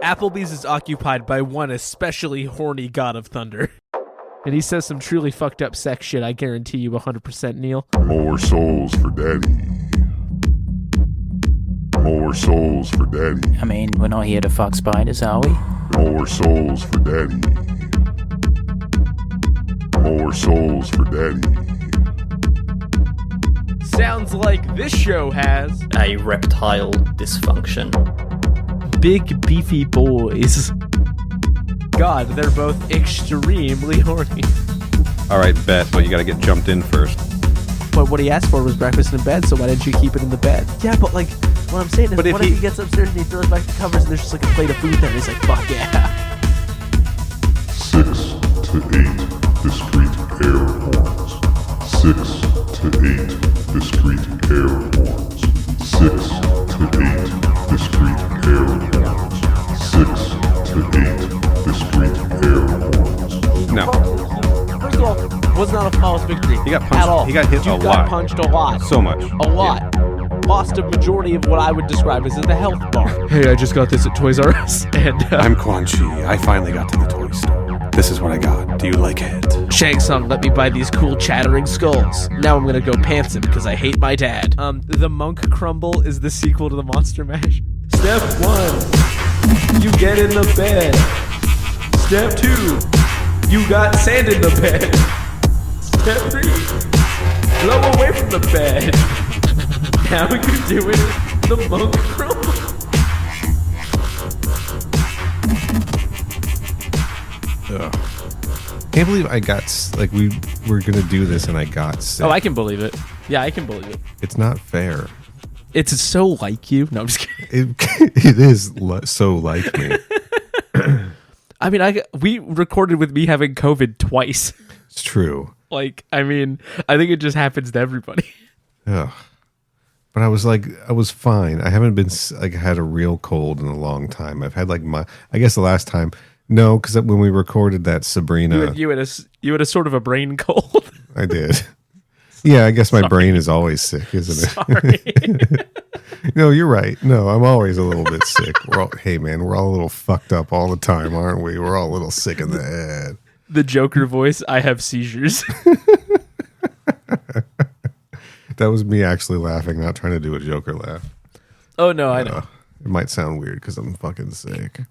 Applebee's is occupied by one especially horny god of thunder. And he says some truly fucked up sex shit, I guarantee you 100%, Neil. More souls for daddy. More souls for daddy. I mean, we're not here to fuck spiders, are we? More souls for daddy. More souls for daddy. Sounds like this show has a reptile dysfunction. big beefy boys. God, they're both extremely horny. All right, bet, but you gotta get jumped in first. But what he asked for was breakfast in bed, so why didn't you keep it in the bed? Yeah, but like, what I'm saying is, what if he gets upstairs and he throws back the covers and there's just like a plate of food there and he's like, fuck yeah. 6 to 8 discrete air horns. 6 to 8 discrete air horns. 6 to 8 discrete air horns. 6 to 8 discrete air horns. No. First of all, was not a flawless victory. He got punched. At all. He got hit you a got lot. Punched a lot. So much. A lot. Lost a majority of what I would describe as the health bar. Hey, I just got this at Toys R Us. And I'm Quan Chi. I finally got to the toy store. This is what I got. Do you like it? Shang Tsung let me buy these cool chattering skulls. Now I'm gonna go pants him because I hate my dad. The Monk Crumble is the sequel to the Monster Mash. Step 1, you get in the bed. Step 2, you got sand in the bed. Step 3, blow away from the bed. Now you're doing the Monk Crumble. Can't believe I got we were gonna do this and I got sick. Oh, I can believe it. Yeah, I can believe it. It's not fair. It's so like you. No, I'm just kidding. It is so like me. I mean, we recorded with me having COVID twice. It's true. Like, I mean, I think it just happens to everybody. Ugh. But I was fine. I haven't been had a real cold in a long time. I've had I guess the last time. No, because when we recorded that Sabrina, You had a sort of a brain cold. I did. Yeah, I guess my brain is always sick, isn't it? Sorry. No, you're right. No, I'm always a little bit sick. Hey man, we're all a little fucked up all the time, aren't we? We're all a little sick in the head. The Joker voice. I have seizures. That was me actually laughing, not trying to do a Joker laugh. Oh no, I know. It might sound weird because I'm fucking sick.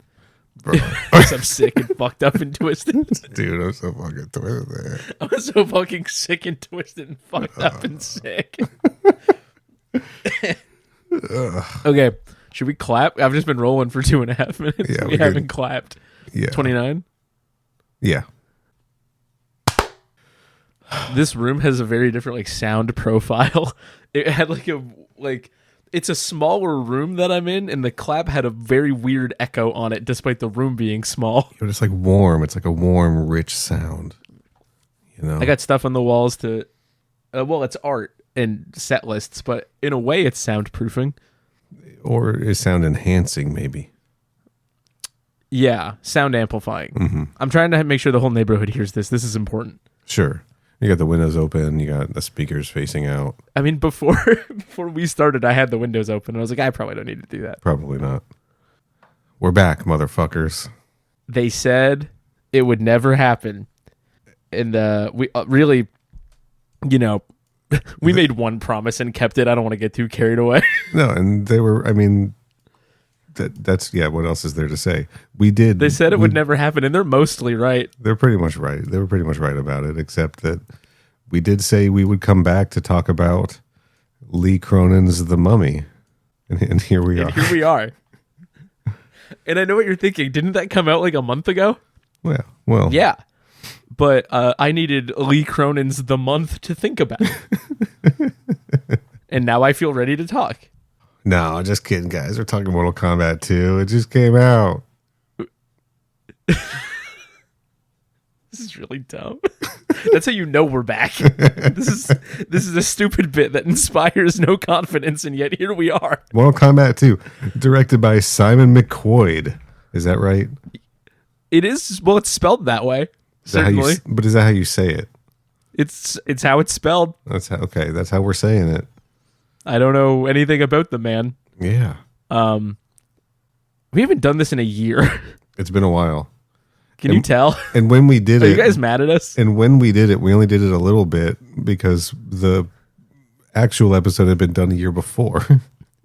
I'm sick and fucked up and twisted. Dude, I'm so fucking twisted. I'm so fucking sick and twisted and fucked up and sick. Okay, should we clap? I've just been rolling for 2.5 minutes. Yeah, we haven't clapped. Yeah. 29? Yeah. This room has a very different sound profile. It had it's a smaller room that I'm in, and the clap had a very weird echo on it, despite the room being small. But it's warm. It's like a warm, rich sound. You know, I got stuff on the walls to, it's art and set lists, but in a way, it's soundproofing. Or is sound enhancing, maybe. Yeah, sound amplifying. Mm-hmm. I'm trying to make sure the whole neighborhood hears this. This is important. Sure. You got the windows open. You got the speakers facing out. I mean, before we started, I had the windows open. And I was like, I probably don't need to do that. Probably not. We're back, motherfuckers. They said it would never happen. And we really, we made one promise and kept it. I don't want to get too carried away. No, and they were, I mean, that's, yeah, what else is there to say? We did. They said it would never happen, and they're mostly right. They're pretty much right. They were pretty much right about it, except that we did say we would come back to talk about Lee Cronin's The Mummy. And here we are. Here we are. And I know what you're thinking. Didn't that come out like a month ago? Well. Yeah. But I needed Lee Cronin's The Month to think about. And now I feel ready to talk. No, just kidding, guys. We're talking Mortal Kombat 2. It just came out. This is really dumb. That's how you know we're back. This is a stupid bit that inspires no confidence, and yet here we are. Mortal Kombat 2, directed by Simon McQuoid. Is that right? It is. Well, it's spelled that way. Certainly. But is that how you say it? It's how it's spelled. That's how we're saying it. I don't know anything about the man. Yeah. We haven't done this in a year. It's been a while. Can you tell? And when we did Are it, you guys mad at us? and when we did it, we only did it a little bit because the actual episode had been done a year before.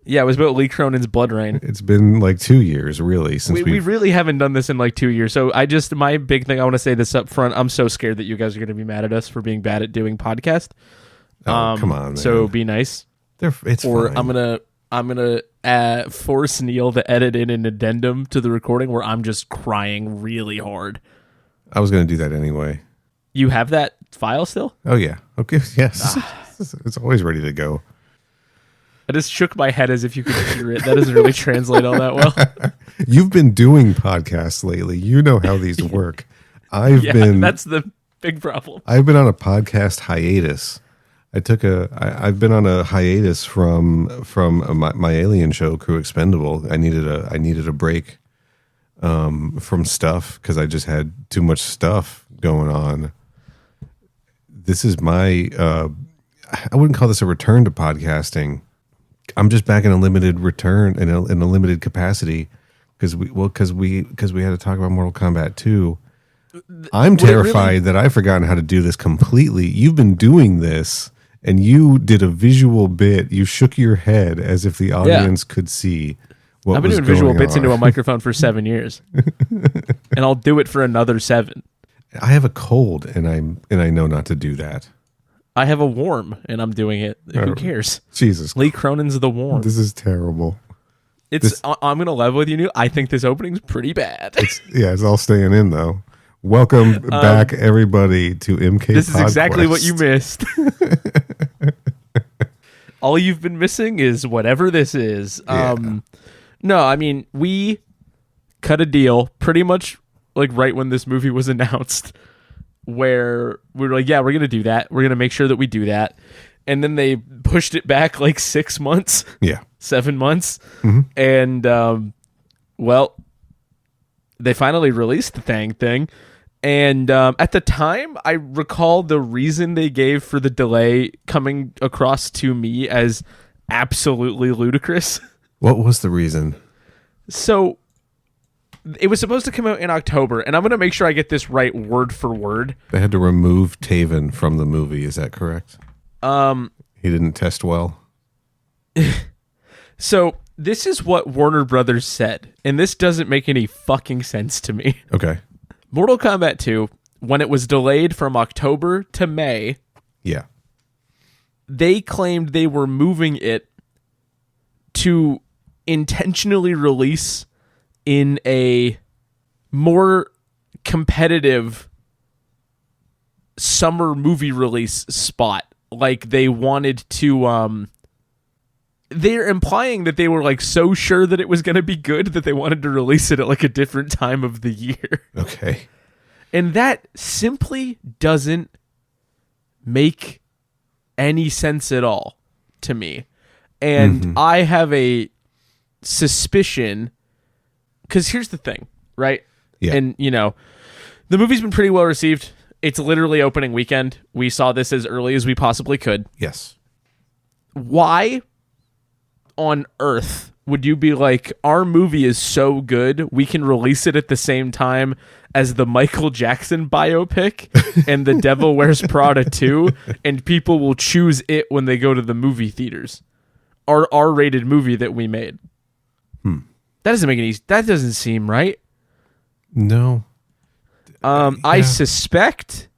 Yeah, it was about Lee Cronin's Blood Rain. It's been like 2 years, really, since We really haven't done this in like 2 years. So my big thing, I want to say this up front. I'm so scared that you guys are going to be mad at us for being bad at doing podcast. Oh, come on, man. So be nice. It's Or fine. I'm gonna force Neal to edit in an addendum to the recording where I'm just crying really hard. I was going to do that anyway. You have that file still? Oh, yeah. Okay. Yes. It's always ready to go. I just shook my head as if you could hear it. That doesn't really translate all that well. You've been doing podcasts lately. You know how these work. I've been That's the big problem. on a podcast hiatus. I've been on a hiatus from my alien show, Crew Expendable. I needed a break from stuff because I just had too much stuff going on. This is my I wouldn't call this a return to podcasting. I'm just back in a limited return in a limited capacity because we had to talk about Mortal Kombat 2. I'm terrified that I've forgotten how to do this completely. You've been doing this, and you did a visual bit. You shook your head as if the audience could see what I've been was doing visual going bits on. into a microphone for 7 years, and I'll do it for another 7. I have a cold, and I know not to do that. I have a warm, and I'm doing it. Who cares? Jesus, Lee Cronin's the warm. this is terrible. I'm gonna level with you, Neal. I think this opening's pretty bad. It's all staying in though. Welcome back, everybody, to MK. This is exactly Podcast. what you missed. All you've been missing is whatever this is. No, I mean, we cut a deal pretty much like right when this movie was announced, where we were like, yeah, we're going to do that. We're going to make sure that we do that. And then they pushed it back like 6 months, Yeah. 7 months. And, well, they finally released the thing. And at the time, I recall the reason they gave for the delay coming across to me as absolutely ludicrous. What was the reason? So it was supposed to come out in October, and I'm going to make sure I get this right word for word. They had to remove Taven from the movie. Is that correct? He didn't test well. So this is what Warner Brothers said, and this doesn't make any fucking sense to me. Okay. Mortal Kombat 2, when it was delayed from October to May, Yeah. they claimed they were moving it to intentionally release in a more competitive summer movie release spot. Like they wanted to they're implying that they were like so sure that it was going to be good that they wanted to release it at like a different time of the year. Okay. And that simply doesn't make any sense at all to me. And I have a suspicion, because here's the thing, right? Yeah. And, you know, the movie's been pretty well received. It's literally opening weekend. We saw this as early as we possibly could. Yes. Why on earth would you be like, our movie is so good, we can release it at the same time as the Michael Jackson biopic and The Devil Wears Prada 2, and people will choose it when they go to the movie theaters? Our R-rated movie that we made. That doesn't seem right. No. I suspect,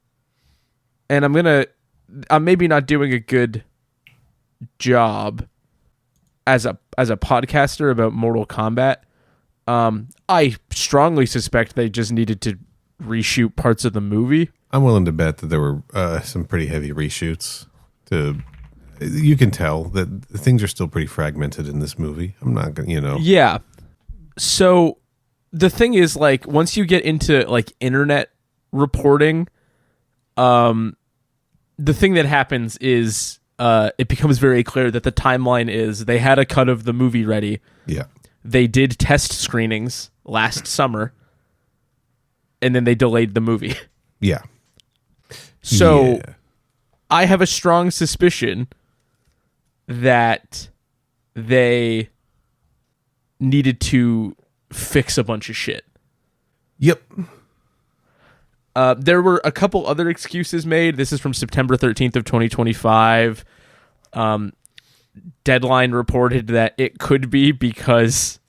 and I'm maybe not doing a good job as a podcaster about Mortal Kombat. I strongly suspect they just needed to reshoot parts of the movie. I'm willing to bet that there were some pretty heavy reshoots. You can tell that things are still pretty fragmented in this movie. I'm not going to, Yeah. So the thing is, like, once you get into like internet reporting, the thing that happens is it becomes very clear that the timeline is they had a cut of the movie ready. Yeah. They did test screenings last summer, and then they delayed the movie. Yeah. So Yeah. I have a strong suspicion that they needed to fix a bunch of shit. Yep. There were a couple other excuses made. This is from September 13th of 2025. Deadline reported that it could be because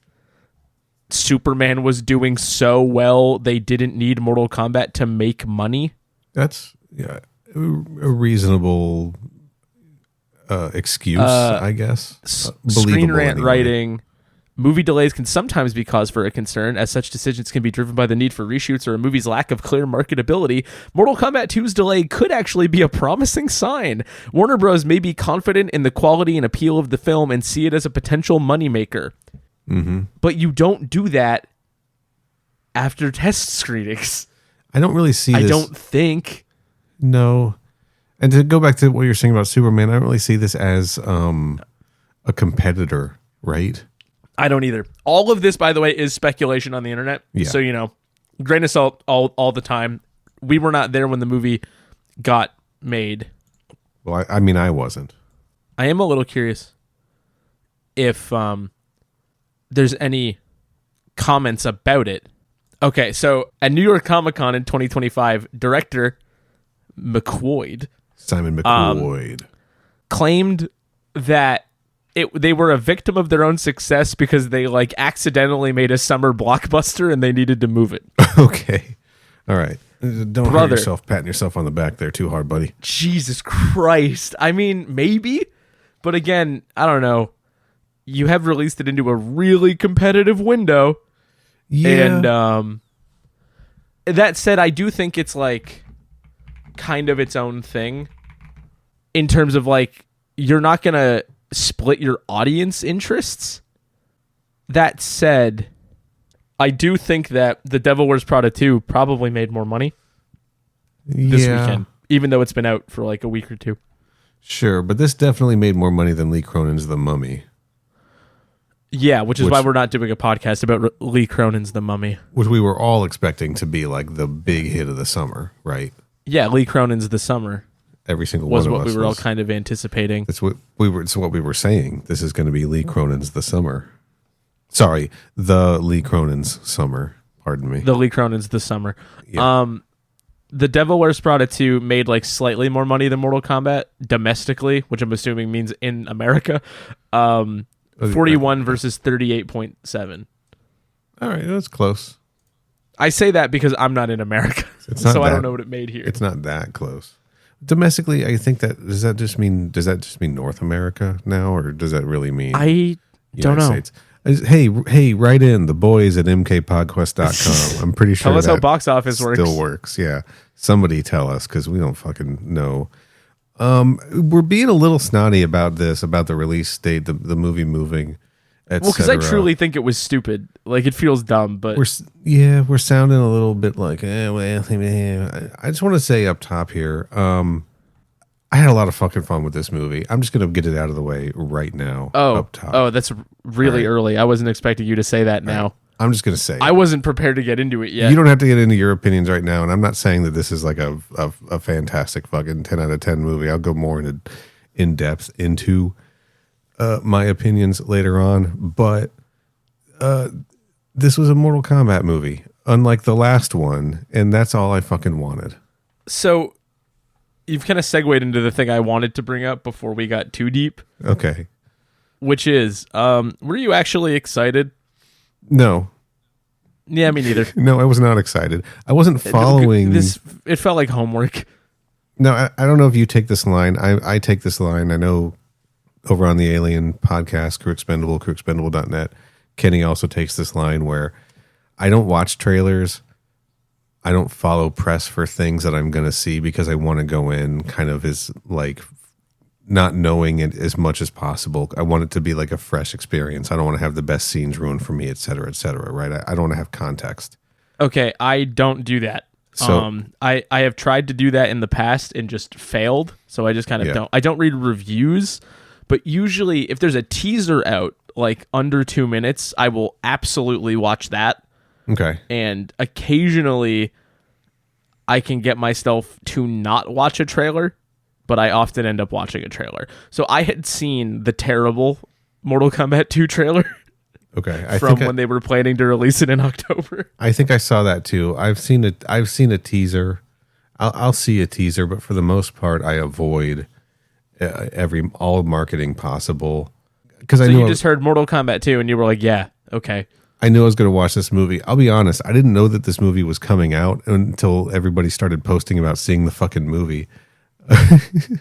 Superman was doing so well they didn't need Mortal Kombat to make money. That's a reasonable excuse, I guess. Screen Rant anyway. writing, movie delays can sometimes be cause for a concern, as such decisions can be driven by the need for reshoots or a movie's lack of clear marketability. Mortal Kombat 2's delay could actually be a promising sign. Warner Bros. May be confident in the quality and appeal of the film and see it as a potential moneymaker. Mm-hmm. But you don't do that after test screenings. I don't really see this. I don't think. No. And to go back to what you're saying about Superman, I don't really see this as a competitor, right? I don't either. All of this, by the way, is speculation on the internet. Yeah. So, grain of salt all the time. We were not there when the movie got made. Well, I mean, I wasn't. I am a little curious if there's any comments about it. Okay, so at New York Comic Con in 2025, director Simon McQuoid claimed that they were a victim of their own success because they accidentally made a summer blockbuster and they needed to move it. Okay. All right. Don't hurt Brother. yourself patting yourself on the back there too hard, buddy. Jesus Christ. I mean, maybe, but again, I don't know. You have released it into a really competitive window. Yeah. And that said, I do think it's kind of its own thing in terms of you're not going to split your audience interests. That said, I do think that The Devil Wears Prada 2 probably made more money this weekend, even though it's been out for a week or two. Sure, but this definitely made more money than Lee Cronin's The Mummy. Yeah, which is why we're not doing a podcast about Lee Cronin's The Mummy. Which we were all expecting to be the big hit of the summer, right? Yeah, Lee Cronin's The Summer Every single was one of what us we were all kind of anticipating. It's what we were saying. This is going to be Lee Cronin's The Summer. Sorry, the Lee Cronin's Summer. Pardon me. The Lee Cronin's The Summer. Yeah. The Devil Wears Prada 2 made slightly more money than Mortal Kombat domestically, which I'm assuming means in America. 41 versus 38.7. All right, that's close. I say that because I'm not in America, so I don't know what it made here. It's not that close. Domestically, I think does that just mean North America now, or does that really mean I don't know. States? Hey, write in the boys at mkpodquest.com. I'm pretty sure Tell us how that box office works. Still works, yeah. Somebody tell us because we don't fucking know. We're being a little snotty about this, about the release date, the movie moving, etc. Well, because I truly think it was stupid. It feels dumb, but we're sounding a little bit I just want to say up top here, I had a lot of fucking fun with this movie. I'm just gonna get it out of the way right now. Up top. Oh, that's really early. I wasn't expecting you to say that now. I'm just gonna say I wasn't prepared to get into it yet. You don't have to get into your opinions right now, and I'm not saying that this is a fantastic fucking 10 out of 10 movie. I'll go more in depth into my opinions later on, but this was a Mortal Kombat movie, unlike the last one, and that's all I fucking wanted. So you've kind of segued into the thing I wanted to bring up before we got too deep. Okay. Which is, were you actually excited? No. Yeah, me neither. No, I was not excited. I wasn't following this. It felt like homework. No, I don't know if you take this line. I take this line. I know over on the Alien podcast, Crew Expendable, crewexpendable.net, Kenny also takes this line where I don't watch trailers. I don't follow press for things that I'm going to see because I want to go in kind of as not knowing it as much as possible. I want it to be a fresh experience. I don't want to have the best scenes ruined for me, et cetera, right? I don't want to have context. Okay, I don't do that. So, I have tried to do that in the past and just failed. So I just kind of don't. I don't read reviews, but usually if there's a teaser out under 2 minutes, I will absolutely watch that. Okay. And occasionally I can get myself to not watch a trailer, but I often end up watching a trailer. So I had seen the terrible Mortal Kombat 2 trailer. Okay, from when they were planning to release it in October. I think I saw that too. I've seen it. I've seen a teaser. I'll see a teaser, but for the most part, I avoid all marketing possible because I So knew you just heard Mortal Kombat 2, and you were like, "Yeah, okay." I knew I was going to watch this movie. I'll be honest, I didn't know that this movie was coming out until everybody started posting about seeing the fucking movie, and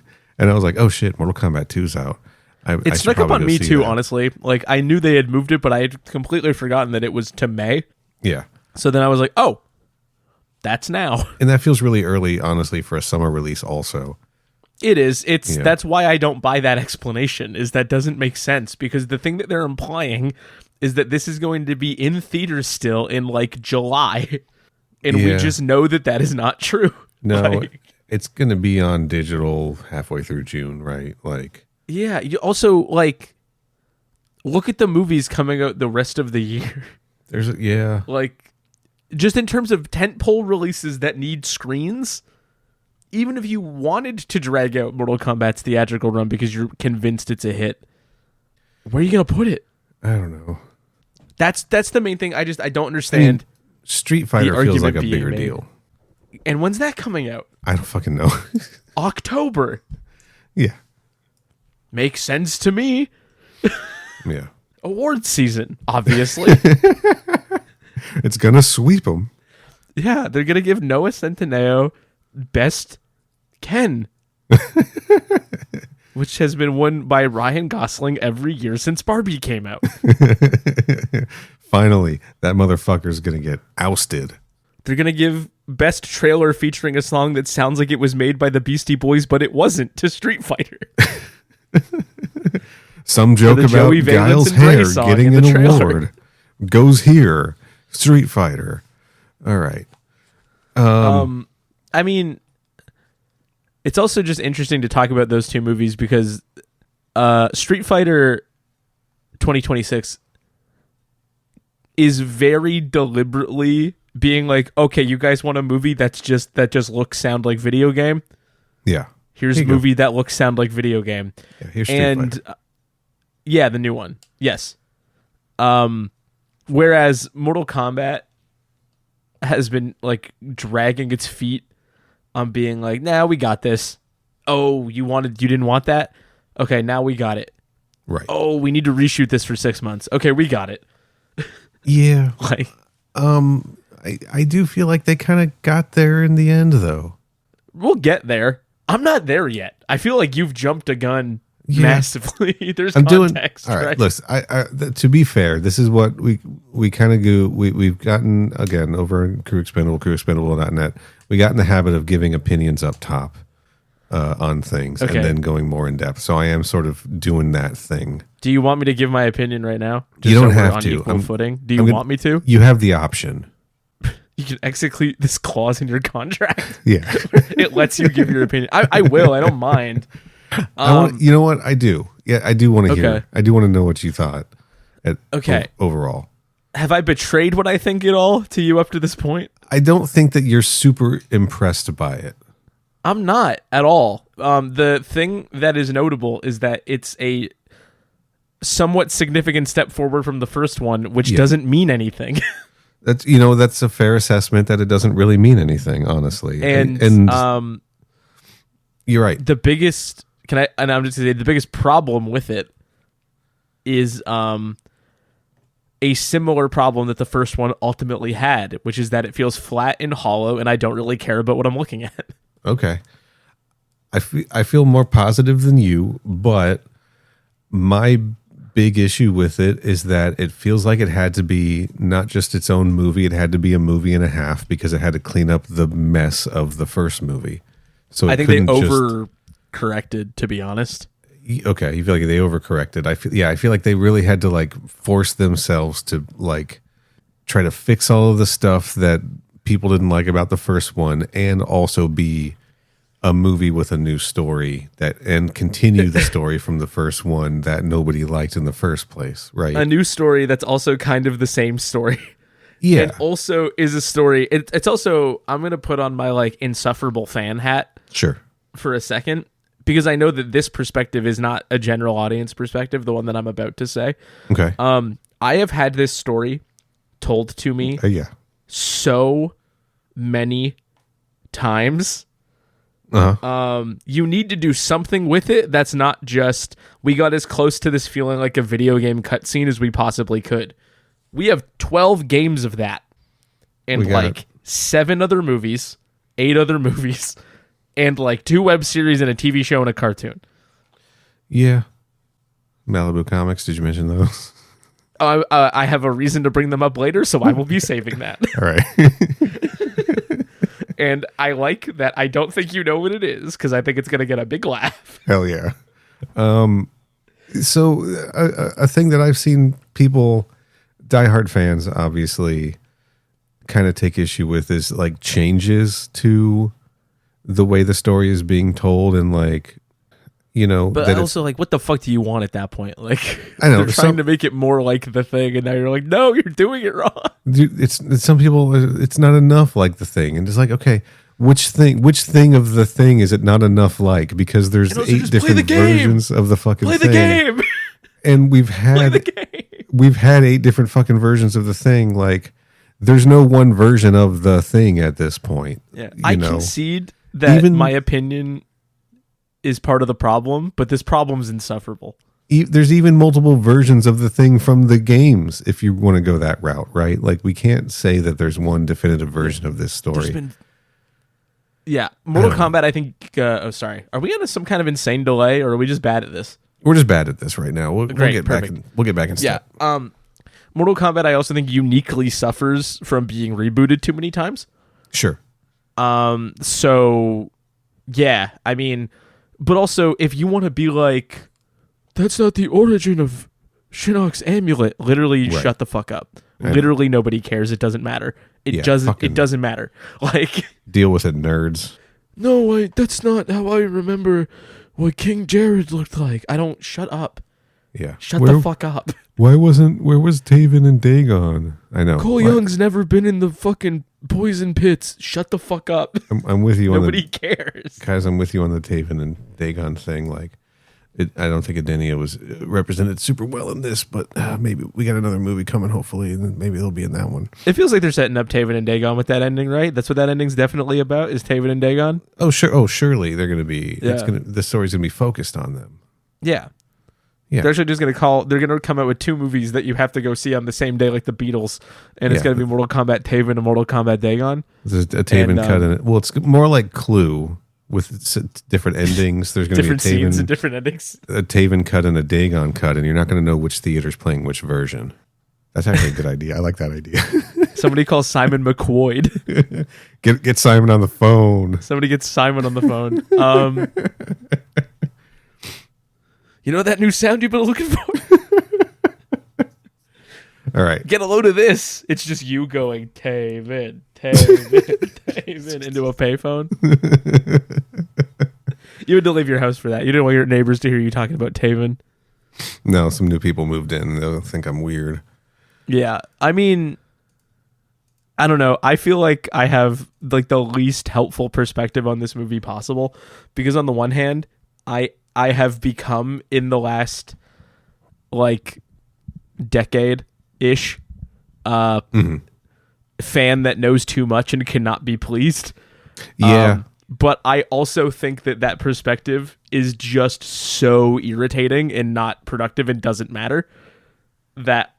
I was like, "Oh shit, Mortal Kombat 2's out." It snuck up on me too, honestly. Like, I knew they had moved it, but I had completely forgotten that it was to May. Yeah. So then I was like, "Oh, that's now." And that feels really early, honestly, for a summer release. Also, It is. That's why I don't buy that explanation. Is that doesn't make sense, because the thing that they're implying is that this is going to be in theaters still in like July, and we just know that is not true. No, it's going to be on digital halfway through June, right? Like, yeah. You also like look at the movies coming out the rest of the year. Like, just in terms of tentpole releases that need screens. Even if you wanted to drag out Mortal Kombat's theatrical run because you're convinced it's a hit, where are you gonna put it? I don't know. That's the main thing. I don't understand. I mean, Street Fighter feels like a bigger deal. And when's that coming out? I don't fucking know. October. Yeah. Makes sense to me. Yeah. Awards season, obviously. It's gonna sweep them. Yeah, they're gonna give Noah Centineo Best Ken, which has been won by Ryan Gosling every year since Barbie came out. Finally, that motherfucker's gonna get ousted. They're gonna give Best Trailer featuring a song that sounds like it was made by the Beastie Boys, but it wasn't, to Street Fighter. Some joke about Joey Valence Guile's and Dre hair song getting in the an trailer. award goes here. Street Fighter. All right. I mean, it's also just interesting to talk about those two movies because Street Fighter 2026 is very deliberately being like, okay, you guys want a movie that just looks sound like video game? Yeah. Here's a movie that looks sound like video game. Yeah, here's Street Fighter. Yeah, the new one. Yes. Whereas Mortal Kombat has been like dragging its feet on being like, nah, we got this. Oh, you didn't want that? Okay, now we got it. Right. Oh, we need to reshoot this for 6 months. Okay, we got it. Yeah. Like, I do feel like they kind of got there in the end, though. we'll get there. I'm not there yet. I feel like you've jumped a gun massively. There's context. All right. Listen, to be fair, this is what we kind of do. We've gotten, again, over Crew Expendable.net, we got in the habit of giving opinions up top on things and then going more in depth. So I am sort of doing that thing. Do you want me to give my opinion right now? You don't we're have on to. Equal footing. Do you want me to? You have the option. You can execute this clause in your contract. Yeah. It lets you give your opinion. I will. I don't mind. You know what? I do. Yeah, I do want to hear. I do want to know what you thought. Overall. Have I betrayed what I think at all to you up to this point? I don't think that you're super impressed by it. I'm not at all. The thing that is notable is that it's a somewhat significant step forward from the first one, which doesn't mean anything. That's a fair assessment that it doesn't really mean anything, honestly. And you're right. The biggest I'm just gonna say the biggest problem with it is a similar problem that the first one ultimately had, which is that it feels flat and hollow, and I don't really care about what I'm looking at. Okay. I feel more positive than you, but my big issue with it is that it feels like it had to be not just its own movie, it had to be a movie and a half because it had to clean up the mess of the first movie. So I think they overcorrected, to be honest. Okay, you feel like they overcorrected. I feel like they really had to like force themselves to like try to fix all of the stuff that people didn't like about the first one and also be a movie with a new story and continue the story from the first one that nobody liked in the first place, right? A new story that's also kind of the same story. Yeah. And also is a story. It's also, I'm going to put on my like insufferable fan hat. Sure. For a second, because I know that this perspective is not a general audience perspective, the one that I'm about to say. Okay. I have had this story told to me Yeah. so many times. You need to do something with it that's not just, we got as close to this feeling like a video game cutscene as we possibly could. We have 12 games of that. And like 7 other movies, 8 other movies, and like 2 web series and a TV show and a cartoon. Yeah. Malibu Comics, did you mention those? I have a reason to bring them up later, so I will be saving that. All right. And I like that I don't think you know what it is, because I think it's going to get a big laugh. Hell yeah. So a thing that I've seen people, diehard fans, obviously kind of take issue with is like changes to the way the story is being told, and like, you know, but that also like, what the fuck do you want at that point? Like, I know, they're trying to make it more like the thing, and now you're like, no, you're doing it wrong. dude, it's some people, it's not enough like the thing, and it's like, okay, which thing of the thing is it not enough like? Because there's 8 different versions of the fucking play thing. the game. And we've Play the had game. 8 different fucking versions of the thing. Like, there's no one version of the thing at this point. Yeah, I concede that my opinion is part of the problem, but this problem's insufferable. There's even multiple versions of the thing from the games if you want to go that route, right? Like, we can't say that there's one definitive version of this story. Mortal Kombat, I think, sorry. Are we on some kind of insane delay, or are we just bad at this? We're just bad at this right now. We'll get perfect. back in step. Yeah. Mortal Kombat, I also think, uniquely suffers from being rebooted too many times. Sure. So, yeah, I mean, but also, if you want to be like, that's not the origin of Shinnok's amulet, literally shut the fuck up. Literally nobody cares. It doesn't matter. It doesn't matter. Like, deal with it, nerds. No, wait, that's not how I remember what King Jared looked like. Shut up. Yeah. Shut the fuck up. Where was Taven and Dagon? I know. Cole Young's never been in the fucking poison pits. Shut the fuck up. I'm with you on Nobody cares. Guys, I'm with you on the Taven and Dagon thing. Like, I don't think Adenia was represented super well in this, but maybe we got another movie coming, hopefully, and maybe they'll be in that one. It feels like they're setting up Taven and Dagon with that ending, right? That's what that ending's definitely about, is Taven and Dagon. Oh, sure. Oh, surely they're going to be. Yeah. The story's going to be focused on them. Yeah. Yeah. They're actually just going to they're going to come out with 2 movies that you have to go see on the same day, like the Beatles, and it's going to be Mortal Kombat Taven and Mortal Kombat Dagon. There's a Taven cut in it. Well, it's more like Clue with different endings. There's going to be different scenes and different endings. A Taven cut and a Dagon cut, and you're not going to know which theater's playing which version. That's actually a good idea. I like that idea. Somebody calls Simon McQuoid. Get Simon on the phone. Somebody gets Simon on the phone. You know that new sound you've been looking for? All right. Get a load of this. It's just you going, Taven, Taven, into a payphone. You had to leave your house for that. You didn't want your neighbors to hear you talking about Taven. No, some new people moved in. They'll think I'm weird. Yeah. I mean, I don't know. I feel like I have like the least helpful perspective on this movie possible, because on the one hand, I have become, in the last like decade-ish, fan that knows too much and cannot be pleased. Yeah. But I also think that perspective is just so irritating and not productive and doesn't matter, that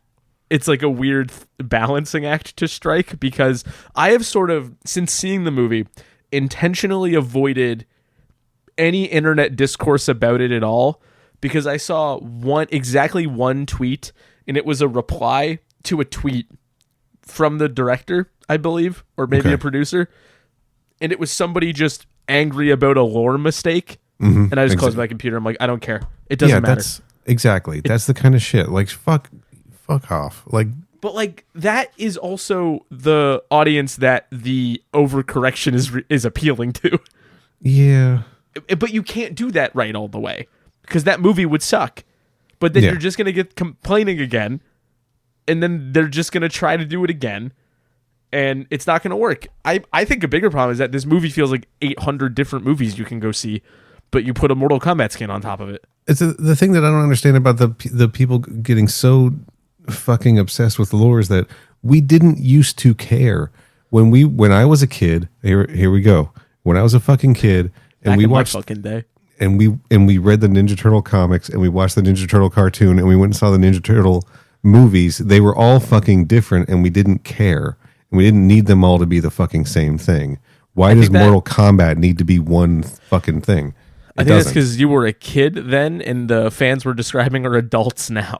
it's like a weird balancing act to strike, because I have sort of, since seeing the movie, intentionally avoided any internet discourse about it at all, because I saw exactly one tweet, and it was a reply to a tweet from the director, I believe, or maybe a producer, and it was somebody just angry about a lore mistake, and I just closed my computer. I'm like, I don't care. It doesn't matter. That's the kind of shit. Like, fuck off. Like, but like, that is also the audience that the overcorrection is appealing to. Yeah. But you can't do that right all the way, because that movie would suck. But then you're just going to get complaining again, and then they're just going to try to do it again, and it's not going to work. I think a bigger problem is that this movie feels like 800 different movies you can go see, but you put a Mortal Kombat skin on top of it. It's the thing that I don't understand about the people getting so fucking obsessed with lore is that we didn't used to care when I was a kid. Here we go. When I was a fucking kid and Back we in my watched fucking day. and we read the Ninja Turtle comics and we watched the Ninja Turtle cartoon and we went and saw the Ninja Turtle movies, they were all fucking different and we didn't care. And we didn't need them all to be the fucking same thing. Why does Mortal Kombat need to be one fucking thing? I think that's because you were a kid then, and the fans we're describing are adults now.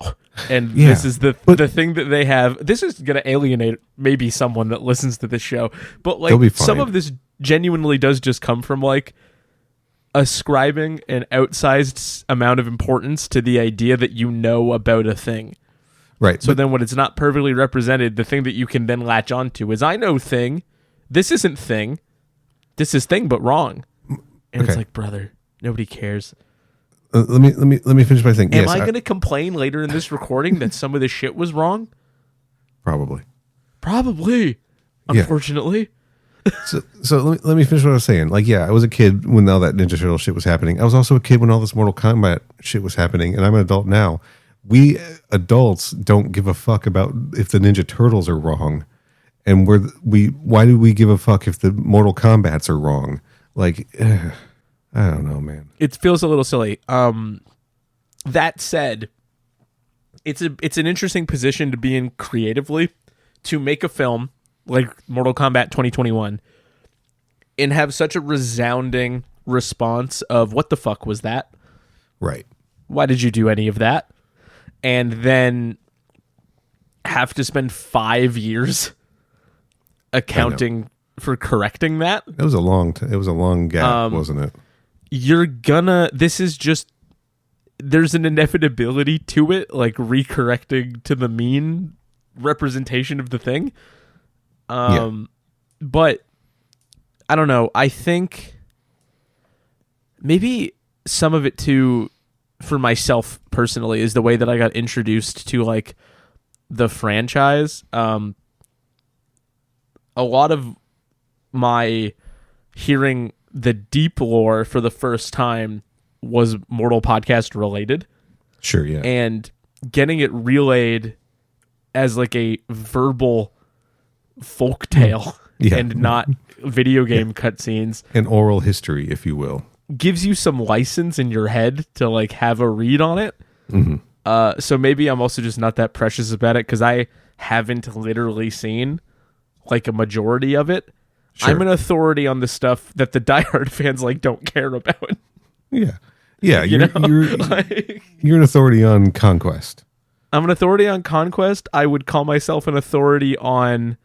And this is the thing that they have. This is going to alienate maybe someone that listens to this show. But like some of this genuinely does just come from like ascribing an outsized amount of importance to the idea that you know about a thing. Right. So then when it's not perfectly represented, the thing that you can then latch onto is, I know thing. This isn't thing. This is thing, but wrong. And it's like, brother, nobody cares. Let me finish my thing. Am I going to complain later in this recording that some of this shit was wrong? Probably. Unfortunately. So let me finish what I was saying. Like, yeah, I was a kid when all that Ninja Turtle shit was happening. I was also a kid when all this Mortal Kombat shit was happening, and I'm an adult now. We adults don't give a fuck about if the Ninja Turtles are wrong, and why do we give a fuck if the Mortal Kombats are wrong? Like, I don't know, man. It feels a little silly. That said, it's an interesting position to be in creatively, to make a film like Mortal Kombat 2021 and have such a resounding response of what the fuck was that? Right. Why did you do any of that? And then have to spend 5 years accounting for correcting that. It was a long gap, wasn't it? There's an inevitability to it, like recorrecting to the mean representation of the thing. But I don't know. I think maybe some of it too, for myself personally, is the way that I got introduced to like the franchise. A lot of my hearing the deep lore for the first time was Mortal Podcast related. Sure, yeah. And getting it relayed as like a verbal folktale and not video game cutscenes. An oral history, if you will. Gives you some license in your head to like have a read on it. Mm-hmm. So maybe I'm also just not that precious about it because I haven't literally seen like a majority of it. Sure. I'm an authority on the stuff that the diehard fans like don't care about. Yeah. You're an authority on Conquest. I'm an authority on Conquest. I would call myself an authority on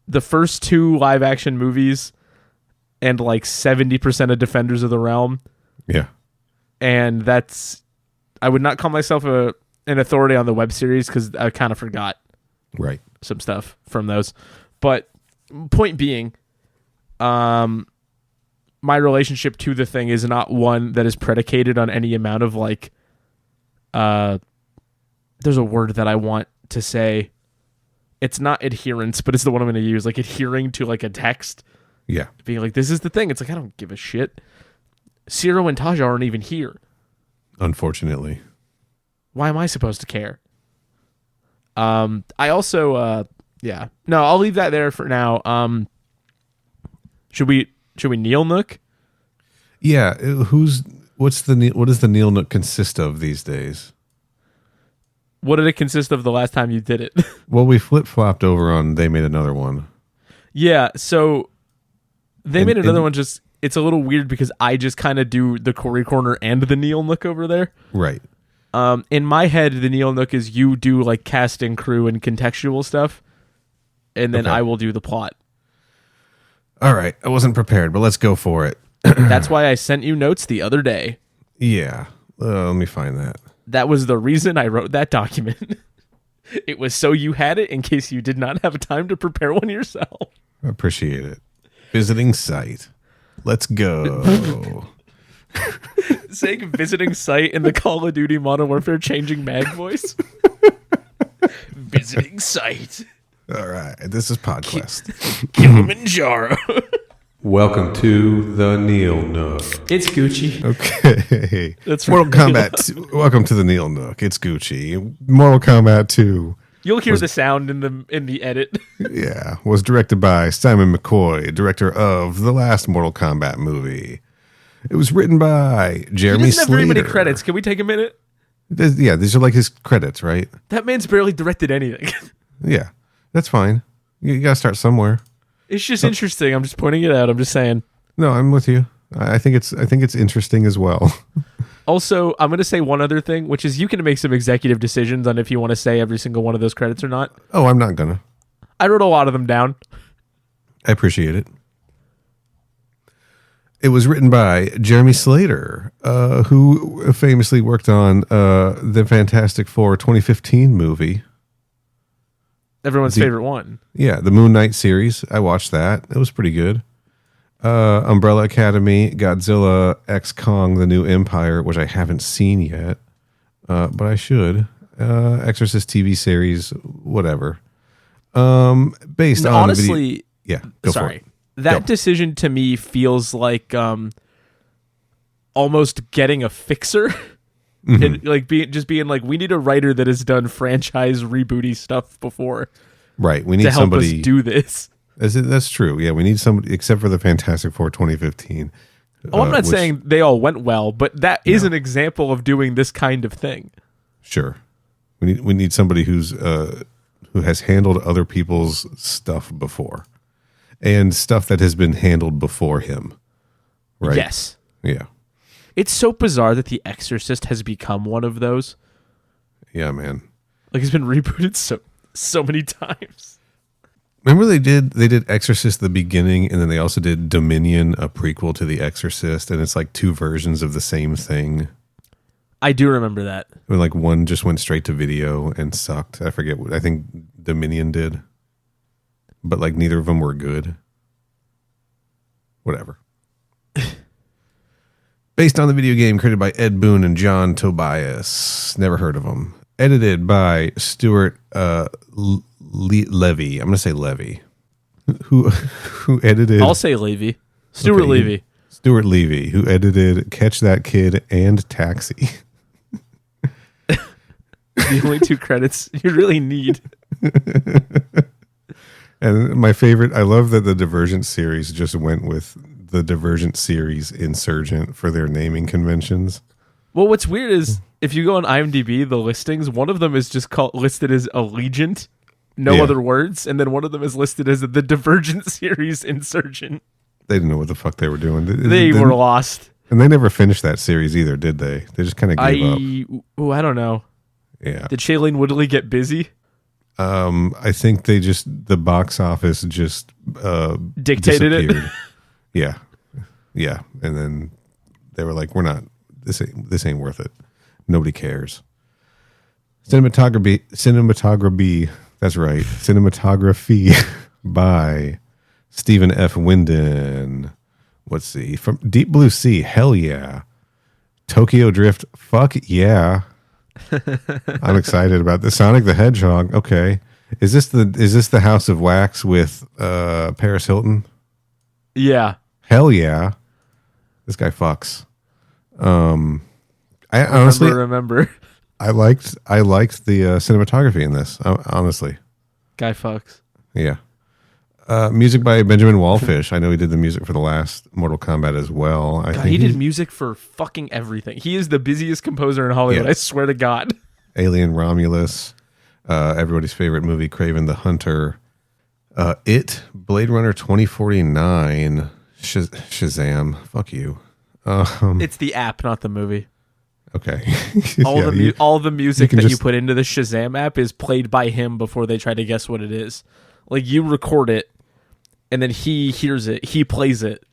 the first 2 live action movies and like 70% of Defenders of the Realm. Yeah. And I would not call myself an authority on the web series because I kind of forgot some stuff from those. But point being, my relationship to the thing is not one that is predicated on any amount of like, there's a word that I want to say. It's not adherence, but it's the one I'm going to use, like adhering to like a text. Yeah. Being like, this is the thing. It's like, I don't give a shit. Ciro and Taja aren't even here. Unfortunately. Why am I supposed to care? I also, yeah. No, I'll leave that there for now. Should we Neal Nook? Yeah. What does the Neal Nook consist of these days? What did it consist of the last time you did it? Well, we flip-flopped over on They Made Another One. Yeah, so they made another one. Just it's a little weird because I just kind of do the Corey Corner and the Neal Nook over there. Right. In my head, the Neal Nook is you do like cast and crew and contextual stuff, and then I will do the plot. All right. I wasn't prepared, but let's go for it. That's why I sent you notes the other day. Yeah. Let me find that. That was the reason I wrote that document. It was so you had it in case you did not have time to prepare one yourself. I appreciate it. Visiting site. Let's go. Saying visiting site in the Call of Duty Modern Warfare changing mag voice. Visiting site. All right. This is PodQuest. Kilimanjaro. Welcome to the Neal Nook. It's Gucci. Okay. That's Mortal right. Kombat 2. Welcome to the Neal Nook. It's Gucci. Mortal Kombat 2. You'll hear the sound in the edit. Yeah. Was directed by Simon McCoy, director of the last Mortal Kombat movie. It was written by Jeremy He doesn't have very many Slater. credits. Can we take a minute? Yeah, these are like his credits, right? That man's barely directed anything. Yeah. That's fine. You got to start somewhere. It's just interesting. I'm just pointing it out. I'm just saying. No, I'm with you. I think it's interesting as well. Also, I'm going to say one other thing, which is you can make some executive decisions on if you want to say every single one of those credits or not. Oh, I'm not gonna. I wrote a lot of them down. I appreciate it. It was written by Jeremy Slater, who famously worked on the Fantastic Four 2015 movie. Everyone's favorite one. Yeah, the Moon Knight series. I watched that. It was pretty good. Umbrella Academy, Godzilla, X Kong, The New Empire, which I haven't seen yet, but I should. Exorcist TV series, whatever. Based on honestly, yeah. Go for sorry, it. that Go. decision to me feels like almost getting a fixer. And like being like, we need a writer that has done franchise rebooty stuff before Right. We need to help somebody. us do this. That's true. Yeah, we need somebody, except for the Fantastic Four 2015. Oh, I'm not which- saying they all went well, but that is an example of doing this kind of thing. Sure. We need somebody who has handled other people's stuff before, and stuff that has been handled before him. Right. Yes. Yeah. It's so bizarre that The Exorcist has become one of those. Yeah, man. Like, it's been rebooted so many times. Remember they did Exorcist the beginning, and then they also did Dominion, a prequel to The Exorcist, and it's like two versions of the same thing. I do remember that. When like one just went straight to video and sucked. I forget what I think Dominion did, but like neither of them were good. Whatever. Based on the video game created by Ed Boon and John Tobias. Never heard of them. Edited by Stuart Levy. I'm going to say Levy. Who edited... I'll say Levy. Stuart Okay, Levy. Stuart Levy, who edited Catch That Kid and Taxi. The only two credits you really need. And my favorite, I love that the Divergent series just went with the Divergent series Insurgent for their naming conventions. Well, what's weird is if you go on IMDb, the listings, one of them is just listed as Allegiant, no Yeah. other words, and then one of them is listed as the Divergent series Insurgent. They didn't know what the fuck they were doing. They were lost. And they never finished that series either, did they? They just kind of gave up. I don't know. Yeah. Did Shailene Woodley get busy? I think the box office just Dictated it? disappeared. Yeah. Yeah. And then they were like, this ain't worth it. Nobody cares. Cinematography, that's right. Cinematography by Stephen F. Winden. Let's see. From Deep Blue Sea, hell yeah. Tokyo Drift, fuck yeah. I'm excited about this. Sonic the Hedgehog, okay. Is this the House of Wax with Paris Hilton? Yeah. Hell yeah. This guy fucks. I honestly Remember. I liked the cinematography in this. Honestly. Guy fucks. Yeah. Music by Benjamin Wallfish. I know he did the music for the last Mortal Kombat as well. I God, think he did music for fucking everything. He is the busiest composer in Hollywood. Yeah. I swear to God. Alien Romulus, everybody's favorite movie, Kraven the Hunter, It, Blade Runner 2049, Shazam. Fuck you. It's the app, not the movie. Okay. All the music you that you just- put into the Shazam app is played by him before they try to guess what it is. Like, you record it, and then he hears it, he plays it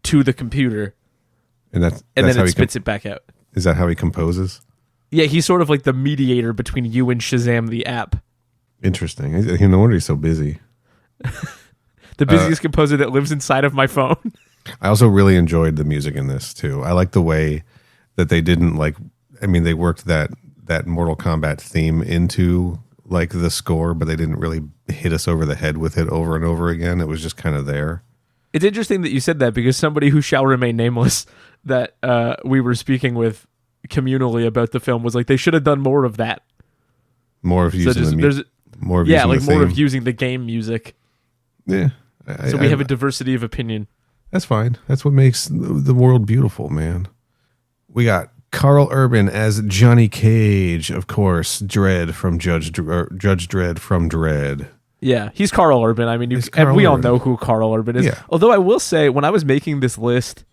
to the computer, and that's and how then it he spits it back out. Is that how he composes? Yeah, he's sort of like the mediator between you and Shazam the app. Interesting. No wonder he's so busy. The busiest composer that lives inside of my phone. I also really enjoyed the music in this too. I like the way that they didn't they worked that Mortal Kombat theme into like the score, but they didn't really hit us over the head with it over and over again. It was just kind of there. It's interesting that you said that because somebody who shall remain nameless that we were speaking with communally about the film was like, they should have done more of that. More of using more of yeah, using like the more same. of using the game music. Yeah. So we have a diversity of opinion. That's fine. That's what makes the world beautiful, man. We got Carl Urban as Johnny Cage, of course. Dredd from Judge Dredd from Dredd. Yeah, he's Carl Urban. I mean, we all know who Carl Urban is. Yeah. Although I will say, when I was making this list,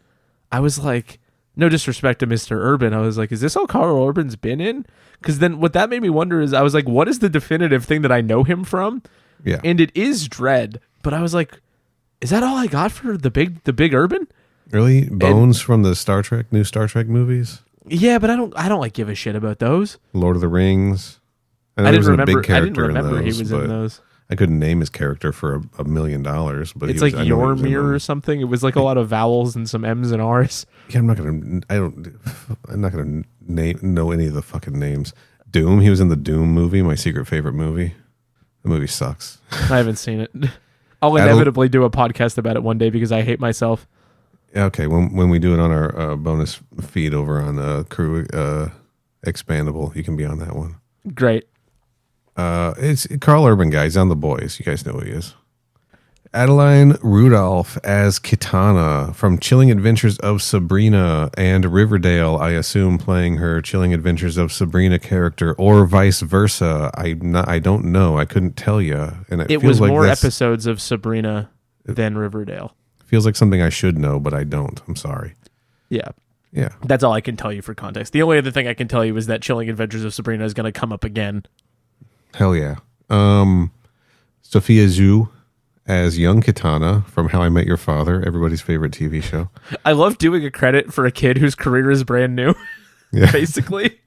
I was like, no disrespect to Mr. Urban, I was like, is this all Carl Urban's been in? Because then what that made me wonder is, I was like, what is the definitive thing that I know him from? Yeah. And it is Dredd, but I was like, is that all I got for the big Urban? Really? Bones from the new Star Trek movies? Yeah, but I don't like give a shit about those. Lord of the Rings? I didn't wasn't remember. a big character I didn't remember in those, he was in those. I couldn't name his character for $1 million, but It's like Yormir or something. It was like a lot of vowels and some M's and R's. Yeah, I'm not gonna know any of the fucking names. Doom. He was in the Doom movie, my secret favorite movie. The movie sucks. I haven't seen it. I'll inevitably do a podcast about it one day because I hate myself. Okay, when we do it on our bonus feed over on Crew Expandable, you can be on that one. Great. It's Carl Urban, guys, on The Boys. You guys know who he is. Adeline Rudolph as Kitana from Chilling Adventures of Sabrina and Riverdale, I assume playing her Chilling Adventures of Sabrina character, or vice versa. I don't know. I couldn't tell you. And it was like more episodes of Sabrina than Riverdale. Feels like something I should know, but I don't. I'm sorry. Yeah. Yeah. That's all I can tell you for context. The only other thing I can tell you is that Chilling Adventures of Sabrina is going to come up again. Hell yeah. Sophia Zhu as young Kitana from How I Met Your Father, everybody's favorite TV show. I love doing a credit for a kid whose career is brand new, basically,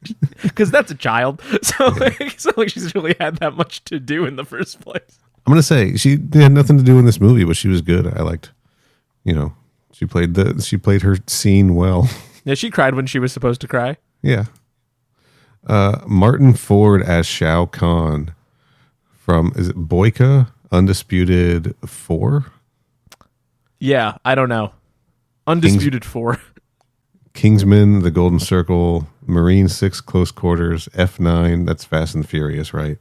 because that's a child. So it's not like she's really had that much to do in the first place. I'm going to say she had nothing to do in this movie, but she was good. I liked, she played her scene well. Yeah, she cried when she was supposed to cry. Yeah. Martin Ford as Shao Kahn from, is it Boyka? Undisputed 4? Yeah, I don't know. Undisputed 4. Kingsman, The Golden Circle, Marine 6, Close Quarters, F9. That's Fast and Furious, right?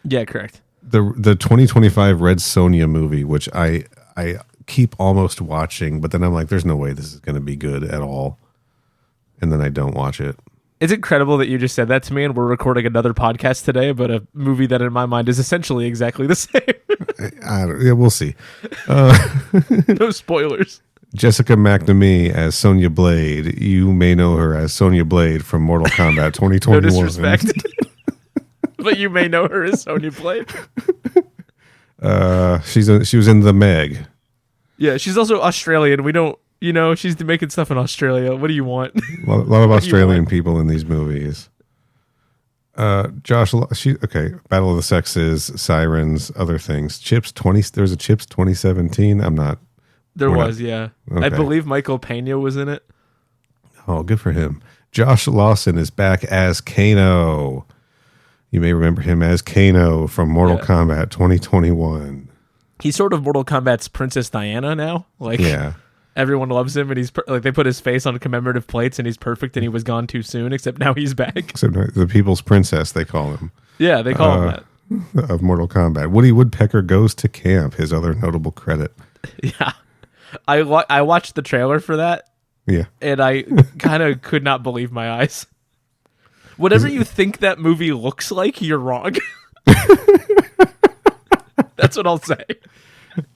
Yeah, correct. The 2025 Red Sonja movie, which I keep almost watching, but then I'm like, there's no way this is going to be good at all. And then I don't watch it. It's incredible that you just said that to me, and we're recording another podcast today about a movie that in my mind is essentially exactly the same. We'll see. No spoilers. Jessica McNamee as Sonya Blade. You may know her as Sonya Blade from Mortal Kombat 2021. No disrespect. But you may know her as Sonya Blade. She was in The Meg. Yeah, she's also Australian. We don't... she's making stuff in Australia. What do you want? A lot of Australian people in these movies. Battle of the Sexes, Sirens, other things. There was a Chips 2017. Yeah. Okay. I believe Michael Pena was in it. Oh, good for him. Josh Lawson is back as Kano. You may remember him as Kano from Mortal Kombat 2021. He's sort of Mortal Kombat's Princess Diana now. Yeah. Everyone loves him, and he's they put his face on commemorative plates, and he's perfect, and he was gone too soon, except now he's back. Except the People's Princess, they call him. Yeah, they call him that. Of Mortal Kombat. Woody Woodpecker Goes to Camp, his other notable credit. Yeah. I watched the trailer for that. Yeah. And I kind of could not believe my eyes. Whatever you think that movie looks like, you're wrong. That's what I'll say.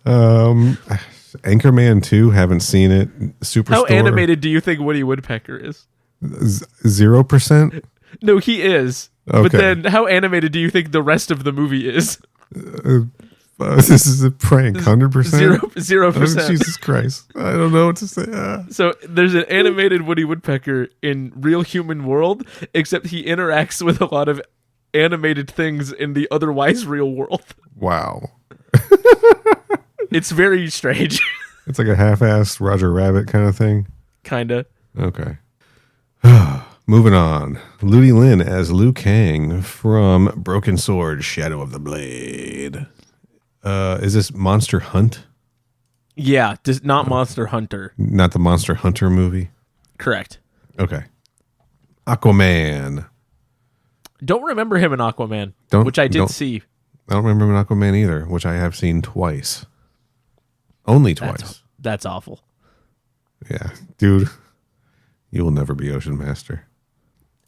Anchorman 2, haven't seen it. Superstore. How animated do you think Woody Woodpecker is? 0%? No, he is. Okay. But then how animated do you think the rest of the movie is? This is a prank, 100%? 0%. Oh, Jesus Christ. I don't know what to say. So there's an animated Woody Woodpecker in real human world, except he interacts with a lot of animated things in the otherwise real world. Wow. It's very strange. It's like a half-assed Roger Rabbit kind of thing? Kinda. Okay. Moving on. Ludi Lin as Liu Kang from Broken Sword, Shadow of the Blade. Is this Monster Hunt? Yeah, not Monster Hunter. Not the Monster Hunter movie? Correct. Okay. Aquaman. Don't remember him in Aquaman, which I did see. I don't remember him in Aquaman either, which I have seen twice. Only twice. That's awful. Yeah. Dude, you will never be Ocean Master.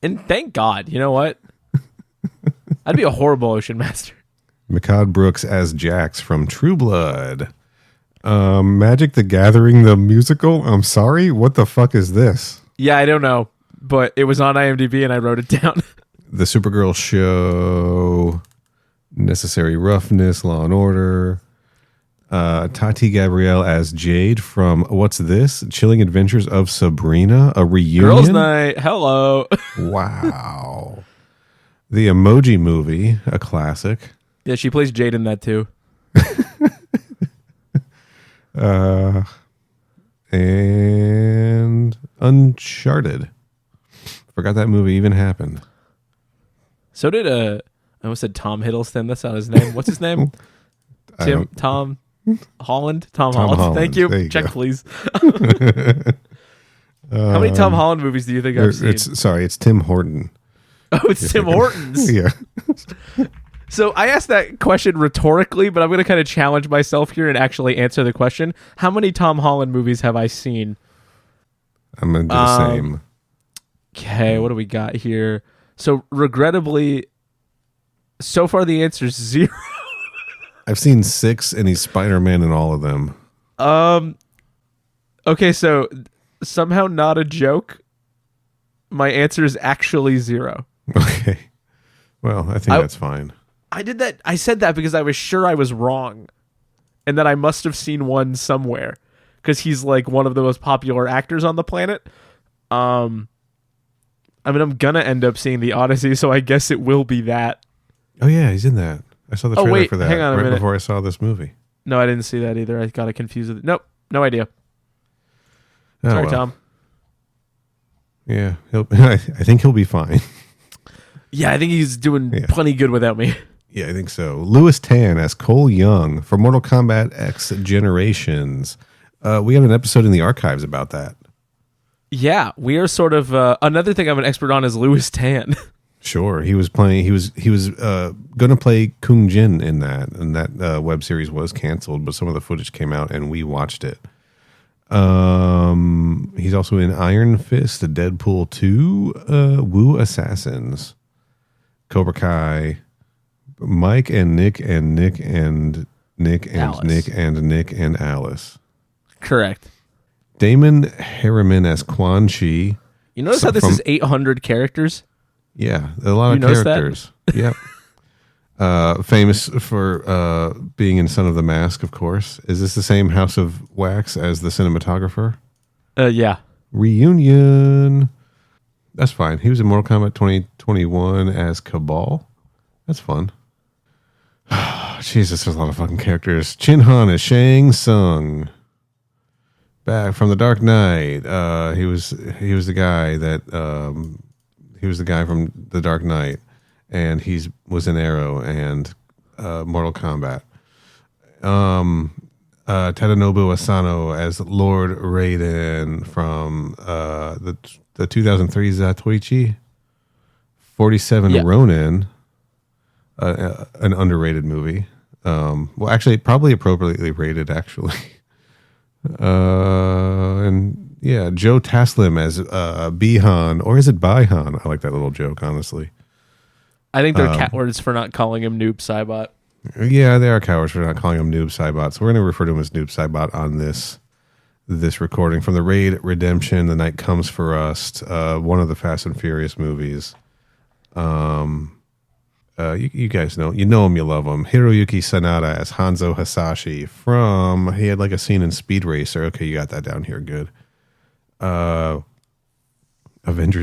And thank God. You know what? I'd be a horrible Ocean Master. Mehcad Brooks as Jax from True Blood. Magic the Gathering, the musical? I'm sorry? What the fuck is this? Yeah, I don't know. But it was on IMDb and I wrote it down. The Supergirl Show, Necessary Roughness, Law and Order. Tati Gabrielle as Jade from What's This? Chilling Adventures of Sabrina, a reunion. Girls' Night. Hello. Wow. The Emoji Movie, a classic. Yeah, she plays Jade in that too. And Uncharted. Forgot that movie even happened. So did I almost said Tom Hiddleston. That's not his name. What's his name? Tom Holland. Tom Holland. Thank you. There you Check, go. please. How many Tom Holland movies do you think I've seen? It's Tim Horton. Oh, it's Tim Hortons. Yeah. So I asked that question rhetorically, but I'm going to kind of challenge myself here and actually answer the question. How many Tom Holland movies have I seen? I'm going to do the same. Okay, what do we got here? So regrettably, so far the answer is 0. I've seen 6, and he's Spider-Man in all of them. Okay, so somehow not a joke. My answer is actually 0. Okay. Well, I think that's fine. I did that. I said that because I was sure I was wrong, and that I must have seen one somewhere because he's like one of the most popular actors on the planet. I mean, I'm gonna end up seeing The Odyssey, so I guess it will be that. Oh yeah, he's in that. I saw the trailer for that hang on a minute. before I saw this movie. No, I didn't see that either. I got it confused with it. Nope, no idea. Oh, Sorry, well. Tom. Yeah, I think he'll be fine. Yeah, I think he's doing plenty good without me. Yeah, I think so. Louis Tan as Cole Young for Mortal Kombat X Generations. We have an episode in the archives about that. Yeah, we are sort of another thing I'm an expert on is Louis Tan. Sure, he was playing. He was going to play Kung Jin in that, and that web series was canceled. But some of the footage came out, and we watched it. He's also in Iron Fist, Deadpool 2, Wu Assassins, Cobra Kai, Mike and Nick and Nick and Nick and Alice. Nick and Nick and Alice. Correct. Damon Harriman as Quan Chi. You notice how this is 800 characters? Yeah, a lot You of noticed characters. Yep. Famous for being in Son of the Mask, of course. Is this the same House of Wax as the cinematographer? Yeah. Reunion. That's fine. He was in Mortal Kombat 2021 as Cabal. That's fun. Jesus, there's a lot of fucking characters. Chin Han as Shang Tsung. Back from the Dark Knight. He was the guy that he was the guy from the Dark Knight, and he was in Arrow and Mortal Kombat. Tadanobu Asano as Lord Raiden from the 2003 Zatoichi. 47 Ronin, an underrated movie. Well, actually, probably appropriately rated, actually. And yeah, Joe Taslim as Bihan, or is it Baihan? I like that little joke, honestly. I think they're cowards for not calling him Noob Saibot. Yeah, they are cowards for not calling him Noob Saibot. So we're going to refer to him as Noob Saibot on this recording from the Raid Redemption. The Night Comes for Us, one of the Fast and Furious movies. You guys know, you know him, you love him. Hiroyuki Sanada as Hanzo Hasashi he had like a scene in Speed Racer. Okay, you got that down here. Good. Avengers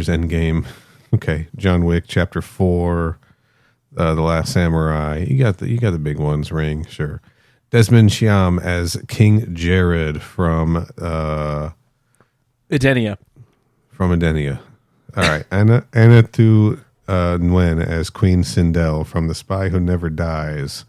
Endgame. Okay. John Wick Chapter 4. The Last Samurai. You got the big ones. Ring. Sure. Desmond Chiam as King Jared from Edenia. From Edenia. All right. Anna Tu Nguyen as Queen Sindel from The Spy Who Never Dies.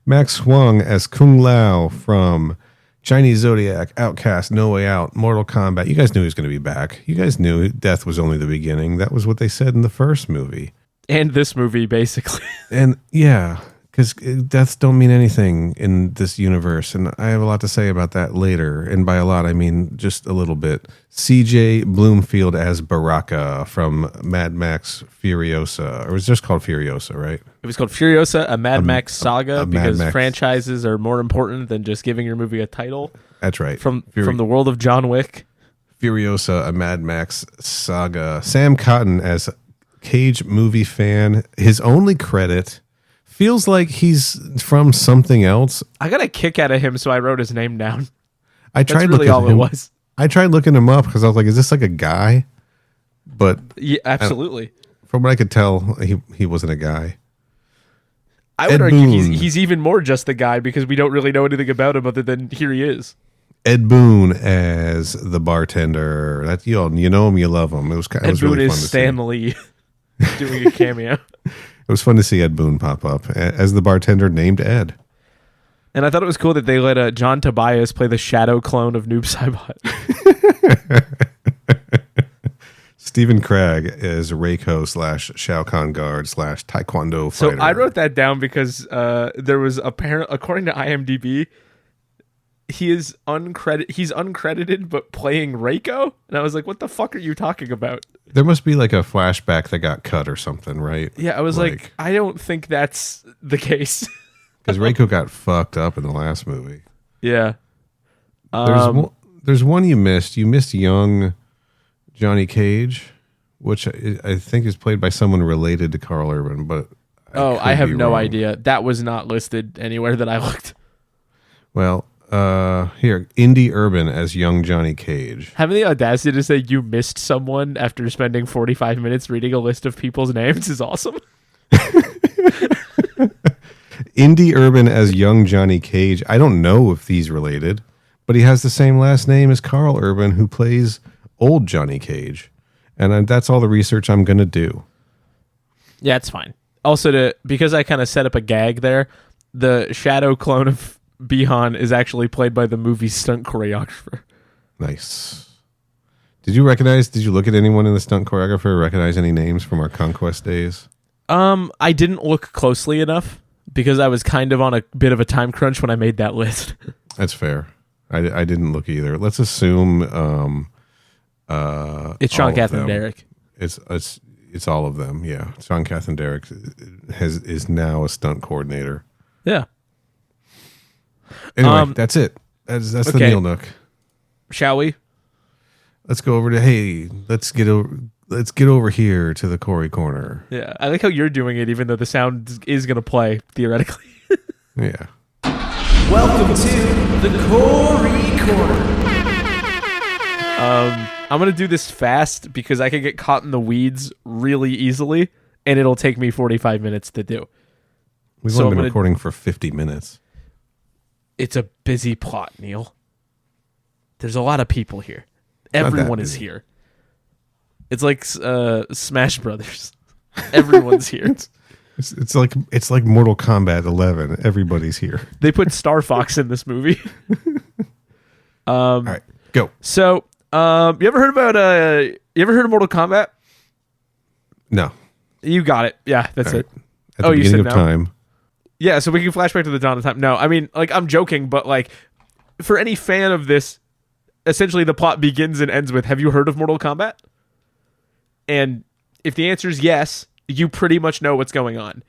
Max Huang as Kung Lao from Chinese Zodiac, Outcast, No Way Out, Mortal Kombat. You guys knew he was going to be back. You guys knew death was only the beginning. That was what they said in the first movie. And this movie, basically. And yeah, because deaths don't mean anything in this universe. And I have a lot to say about that later. And by a lot, I mean just a little bit. CJ Bloomfield as Baraka from Mad Max Furiosa. Or it was just called Furiosa, right? It was called Furiosa, a Mad Max saga, a Mad because Max. franchises are more important than just giving your movie a title. That's right. From the world of John Wick. Furiosa, a Mad Max saga. Sam Cotton as Cage movie fan. His only credit feels like he's from something else. I got a kick out of him, so I wrote his name down. I That's tried really looking all him, it was. I tried looking him up because I was like, is this like a guy? But Yeah, absolutely. from what I could tell, he wasn't a guy. I would Ed argue Boon. he's even more just the guy because we don't really know anything about him other than here he is. Ed Boon as the bartender. That you know him, you love him. It was Ed Boon really fun is to Stan Lee doing a cameo. It was fun to see Ed Boon pop up as the bartender named Ed. And I thought it was cool that they let John Tobias play the shadow clone of Noob Saibot. Stephen Cragg is Reiko / Shao Kahn guard / Taekwondo So fighter. I wrote that down because there was according to IMDb, he's uncredited but playing Reiko, and I was like, "What the fuck are you talking about?" There must be like a flashback that got cut or something, right? Yeah, I was like I don't think that's the case. Because Reiko got fucked up in the last movie. Yeah. There's one you missed. You missed young Johnny Cage, which I think is played by someone related to Carl Urban, but I have be no wrong. idea. That was not listed anywhere that I looked. Well, here, Indy Urban as young Johnny Cage. Having the audacity to say you missed someone after spending 45 minutes reading a list of people's names is awesome. Indy Urban as young Johnny Cage. I don't know if he's related, but he has the same last name as Carl Urban, who plays old Johnny Cage. And that's all the research I'm going to do. Yeah, it's fine. Also, because I kind of set up a gag there, the shadow clone of Bihan is actually played by the movie's stunt choreographer. Nice. Did you look at anyone in the stunt choreographer or recognize any names from our Conquest days? I didn't look closely enough because I was kind of on a bit of a time crunch when I made that list. That's fair. I didn't look either. Let's assume It's Sean, all of Kath, and them. Derek. It's all of them. Yeah, Sean, Kath, and Derek is now a stunt coordinator. Yeah. Anyway, that's it. That's the okay. Neal Nook. Shall we? Let's go over to let's get over here to the Corey corner. Yeah. I like how you're doing it, even though the sound is going to play theoretically. Yeah. Welcome to the Corey corner. I'm going to do this fast because I can get caught in the weeds really easily, and it'll take me 45 minutes to do. We've So only been I'm gonna- recording for 50 minutes. It's a busy plot, Neil. There's a lot of people here. Not that Everyone is busy. here. It's like Smash Brothers. Everyone's here. It's like Mortal Kombat 11. Everybody's here. They put Star Fox in this movie. All right, go. So, you ever heard of Mortal Kombat? No. You got it. Yeah, that's All right. it. At the You beginning said of no. time. Yeah, so we can flash back to the dawn of time. No, I mean, like, I'm joking, but like, for any fan of this, essentially the plot begins and ends with, have you heard of Mortal Kombat? And if the answer is yes, you pretty much know what's going on.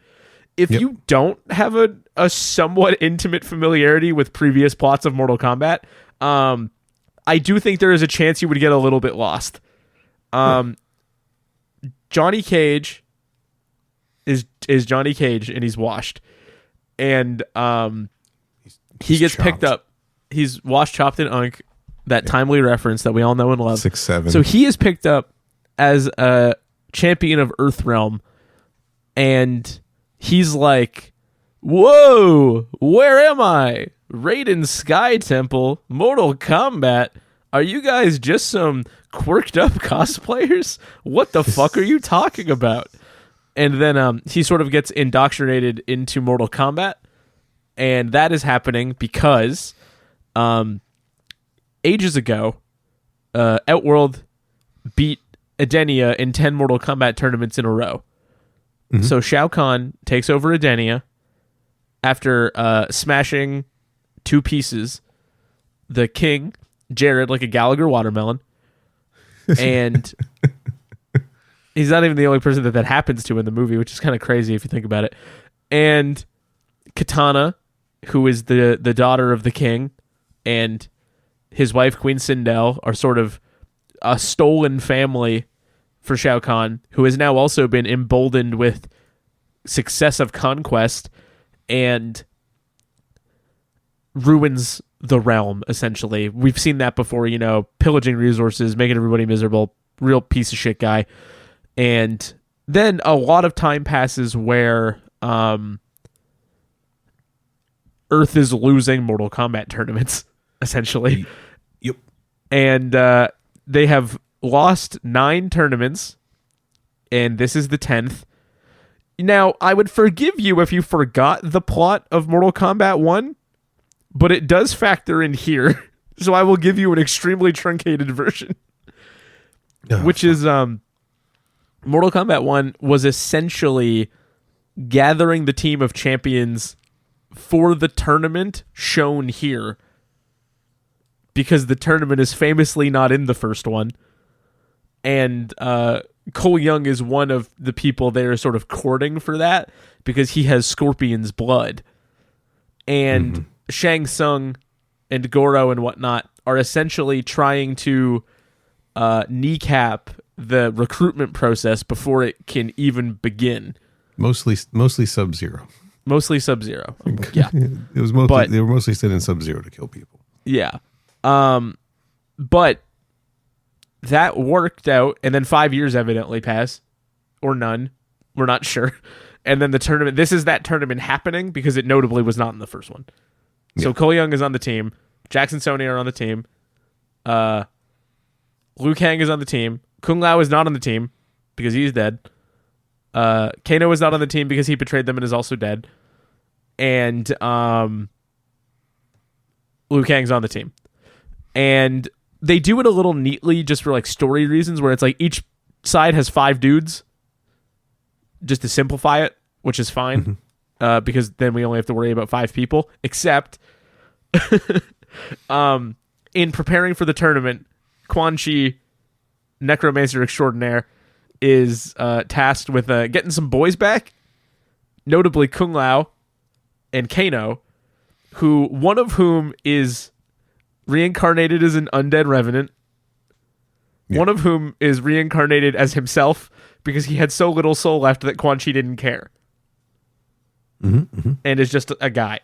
If Yep. you don't have a somewhat intimate familiarity with previous plots of Mortal Kombat, I do think there is a chance you would get a little bit lost. Johnny Cage is Johnny Cage, and he's washed. And he gets picked chopped. up. He's washed, chopped, and unk, that timely reference that we all know and love. 6'7". So he is picked up as a champion of Earthrealm, and he's like, whoa, where am I? Raiden Sky Temple, Mortal Kombat. Are you guys just some quirked up cosplayers? What the fuck are you talking about? And then he sort of gets indoctrinated into Mortal Kombat, and that is happening because ages ago, Outworld beat Edenia in 10 Mortal Kombat tournaments in a row. So Shao Kahn takes over Edenia after smashing 2 pieces. The king, Jared, like a Gallagher watermelon. And he's not even the only person that happens to in the movie, which is kind of crazy if you think about it. And Kitana, who is the daughter of the king, and his wife, Queen Sindel, are sort of a stolen family for Shao Kahn, who has now also been emboldened with successive conquest and ruins the realm, essentially. We've seen that before, pillaging resources, making everybody miserable, real piece of shit guy. And then a lot of time passes where Earth is losing Mortal Kombat tournaments, essentially. Yep. And they have lost 9 tournaments, and this is the 10th. Now, I would forgive you if you forgot the plot of Mortal Kombat 1, but it does factor in here, so I will give you an extremely truncated version, which is Mortal Kombat 1 was essentially gathering the team of champions for the tournament shown here, because the tournament is famously not in the first one. And Cole Young is one of the people they're sort of courting for that, because he has Scorpion's blood. And Shang Tsung and Goro and whatnot are essentially trying to kneecap the recruitment process before it can even begin. Mostly Sub-Zero. Mostly Sub-Zero. Yeah. It was mostly they were mostly sent in Sub-Zero to kill people. Yeah. But that worked out, and then 5 years evidently pass, or none. We're not sure. And then the tournament, this is that tournament happening, because it notably was not in the first one. So Cole Young is on the team. Jackson Sony are on the team. Liu Kang is on the team. Kung Lao is not on the team, because he's dead. Kano is not on the team because he betrayed them and is also dead. And Liu Kang's on the team. And they do it a little neatly just for like story reasons, where it's like each side has 5 dudes, just to simplify it, which is fine, because then we only have to worry about 5 people. Except in preparing for the tournament, Quan Chi, Necromancer Extraordinaire, is tasked with getting some boys back, notably Kung Lao and Kano, one of whom is reincarnated as an undead revenant, one of whom is reincarnated as himself because he had so little soul left that Quan Chi didn't care, and is just a guy.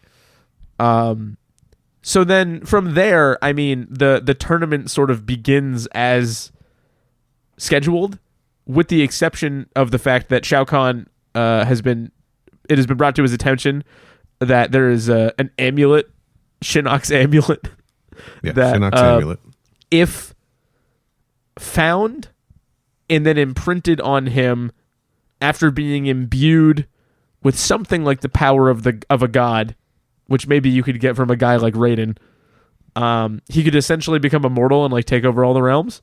So then from there, I mean, the tournament sort of begins as scheduled, with the exception of the fact that Shao Kahn has been brought to his attention that there is an amulet, Shinnok's amulet, that Shinnok's amulet, if found and then imprinted on him after being imbued with something like the power of a god, which maybe you could get from a guy like Raiden, he could essentially become immortal and like take over all the realms.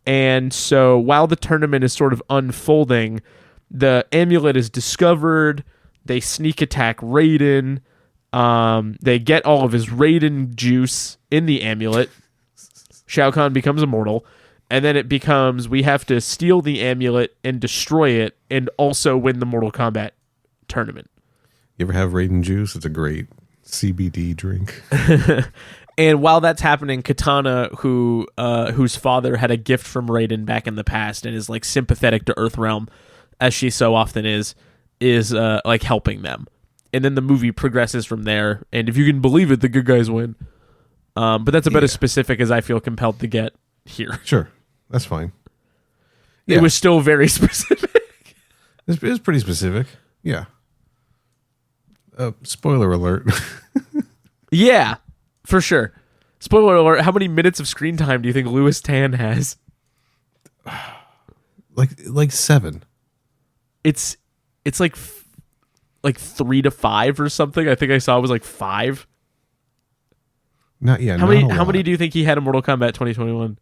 And so while the tournament is sort of unfolding, the amulet is discovered. They sneak attack Raiden. They get all of his Raiden juice in the amulet. Shao Kahn becomes immortal. And then it becomes, we have to steal the amulet and destroy it and also win the Mortal Kombat tournament. You ever have Raiden juice? It's a great CBD drink. And while that's happening, Kitana, whose father had a gift from Raiden back in the past and is like sympathetic to Earthrealm, as she so often is like helping them. And then the movie progresses from there. And if you can believe it, the good guys win. But that's about as specific as I feel compelled to get here. Sure, that's fine. It was still very specific. It was pretty specific. Yeah. Spoiler alert. Yeah, for sure. Spoiler alert, how many minutes of screen time do you think Louis Tan has? Like 7. It's like 3 to 5 or something. I think I saw it was like 5. How many do you think he had in Mortal Kombat 2021?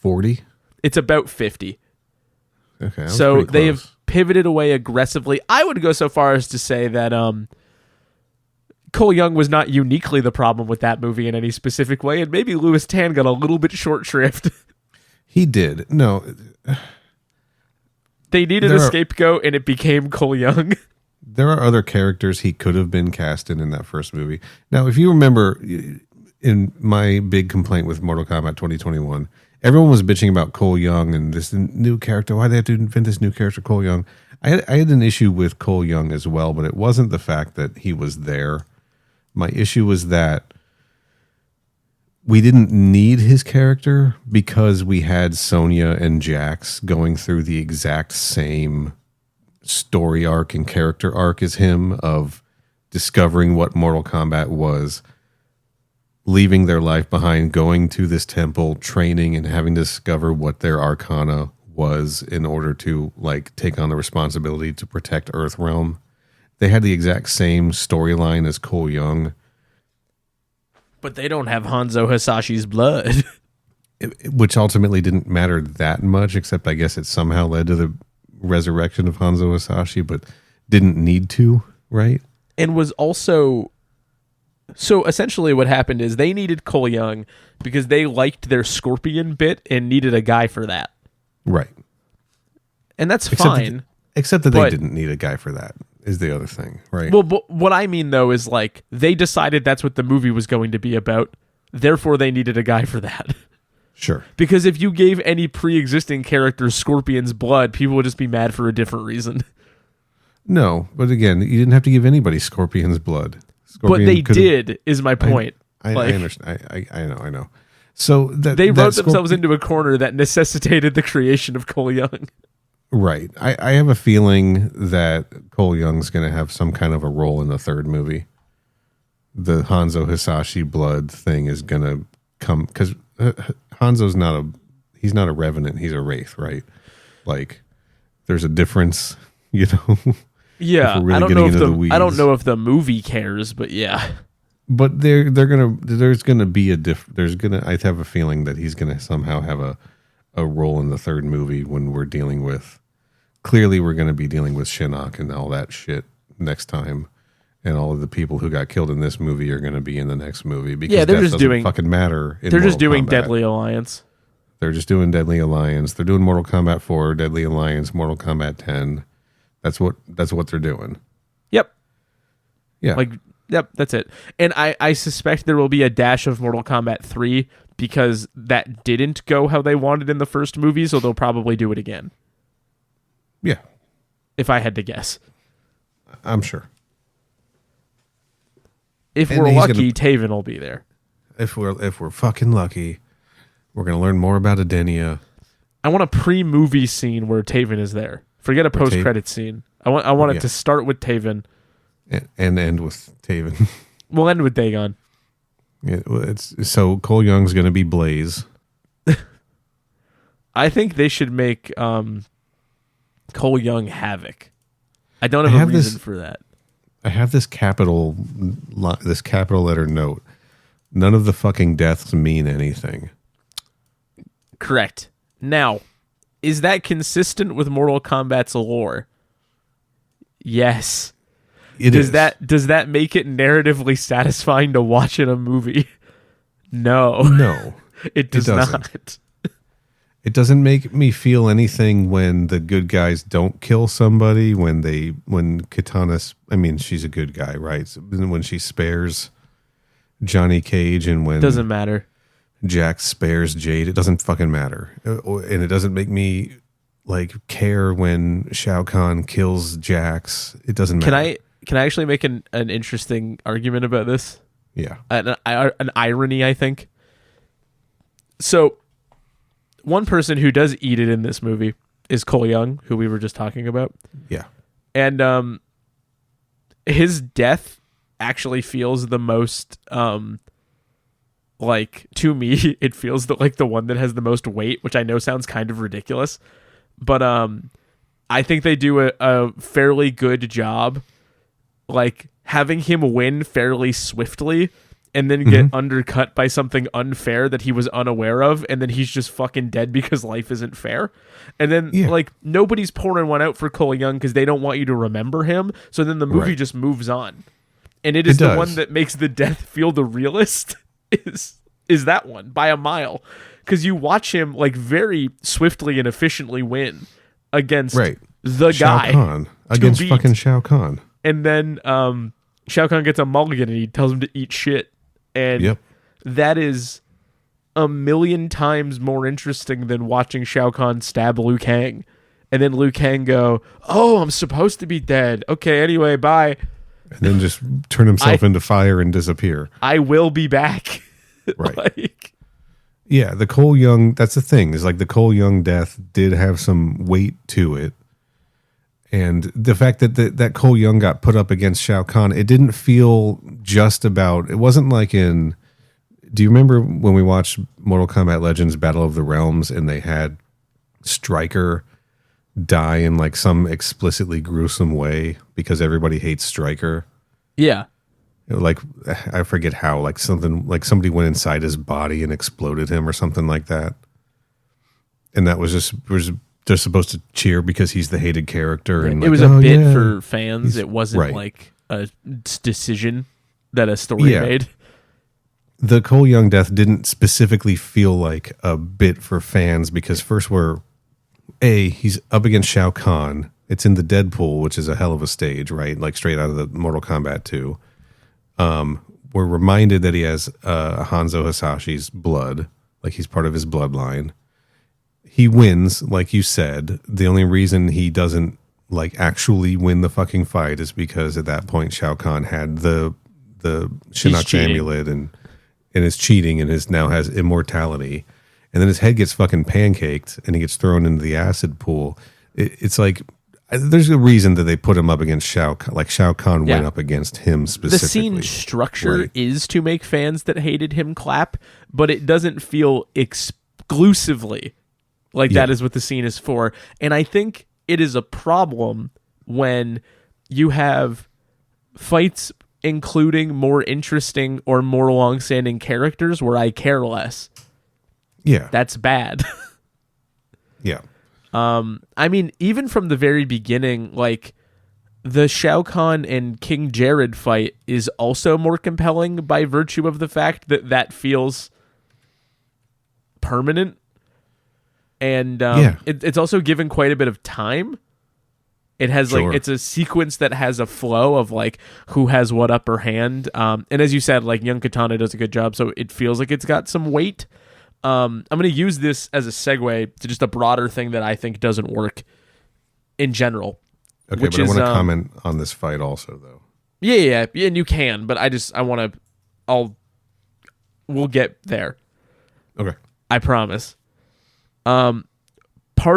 40? It's about 50. Okay. So they have pivoted away aggressively. I would go so far as to say that Cole Young was not uniquely the problem with that movie in any specific way, and maybe Louis Tan got a little bit short shrift. He did. No. They needed a scapegoat, and it became Cole Young. There are other characters he could have been cast in that first movie. Now, if you remember, in my big complaint with Mortal Kombat 2021, everyone was bitching about Cole Young and this new character. Why they have to invent this new character, Cole Young? I had an issue with Cole Young as well, but it wasn't the fact that he was there. My issue was that we didn't need his character because we had Sonya and Jax going through the exact same story arc and character arc as him of discovering what Mortal Kombat was, leaving their life behind, going to this temple, training, and having to discover what their arcana was in order to like take on the responsibility to protect Earthrealm. They had the exact same storyline as Cole Young. But they don't have Hanzo Hasashi's blood. Which ultimately didn't matter that much, except I guess it somehow led to the resurrection of Hanzo Hasashi, but didn't need to, right? And was also... So essentially what happened is they needed Cole Young because they liked their Scorpion bit and needed a guy for that. Right. And that's fine. Except that they didn't need a guy for that, is the other thing, right? Well, but what I mean, though, is like they decided that's what the movie was going to be about. Therefore, they needed a guy for that. Sure. Because if you gave any pre-existing character Scorpion's blood, people would just be mad for a different reason. No, but again, you didn't have to give anybody Scorpion's blood. But they did, is my point. I understand. I know. So they wrote themselves into a corner that necessitated the creation of Cole Young. Right. I have a feeling that Cole Young's going to have some kind of a role in the third movie. The Hanzo Hasashi blood thing is going to come because Hanzo's he's not a revenant. He's a wraith, right? Like there's a difference, you know? Yeah. I don't know if the movie cares, but yeah. But I have a feeling that he's going to somehow have a role in the third movie when we're dealing with, clearly we're going to be dealing with Shinnok and all that shit next time. And all of the people who got killed in this movie are going to be in the next movie because they're just doing fucking matter. They're just doing Deadly Alliance. They're just doing Deadly Alliance. They're doing Mortal Kombat 4, Deadly Alliance, Mortal Kombat 10. That's what they're doing. Yep. Yeah. Yep, that's it. And I suspect there will be a dash of Mortal Kombat 3 because that didn't go how they wanted in the first movie, so they'll probably do it again. Yeah. If I had to guess. I'm sure. If we're lucky, Taven will be there. If we're fucking lucky, we're going to learn more about Adenia. I want a pre-movie scene where Taven is there. Forget a post-credit scene. I want it to start with Taven. And end with Taven. We'll end with Dagon. Yeah, so Cole Young's going to be Blaze. I think they should make Cole Young Havoc. I don't have a reason for that. I have this capital letter note. None of the fucking deaths mean anything. Correct. Now, is that consistent with Mortal Kombat's lore? Yes. Does that make it narratively satisfying to watch in a movie? No. No. It does not. It doesn't make me feel anything when the good guys don't kill somebody, when Kitana, I mean, she's a good guy, right? So when she spares Johnny Cage and when doesn't matter. Jax spares Jade, it doesn't fucking matter. And it doesn't make me like care when Shao Kahn kills Jax. It doesn't matter. Can I actually make an interesting argument about this? Yeah. An irony, I think. So, one person who does eat it in this movie is Cole Young, who we were just talking about. Yeah. And his death actually feels the most, like, to me, it feels like the one that has the most weight, which I know sounds kind of ridiculous. But I think they do a fairly good job, like, having him win fairly swiftly and then get undercut by something unfair that he was unaware of, and then he's just fucking dead because life isn't fair. And then like nobody's pouring one out for Cole Young because they don't want you to remember him. So then the movie just moves on, and it is the one that makes the death feel the realest. Is that one by a mile, because you watch him like very swiftly and efficiently win against the Shao guy Kahn, against fucking Shao Kahn, and then Shao Kahn gets a mulligan and he tells him to eat shit. And that is a million times more interesting than watching Shao Kahn stab Liu Kang. And then Liu Kang go, "Oh, I'm supposed to be dead. Okay, anyway, bye." And then just turn himself into fire and disappear. I will be back. Right. Yeah, the Cole Young, that's the thing, is like the Cole Young death did have some weight to it. And the fact that that Cole Young got put up against Shao Kahn, it didn't feel just about, it wasn't like in, do you remember when we watched Mortal Kombat Legends Battle of the Realms and they had Stryker die in like some explicitly gruesome way because everybody hates Stryker? Yeah. Like, I forget how, like something, like somebody went inside his body and exploded him or something like that. And that was they're supposed to cheer because he's the hated character. And it was a bit for fans. It wasn't like a decision that a story made. The Cole Young death didn't specifically feel like a bit for fans because first he's up against Shao Kahn. It's in the Deadpool, which is a hell of a stage, right? Like straight out of the Mortal Kombat 2. We're reminded that he has Hanzo Hasashi's blood, like he's part of his bloodline. He wins, like you said. The only reason he doesn't like actually win the fucking fight is because at that point Shao Kahn had the Shinnok's amulet and is cheating and now has immortality. And then his head gets fucking pancaked and he gets thrown into the acid pool. It's like there's a reason that they put him up against Shao Kahn. Like Shao Kahn went up against him specifically. The scene structure is to make fans that hated him clap, but it doesn't feel exclusively like that is what the scene is for. And I think it is a problem when you have fights including more interesting or more long-standing characters where I care less. Yeah. That's bad. Yeah. I mean, even from the very beginning, like the Shao Kahn and King Jared fight is also more compelling by virtue of the fact that feels permanent. And it's also given quite a bit of time. It has like, it's a sequence that has a flow of like who has what upper hand. And as you said, like Young Katana does a good job. So it feels like it's got some weight. I'm going to use this as a segue to just a broader thing that I think doesn't work in general. Okay, but I want to comment on this fight also, though. Yeah, and you can, but we'll get there. Okay. I promise. Part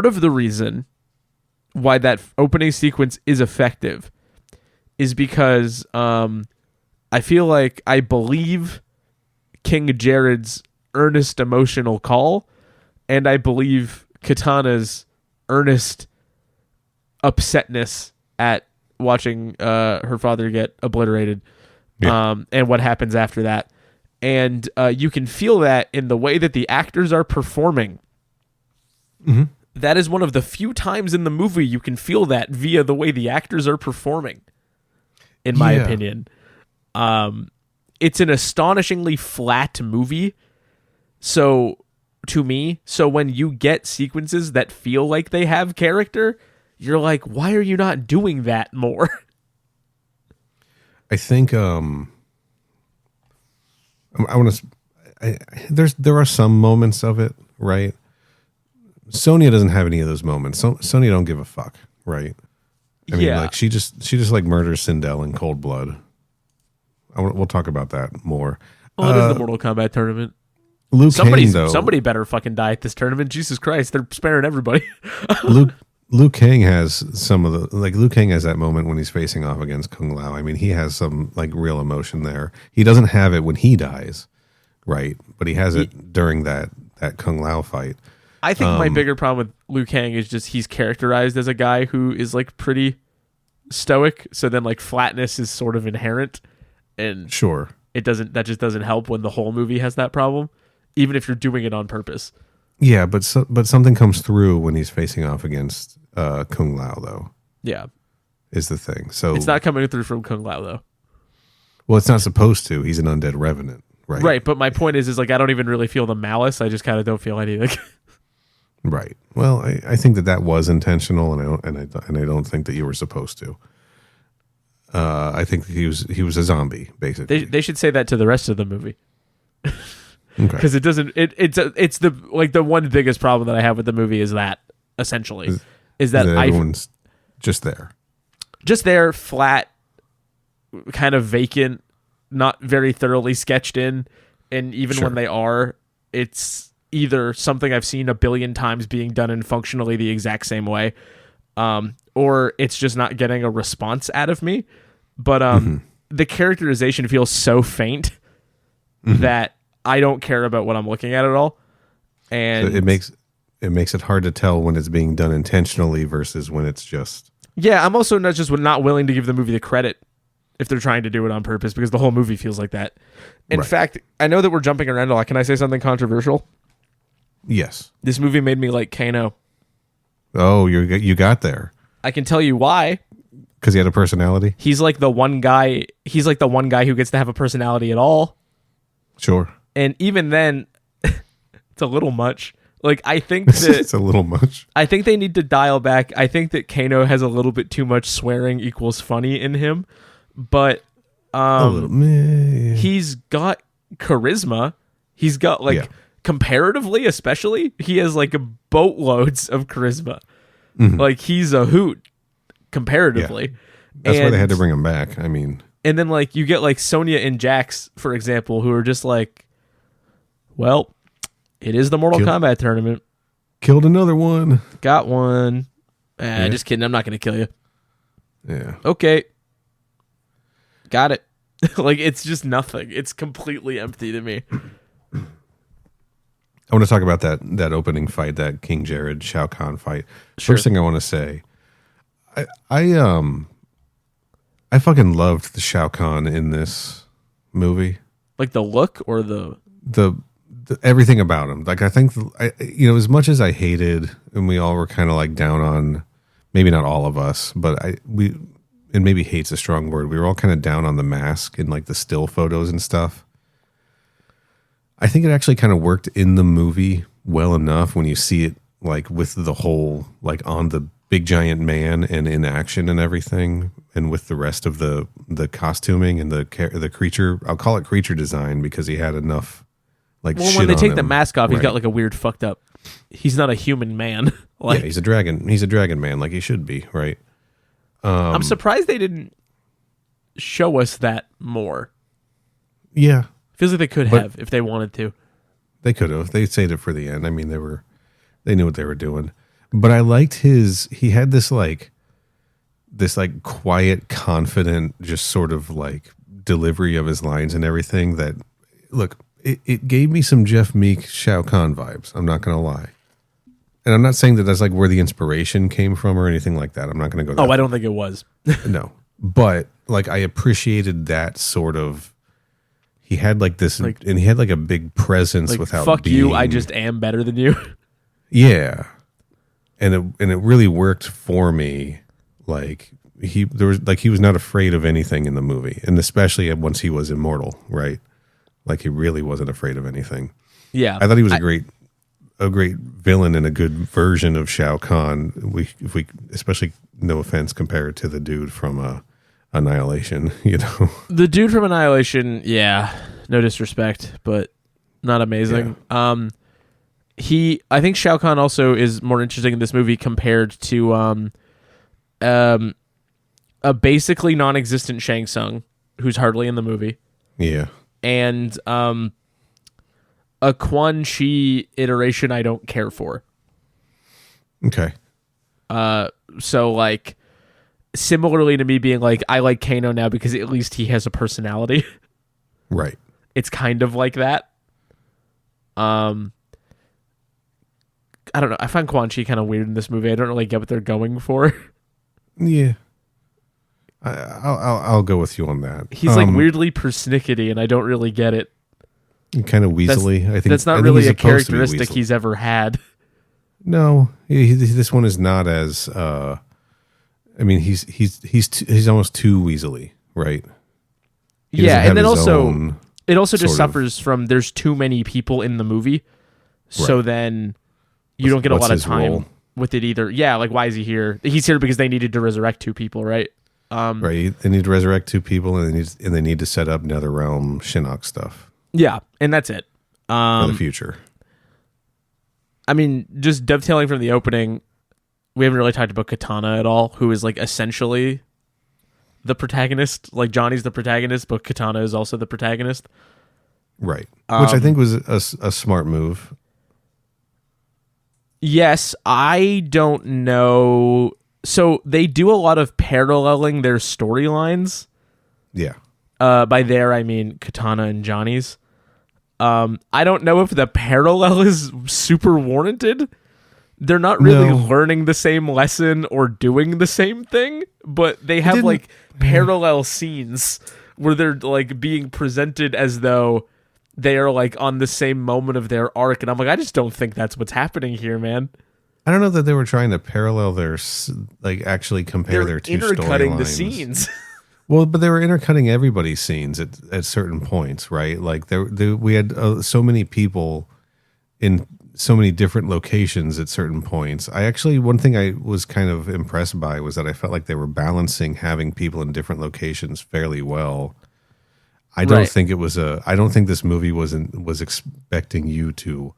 of the reason why that opening sequence is effective is because I feel like I believe King Jared's earnest emotional call, and I believe Katana's earnest upsetness at watching her father get obliterated, and what happens after that. And you can feel that in the way that the actors are performing. Mm-hmm. That is one of the few times in the movie you can feel that via the way the actors are performing, in my opinion. It's an astonishingly flat movie. So, to me, when you get sequences that feel like they have character, you're like, why are you not doing that more? I think there are some moments of it, right? Sonya doesn't have any of those moments. Sonya don't give a fuck, right? I mean, like she just like murders Sindel in cold blood. We'll talk about that more. Well, it is the Mortal Kombat tournament. Somebody better fucking die at this tournament. Jesus Christ, they're sparing everybody. Liu Kang has Liu Kang has that moment when he's facing off against Kung Lao. I mean, he has some like real emotion there. He doesn't have it when he dies, right? But he has it during that Kung Lao fight. I think my bigger problem with Liu Kang is just he's characterized as a guy who is like pretty stoic. So then like flatness is sort of inherent. And sure. that just doesn't help when the whole movie has that problem, even if you're doing it on purpose. Yeah, but something comes through when he's facing off against Kung Lao, though. Yeah, is the thing. So it's not coming through from Kung Lao though. Well, it's not supposed to. He's an undead revenant, right? Right, but my point is like I don't even really feel the malice. I just kind of don't feel anything. Right. Well, I think that was intentional, and I don't think that you were supposed to. I think that he was a zombie, basically. They should say that to the rest of the movie. Because Okay. it doesn't. It's the one biggest problem that I have with the movie is that essentially is that everyone's just there, flat, kind of vacant, not very thoroughly sketched in, and even Sure. when they are, it's either something I've seen a billion times being done in functionally the exact same way, or it's just not getting a response out of me. But the characterization feels so faint that I don't care about what I'm looking at all. And So it makes it hard to tell when it's being done intentionally versus when it's just. yeah, I'm also not willing to give the movie the credit if they're trying to do it on purpose, because the whole movie feels like that. In Right. fact, I know that we're jumping around a lot. Can I say something controversial? Yes. This movie made me like Kano. Oh, you got there I can tell you why. because he had a personality. He's like the one guy who gets to have a personality at all. Sure. And even then, it's a little much. Like, I think that It's a little much. I think they need to dial back. I think that Kano has a little bit too much swearing equals funny in him, but A little. Meh. he's got charisma. He's got like Yeah. comparatively, especially, he has like boatloads of charisma. Like he's a hoot comparatively. That's why they had to And- bring him back. I mean, And then like you get like Sonya and Jax, for example, who are just like, well, it is the Mortal Kombat tournament. killed another one. Got one. Just kidding. I'm not going to kill you. Yeah. Okay. Got it. Like, it's just nothing. It's completely empty to me. I want to talk about that opening fight, that King Jared Shao Kahn fight. Sure. First thing I want to say, I fucking loved the Shao Kahn in this movie. Like the look or the... The everything about him. Like I think as much as I hated, and we all were kind of like down on, maybe not all of us, but and maybe hate's a strong word. We were all kind of down on the mask and like the still photos and stuff. I think it actually kind of worked in the movie well enough when you see it like with the whole, like on the big giant man and in action and everything, and with the rest of the costuming and the creature. I'll call it creature design because he had enough like Well, shit when they on take the him. mask off, he's Right. got like a weird fucked up... He's not a human man. Like, Yeah, he's a dragon. He's a dragon man like he should be, right? I'm surprised they didn't show us that more. Yeah, Feels like they could have if they wanted to. they could have. They saved it for the end. I mean, they knew what they were doing. But I liked he had this quiet, confident, just sort of like delivery of his lines and everything that, look, it gave me some Jeff Meek Shao Kahn vibes. I'm not going to lie. And I'm not saying that that's like where the inspiration came from or anything like that. I'm not going to go that Oh, I don't think it was. No. But like I appreciated that sort of, he had like this, Like- and he had like a big presence Like, without fuck being, you, I just am better than you. yeah. And it really worked for me. Like he was not afraid of anything in the movie, and especially once he was immortal, right? Like he really wasn't afraid of anything. Yeah. I thought he was a great villain and a good version of Shao Kahn. If we especially, no offense, compare it to the dude from Annihilation, you know. The dude from Annihilation, yeah, no disrespect, but not amazing. I think Shao Kahn also is more interesting in this movie compared to a basically non-existent Shang Tsung, who's hardly in the movie, Yeah. and a Quan Chi iteration I don't care for. Okay. So like, similarly to me being like, I like Kano now because at least he has a personality. Right. It's kind of like that. I don't know. I find Quan Chi kind of weird in this movie. I don't really get what they're going for. Yeah. I'll go with you on that. He's like weirdly persnickety, and I don't really get it. Kind of weaselly. I think that's not really a characteristic he's ever had. No, this one is not as. I mean, he's almost too weaselly, right? Yeah, and then also it also just suffers from there's too many people in the movie, so then you don't get a lot of time with it either. Yeah, like why is he here? He's here because they needed to resurrect 2 people, right? Right, they need to resurrect 2 people, and they need to set up NetherRealm Shinnok stuff. Yeah, and that's it for the future. I mean, just dovetailing from the opening, we haven't really talked about Katana at all, who is like essentially the protagonist. Like Johnny's the protagonist, but Katana is also the protagonist. Right, which I think was a smart move. Yes, I don't know. So they do a lot of paralleling their storylines. Yeah. By there, I mean Katana and Johnny's. I don't know if the parallel is super warranted. They're not really learning the same lesson or doing the same thing, but they have like parallel scenes where they're like being presented as though they are like on the same moment of their arc. And I'm like, I just don't think that's what's happening here, man. I don't know that they were trying to parallel their, like actually compare their 2 storylines. They're intercutting the scenes. Well, but they were intercutting everybody's scenes at certain points, right? Like we had so many people in so many different locations at certain points. One thing I was kind of impressed by was that I felt like they were balancing having people in different locations fairly well. I don't think this movie was expecting you to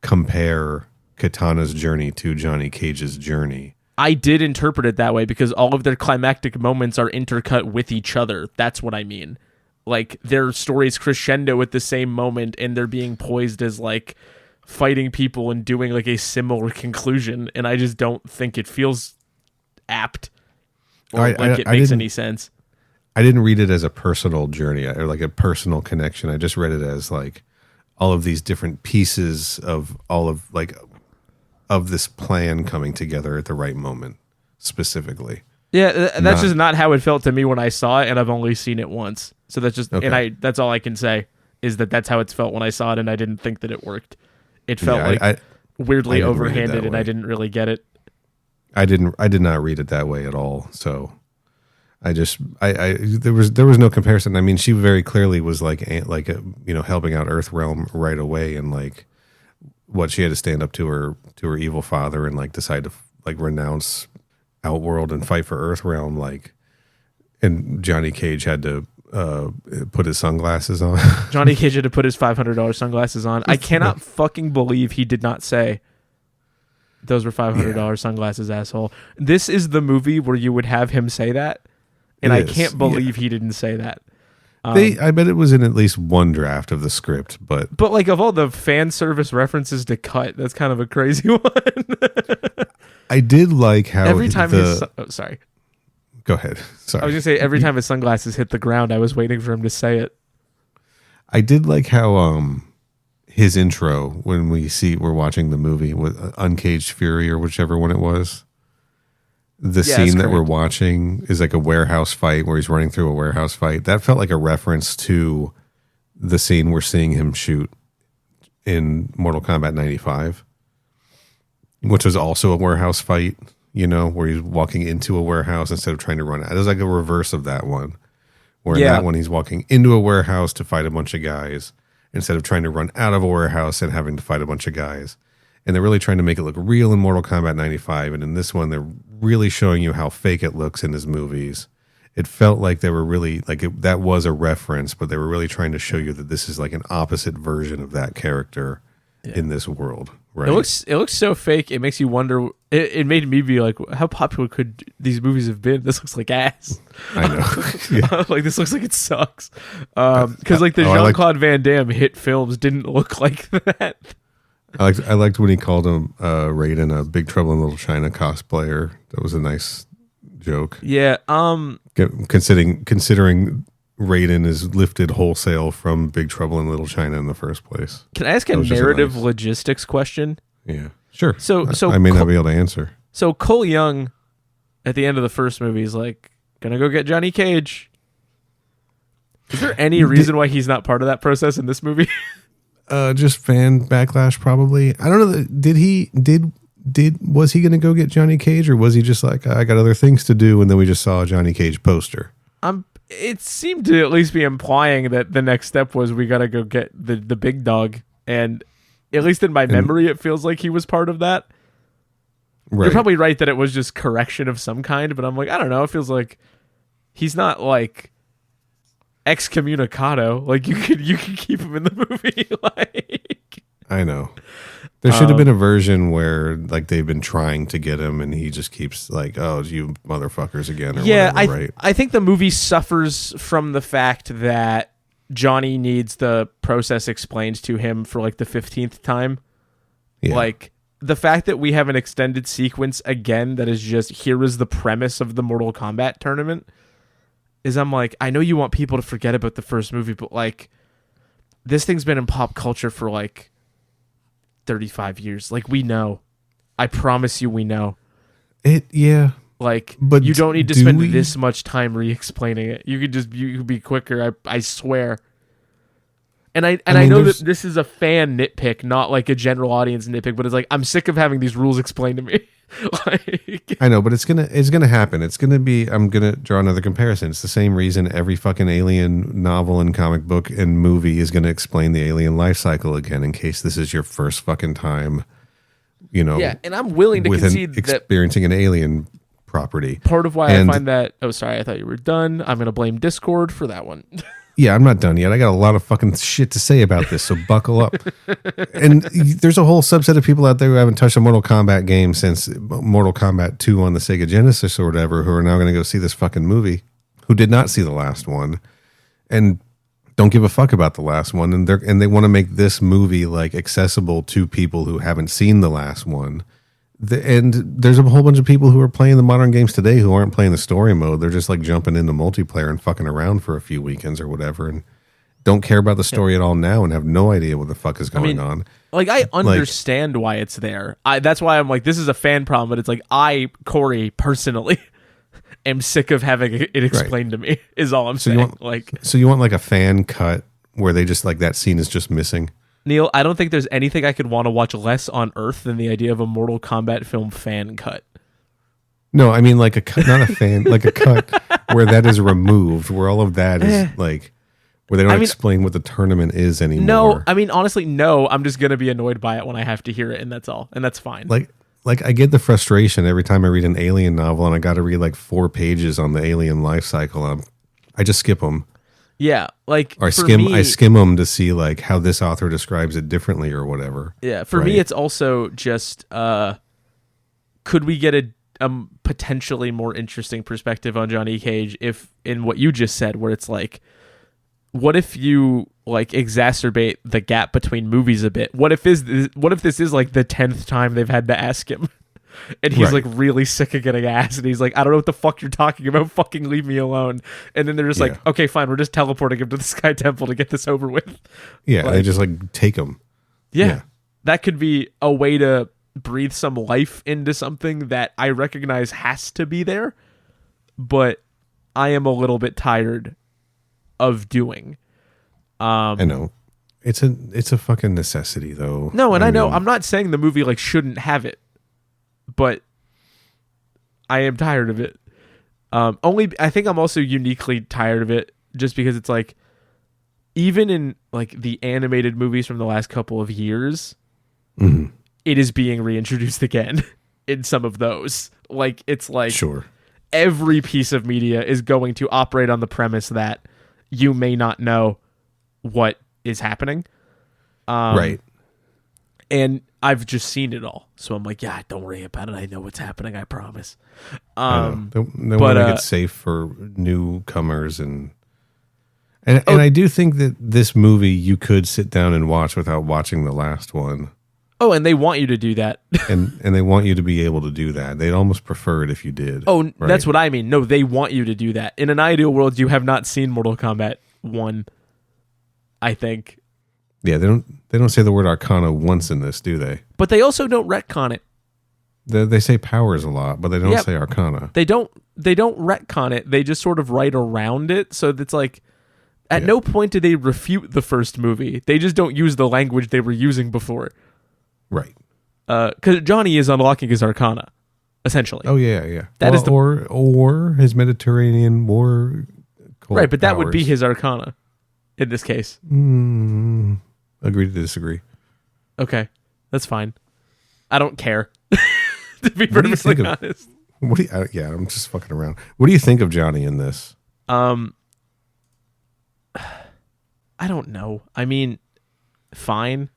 compare Katana's journey to Johnny Cage's journey. I did interpret it that way because all of their climactic moments are intercut with each other. That's what I mean. Like their stories crescendo at the same moment, and they're being poised as like fighting people and doing like a similar conclusion. And I just don't think it feels apt or it makes any sense. I didn't read it as a personal journey or like a personal connection. I just read it as like all of these different pieces of all of like of this plan coming together at the right moment, specifically. Yeah, that's just not how it felt to me when I saw it, and I've only seen it once. So that's just, and that's all I can say is that's how it's felt when I saw it, and I didn't think that it worked. It felt weirdly overhanded, and I didn't really get it. I did not read it that way at all. So there was no comparison. I mean, she very clearly was helping out Earthrealm right away, and like what she had to stand up to her evil father and like decide to like renounce Outworld and fight for Earthrealm, like, and Johnny Cage had to put his sunglasses on. Johnny Cage had to put his $500 sunglasses on. I cannot fucking believe he did not say those were $500 sunglasses, asshole. This is the movie where you would have him say that, and I can't believe he didn't say that. I bet it was in at least one draft of the script, but like of all the fan service references to cut, that's kind of a crazy one. I did like how every time sorry. Go ahead. Sorry. I was gonna say every time his sunglasses hit the ground, I was waiting for him to say it. I did like how his intro when we're watching the movie with Uncaged Fury or whichever one it was. The scene that we're watching is like a warehouse fight where he's running through a warehouse fight. That felt like a reference to the scene we're seeing him shoot in Mortal Kombat 95, which was also a warehouse fight, where he's walking into a warehouse instead of trying to run out. It was like a reverse of that one, where in that one he's walking into a warehouse to fight a bunch of guys instead of trying to run out of a warehouse and having to fight a bunch of guys. And they're really trying to make it look real in Mortal Kombat 95. And in this one, they're really showing you how fake it looks in his movies. It felt like they were really, that was a reference, but they were really trying to show you that this is like an opposite version of that character in this world. Right? It looks so fake. It makes you wonder. It made me be like, how popular could these movies have been? This looks like ass. I know. Like this looks like it sucks. Because like the Jean-Claude Van Damme hit films didn't look like that. I liked when he called him Raiden a Big Trouble in Little China cosplayer. That was a nice joke. Yeah. Considering Raiden is lifted wholesale from Big Trouble in Little China in the first place. Can I ask a narrative logistics question? Yeah, sure. So I may not be able to answer. So Cole Young, at the end of the first movie, is like, gonna go get Johnny Cage. Is there any reason why he's not part of that process in this movie? Just fan backlash, probably. I don't know. Was he going to go get Johnny Cage, or was he just like, I got other things to do, and then we just saw a Johnny Cage poster? It seemed to at least be implying that the next step was we got to go get the big dog, and at least in my memory, it feels like he was part of that. Right. You're probably right that it was just correction of some kind, but I'm like, I don't know. It feels like he's not like excommunicado. Like you could keep him in the movie. Like I know. There should have been a version where like they've been trying to get him and he just keeps like, oh, you motherfuckers again. Or whatever, right? I think the movie suffers from the fact that Johnny needs the process explained to him for like the 15th time. Yeah. Like the fact that we have an extended sequence again that is just, here is the premise of the Mortal Kombat tournament, is I'm like, I know you want people to forget about the first movie, but like this thing's been in pop culture for like 35 years. Like we know. I promise you we know. Like, but you don't need to spend this much time re-explaining it. You could be quicker. I swear. And I know that this is a fan nitpick, not like a general audience nitpick, but it's like, I'm sick of having these rules explained to me. Like, I know, but it's gonna happen. It's gonna be. I'm gonna draw another comparison. It's the same reason every fucking Alien novel and comic book and movie is gonna explain the alien life cycle again, in case this is your first fucking time. You know. Yeah, and I'm willing to concede that experiencing an alien property. Part of why I find that. Oh, sorry, I thought you were done. I'm gonna blame Discord for that one. Yeah, I'm not done yet. I got a lot of fucking shit to say about this, so buckle up. And there's a whole subset of people out there who haven't touched a Mortal Kombat game since Mortal Kombat 2 on the Sega Genesis or whatever, who are now going to go see this fucking movie, who did not see the last one and don't give a fuck about the last one, and they want to make this movie like accessible to people who haven't seen the last one. And there's a whole bunch of people who are playing the modern games today who aren't playing the story mode. They're just like jumping into multiplayer and fucking around for a few weekends or whatever, and don't care about the story at all now and have no idea what the fuck is going on. Like, I understand why it's there. That's why I'm like, this is a fan problem, but it's like, Corey, personally, am sick of having it explained to me, is all I'm saying. So you want like a fan cut where they just like, that scene is just missing? Neil, I don't think there's anything I could want to watch less on Earth than the idea of a Mortal Kombat film fan cut. No, I mean like a cut, not a fan, like a cut where that is removed, where all of that is like, where they don't explain what the tournament is anymore. No, I mean, honestly, no. I'm just going to be annoyed by it when I have to hear it, and that's all. And that's fine. Like I get the frustration every time I read an Alien novel and I got to read like 4 pages on the alien life cycle. I just skip them. Yeah, like or I skim them to see like how this author describes it differently or whatever. Yeah, for me, it's also just could we get a potentially more interesting perspective on Johnny Cage if in what you just said, where it's like, what if you like exacerbate the gap between movies a bit? What if this is like the 10th time they've had to ask him? And he's like really sick of getting asked, and he's like, I don't know what the fuck you're talking about. Fucking leave me alone. And then they're just like, okay, fine, we're just teleporting him to the Sky Temple to get this over with. Yeah, they just like take him. Yeah, that could be a way to breathe some life into something that I recognize has to be there, but I am a little bit tired of doing. I know. It's a fucking necessity though. No, and I know I'm not saying the movie like shouldn't have it, but I am tired of it. I think I'm also uniquely tired of it just because it's like, even in like the animated movies from the last couple of years, it is being reintroduced again in some of those. Like, it's like every piece of media is going to operate on the premise that you may not know what is happening. Right. And I've just seen it all. So I'm like, yeah, don't worry about it. I know what's happening. I promise. They want to make it safe for newcomers. And I do think that this movie you could sit down and watch without watching the last one. Oh, and they want you to do that. and they want you to be able to do that. They'd almost prefer it if you did. Oh, right? That's what I mean. No, they want you to do that. In an ideal world, you have not seen Mortal Kombat 1, I think. Yeah, they don't say the word Arcana once in this, do they? But they also don't retcon it. They say powers a lot, but they don't Yeah. say arcana. They don't retcon it. They just sort of write around it. So it's like, at no point do they refute the first movie. They just don't use the language they were using before. Right. Because Johnny is unlocking his arcana, essentially. Oh yeah. That is or his Mediterranean war. Right, but that would be powers. his arcana in this case. Agree to disagree. Okay, that's fine. I don't care. To be What do you perfectly think of- honest. What do you, yeah, I'm just fucking around. What do you think of Johnny in this? I don't know. I mean, fine.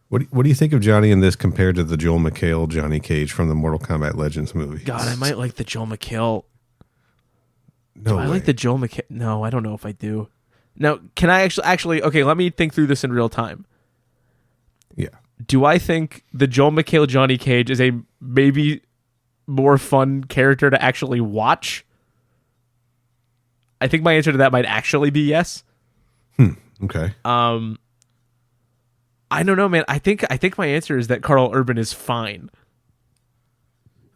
What do you think of Johnny in this compared to the Joel McHale Johnny Cage from the Mortal Kombat Legends movie? God, I might like the Joel McHale. No, I like the Joel McHale. No, I don't know if I do. Now, can I actually? Okay, let me think through this in real time. Yeah. Do I think the Joel McHale Johnny Cage is a maybe more fun character to actually watch? I think my answer to that might actually be yes. Okay. I don't know, man. I think my answer is that Carl Urban is fine.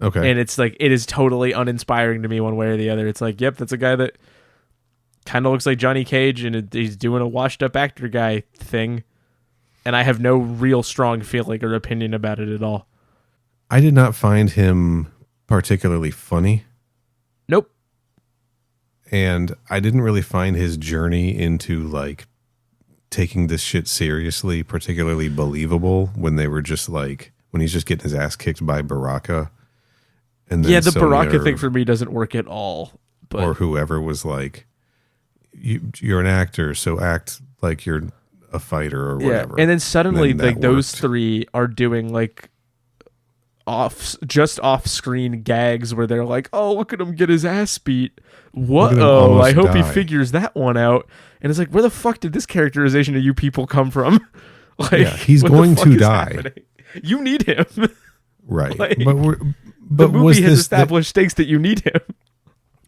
Okay. And it's like, it is totally uninspiring to me one way or the other. It's like, yep, that's a guy that kind of looks like Johnny Cage and he's doing a washed up actor guy thing. And I have no real strong feeling or opinion about it at all. I did not find him particularly funny. Nope. And I didn't really find his journey into like taking this shit seriously particularly believable when they were just like, when he's just getting his ass kicked by Baraka. And then Yeah, the Sonya Baraka thing for me doesn't work at all. But or whoever was like, you're an actor, so act like you're a fighter or whatever. And then suddenly And then like that those worked. three are doing like off screen gags where they're like, oh, look at him get his ass beat. Look at him Whoa, I almost hope he die. figures that one out. And it's like, where the fuck did this characterization of you people come from? Like, Yeah, he's what the going fuck to is die. happening? You need him. Right. like, but the was movie has this established stakes that you need him.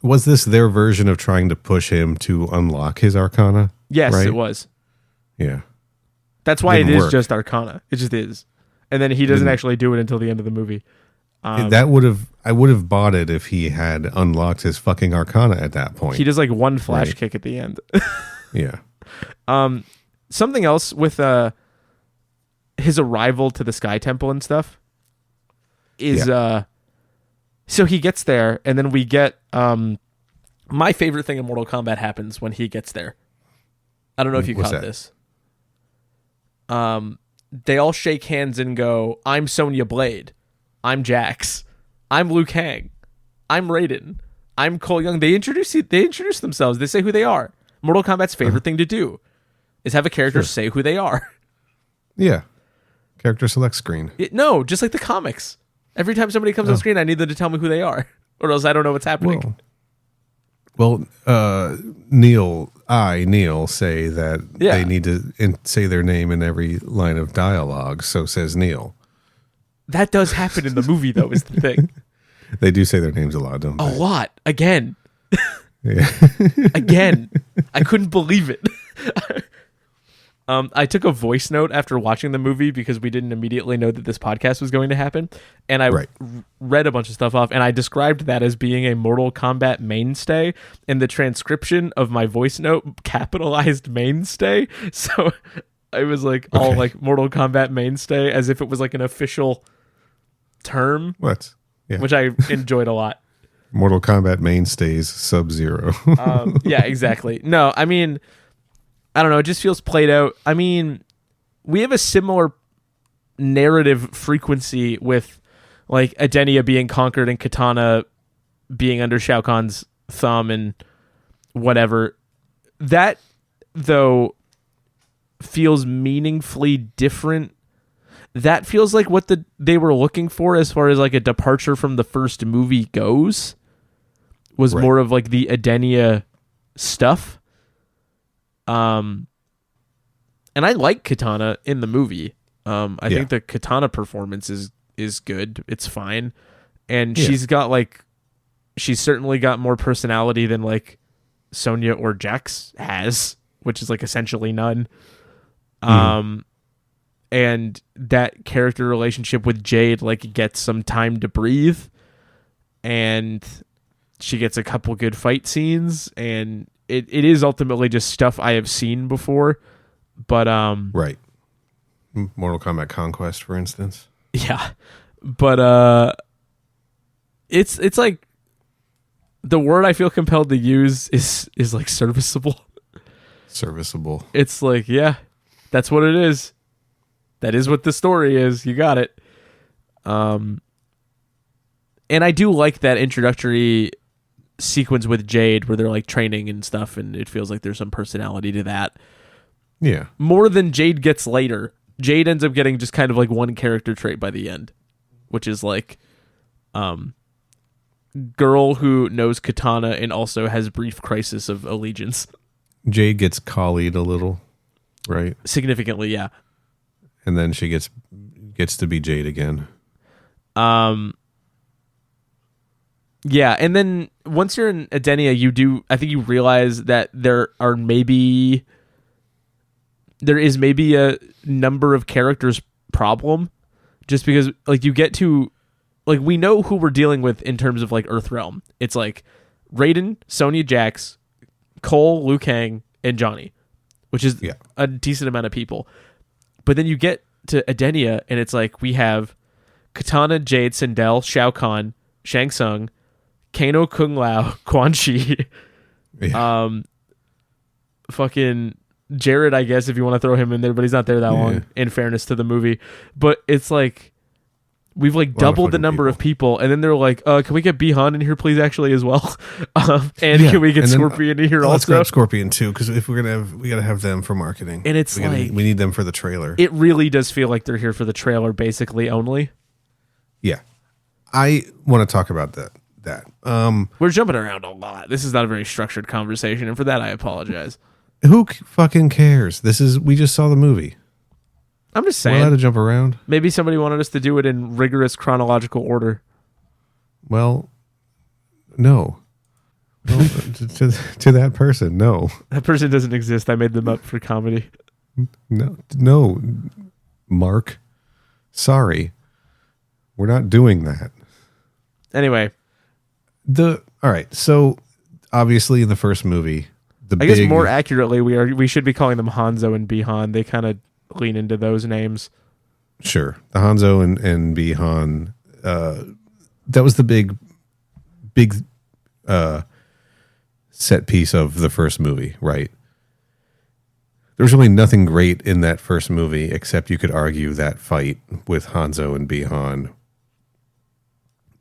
was this their version of trying to push him to unlock his arcana? Yes, right? it was. Yeah. That's why it Didn't is work. just Arcana. It just is. And then he doesn't actually do it until the end of the movie. I would have bought it if he had unlocked his fucking arcana at that point. He does like one flash Right. kick at the end. Yeah. Something else with his arrival to the Sky Temple and stuff is so he gets there and then we get my favorite thing in Mortal Kombat happens when he gets there. I don't know if you What's caught that? this. They all shake hands and go, I'm Sonya Blade. I'm Jax. I'm Liu Kang. I'm Raiden. I'm Cole Young. They introduce themselves. They say who they are. Mortal Kombat's favorite thing to do is have a character say who they are. Yeah. Character select screen. No, just like the comics. Every time somebody comes on screen, I need them to tell me who they are, or else I don't know what's happening. Neal say that Yeah. they need to say their name in every line of dialogue. So says Neal. That does happen in the movie, though, is the thing. They do say their names a lot, don't A they? lot. Again. Yeah. Again. I couldn't believe it. I took a voice note after watching the movie because we didn't immediately know that this podcast was going to happen. And I Right. read a bunch of stuff off, and I described that as being a Mortal Kombat mainstay. And the transcription of my voice note capitalized mainstay. So I was like, all like Mortal Kombat mainstay as if it was like an official term, What? Yeah. which I enjoyed a lot. Mortal Kombat mainstays Sub-Zero. Yeah, exactly. No, I mean, I don't know. It just feels played out. I mean, we have a similar narrative frequency with like Edenia being conquered and Katana being under Shao Kahn's thumb and whatever. That, though, feels meaningfully different. That feels like what they were looking for as far as like a departure from the first movie goes. Was Right. more of like the Edenia stuff. And I like Katana in the movie. I think the Katana performance is good. It's fine. And she's certainly got more personality than like Sonya or Jax has, which is like essentially none. and that character relationship with Jade like gets some time to breathe, and she gets a couple good fight scenes, and it is ultimately just stuff I have seen before. But right. Mortal Kombat Conquest, for instance. Yeah. But it's like the word I feel compelled to use is like serviceable. Serviceable. It's like, yeah, that's what it is. That is what the story is. You got it. And I do like that introductory sequence with Jade where they're like training and stuff, and it feels like there's some personality to that. Yeah. More than Jade gets later. Jade ends up getting just kind of like one character trait by the end, which is like girl who knows katana and also has brief crisis of allegiance. Jade gets collied a little, right? Significantly, yeah. And then she gets to be Jade again. Yeah, and then once you're in Edenia, I think you realize that there is maybe a number of characters problem, just because like you get to like we know who we're dealing with in terms of like Earthrealm. It's like Raiden, Sonya Jax, Cole, Liu Kang, and Johnny, which is a decent amount of people. But then you get to Edenia, and it's like we have Katana, Jade, Sindel, Shao Kahn, Shang Tsung, Kano, Kung Lao, Quan Chi, fucking Jared, I guess, if you want to throw him in there, but he's not there that long, in fairness to the movie. But it's like we've like doubled the number of people, and then they're like, can we get Bihan in here, please, actually, as well? Can we get Scorpion in here also? Let's grab Scorpion, too, because if we're going to we got to have them for marketing. And it's we need them for the trailer. It really does feel like they're here for the trailer, basically, only. Yeah. I want to talk about that. We're jumping around a lot. This is not a very structured conversation, and for that, I apologize. Who fucking cares? We just saw the movie. I'm just saying. We're allowed to jump around. Maybe somebody wanted us to do it in rigorous chronological order. Well, no. Well, to that person, no. That person doesn't exist. I made them up for comedy. No, Mark. Sorry. We're not doing that. Anyway. All right. So, obviously, in the first movie, I guess more accurately, we should be calling them Hanzo and Bihan. They kind of lean into those names. Sure. The Hanzo and Bihan, that was the big set piece of the first movie, right? There's really nothing great in that first movie, except you could argue that fight with Hanzo and Bihan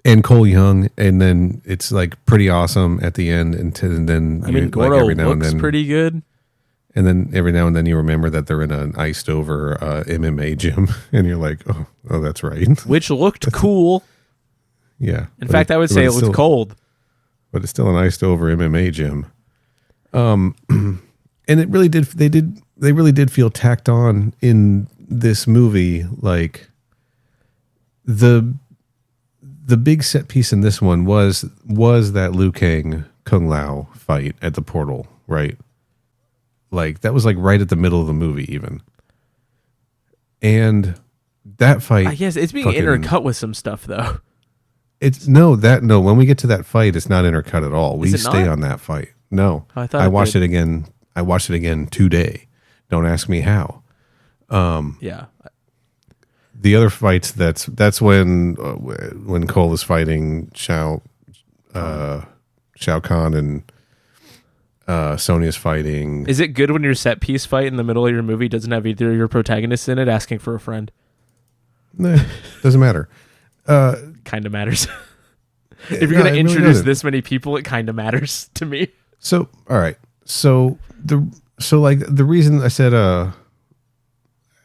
and Cole Young, and then it's like pretty awesome at the end, and then Goro every now and then pretty good. And then every now and then you remember that they're in an iced over MMA gym, and you're like, oh, that's right. Which looked cool. Yeah. In fact, I would say it looked cold. But it's still an iced over MMA gym. And it really did. They really did feel tacked on in this movie. Like the big set piece in this one was that Liu Kang Kung Lao fight at the portal, right? Like that was like right at the middle of the movie, even. And that fight, I guess it's being intercut with some stuff, though. No. When we get to that fight, it's not intercut at all. We stay on that fight. No, I watched it again. I watched it again today. Don't ask me how. Yeah. The other fights, that's when Cole is fighting Shao Kahn and Sonya's fighting. Is it good when your set piece fight in the middle of your movie doesn't have either of your protagonists in it asking for a friend? Nah, doesn't matter. Kind of matters. If you're going to introduce this many people, it kind of matters to me. So, all right. So the reason I said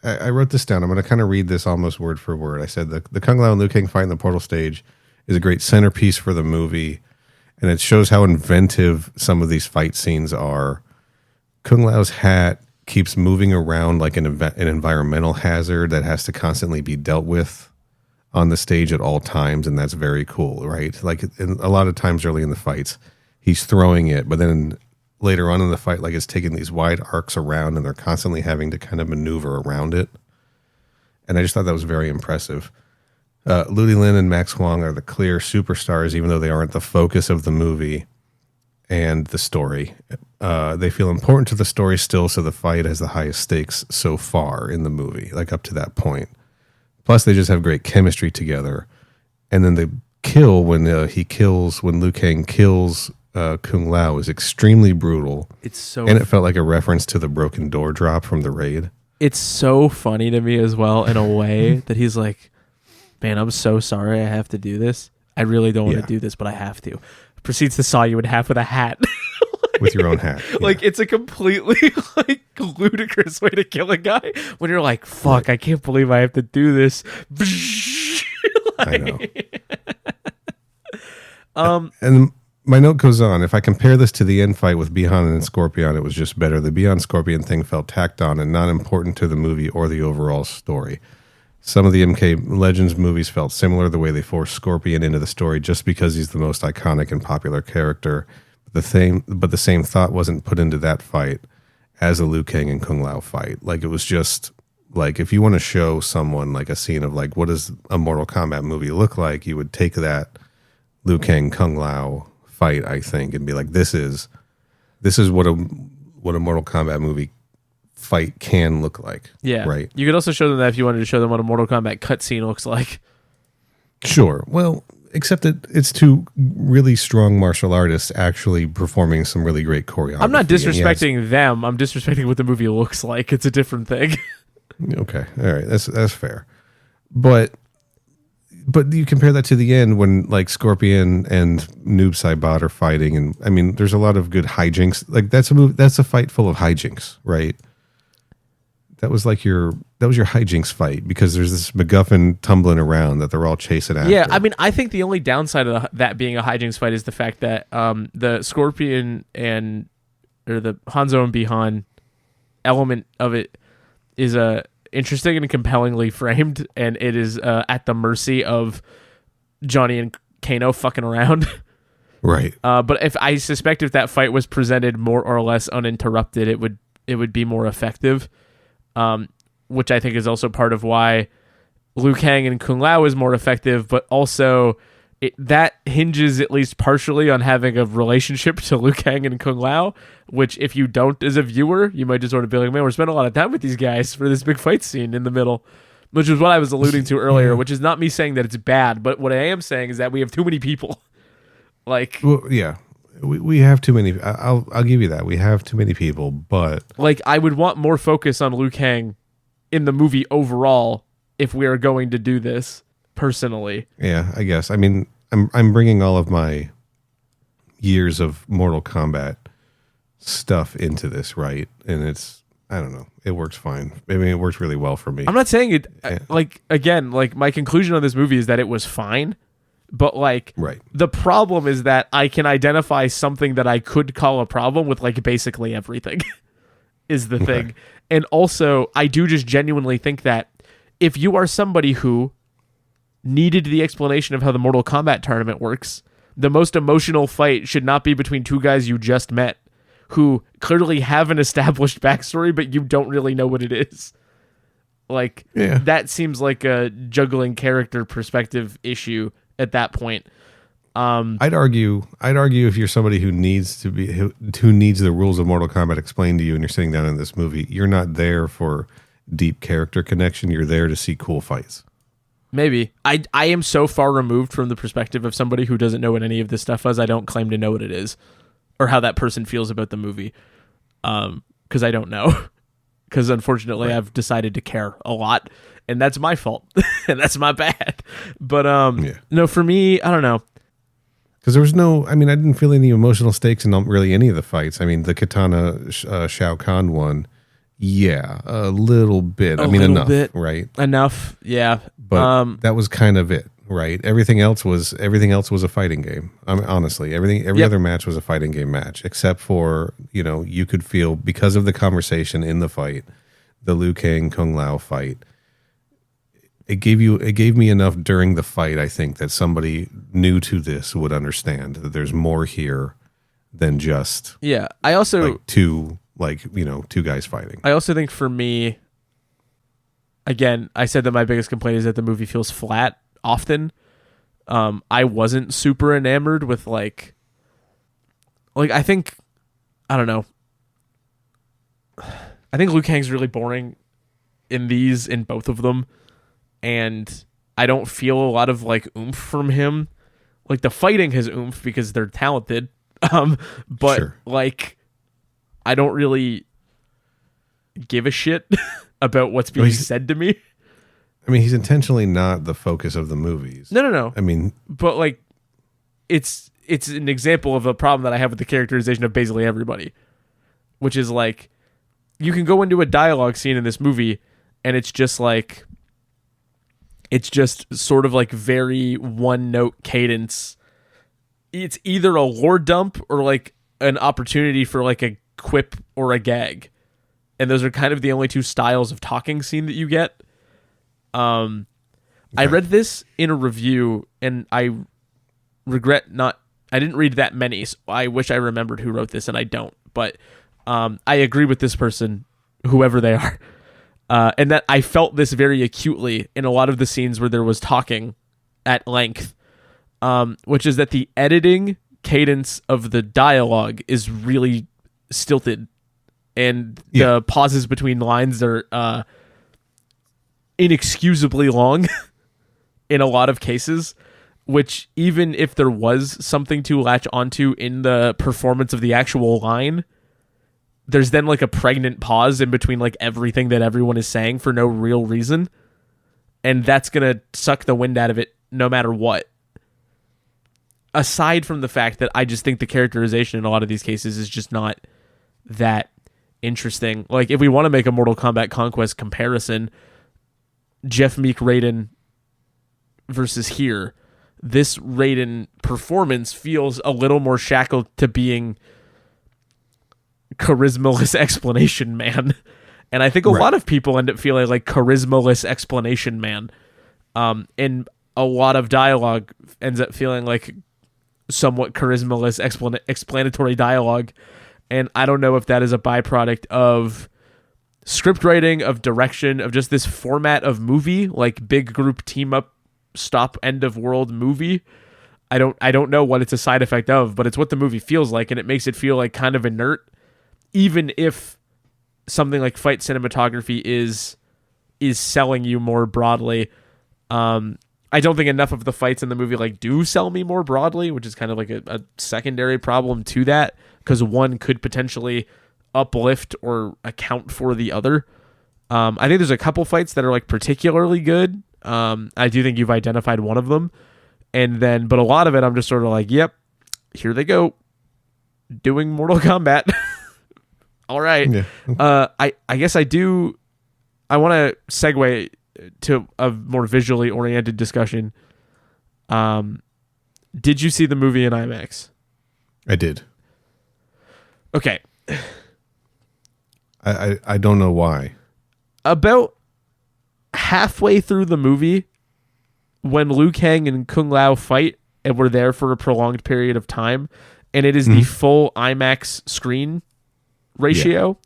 I wrote this down. I'm going to kind of read this almost word for word. I said the Kung Lao and Liu Kang fight in the portal stage is a great centerpiece for the movie, and it shows how inventive some of these fight scenes are. Kung Lao's hat keeps moving around like an environmental hazard that has to constantly be dealt with on the stage at all times, and that's very cool, right? Like a lot of times early in the fights, he's throwing it, but then later on in the fight, like it's taking these wide arcs around, and they're constantly having to kind of maneuver around it. and I just thought that was very impressive. Ludi Lin and Max Huang are the clear superstars, even though they aren't the focus of the movie and the story. They feel important to the story still, so the fight has the highest stakes so far in the movie, like up to that point. Plus, they just have great chemistry together. And then the kill when Liu Kang kills Kung Lao is extremely brutal. And it felt like a reference to the broken door drop from the raid. It's so funny to me as well, in a way that he's like, man, I'm so sorry I have to do this. I really don't want to do this, but I have to. Proceeds to saw you in half with a hat. With your own hat. Yeah. Like, it's a completely like ludicrous way to kill a guy when you're like, fuck, I can't believe I have to do this. I know. And my note goes on. If I compare this to the end fight with Bihan and Scorpion, it was just better. The Bihan Scorpion thing felt tacked on and not important to the movie or the overall story. Some of the MK Legends movies felt similar, the way they forced Scorpion into the story just because he's the most iconic and popular character. But the same thought wasn't put into that fight as a Liu Kang and Kung Lao fight. Like, it was just like, if you want to show someone like a scene of like, what does a Mortal Kombat movie look like? You would take that Liu Kang Kung Lao fight, I think, and be like, this is what a Mortal Kombat movie fight can look like. Yeah. Right. You could also show them that if you wanted to show them what a Mortal Kombat cutscene looks like. Sure. Well, except that it's two really strong martial artists actually performing some really great choreography. I'm not disrespecting them. I'm disrespecting what the movie looks like. It's a different thing. Okay. All right. That's fair. But you compare that to the end when like Scorpion and Noob Saibot are fighting, and I mean, there's a lot of good hijinks. Like, that's a fight full of hijinks, right? That was your hijinks fight, because there's this MacGuffin tumbling around that they're all chasing after. Yeah, I mean, I think the only downside of that being a hijinks fight is the fact that the Scorpion or the Hanzo and Bihan element of it is interesting and compellingly framed, and it is at the mercy of Johnny and Kano fucking around. Right. But I suspect if that fight was presented more or less uninterrupted, it would be more effective. Which I think is also part of why Liu Kang and Kung Lao is more effective, but also that hinges at least partially on having a relationship to Liu Kang and Kung Lao, which if you don't as a viewer, you might just sort of be like, man, we're spending a lot of time with these guys for this big fight scene in the middle, which is what I was alluding to earlier, which is not me saying that it's bad, but what I am saying is that we have too many people. Like, well, yeah. We have too many. I'll give you that. We have too many people, but like, I would want more focus on Liu Kang in the movie overall if we are going to do this. Personally, yeah, I guess. I mean, I'm bringing all of my years of Mortal Kombat stuff into this, right? And it's, I don't know, it works fine. I mean, it works really well for me. I'm not saying it. Like, again, like, my conclusion on this movie is that it was fine. But, like, right. The problem is that I can identify something that I could call a problem with, like, basically everything is the thing. And also, I do just genuinely think that if you are somebody who needed the explanation of how the Mortal Kombat tournament works, the most emotional fight should not be between two guys you just met who clearly have an established backstory, but you don't really know what it is. Like, that seems like a juggling character perspective issue at that point. I'd argue if you're somebody who needs the rules of Mortal Kombat explained to you and you're sitting down in this movie, you're not there for deep character connection. You're there to see cool fights. Maybe. I am so far removed from the perspective of somebody who doesn't know what any of this stuff is. I don't claim to know what it is or how that person feels about the movie. Because I don't know. Because unfortunately I've decided to care a lot, and that's my fault. And that's my bad. But no, for me, I don't know. Because there was I didn't feel any emotional stakes in really any of the fights. I mean, the Katana Shao Kahn one, yeah, a little bit. Enough, right? Enough, yeah. But that was kind of it, right? Everything else was a fighting game. Honestly, every other match was a fighting game match, except for, you could feel, because of the conversation in the fight, the Liu Kang Kung Lao fight. It gave me enough during the fight, I think, that somebody new to this would understand that there's more here than just I also two guys fighting. I also think for me, again, I said that my biggest complaint is that the movie feels flat often. I wasn't super enamored with like I think, I don't know. I think Liu Kang's really boring in both of them. And I don't feel a lot of like oomph from him. Like the fighting has oomph because they're talented. But Sure. like, I don't really give a shit about what's being said to me. I mean, he's intentionally not the focus of the movies. No. I mean, But like, it's an example of a problem that I have with the characterization of basically everybody, which is like, you can go into a dialogue scene in this movie, and it's just like, it's just sort of like very one note cadence. It's either a lore dump or like an opportunity for like a quip or a gag, and those are kind of the only two styles of talking scene that you get. I read this in a review, and I regret not. I didn't read that many, so I wish I remembered who wrote this, and I don't. But I agree with this person, whoever they are, and that I felt this very acutely in a lot of the scenes where there was talking at length, which is that the editing cadence of the dialogue is really stilted, and the pauses between lines are inexcusably long in a lot of cases, which even if there was something to latch onto in the performance of the actual line, there's then like a pregnant pause in between like everything that everyone is saying for no real reason, and that's gonna suck the wind out of it no matter what. Aside from the fact that I just think the characterization in a lot of these cases is just not that interesting. Like, if we want to make a Mortal Kombat Conquest comparison, Jeff Meek Raiden versus here, this Raiden performance feels a little more shackled to being charismaless explanation man. And I think a lot of people end up feeling like charismaless explanation man. And a lot of dialogue ends up feeling like somewhat charismaless explanatory dialogue. And I don't know if that is a byproduct of script writing, of direction, of just this format of movie, like big group team up, stop end of world movie. I don't know what it's a side effect of, but it's what the movie feels like, and it makes it feel like kind of inert, even if something like fight cinematography is selling you more broadly. I don't think enough of the fights in the movie like do sell me more broadly, which is kind of like a secondary problem to that, because one could potentially uplift or account for the other. I think there's a couple fights that are like particularly good. I do think you've identified one of them, but a lot of it I'm just sort of like, yep, here they go, doing Mortal Kombat. All right. Yeah. I guess I want to segue to a more visually oriented discussion. Did you see the movie in IMAX? I did. Okay. I don't know why. About halfway through the movie, when Liu Kang and Kung Lao fight, and we're there for a prolonged period of time, and it is the full IMAX screen ratio,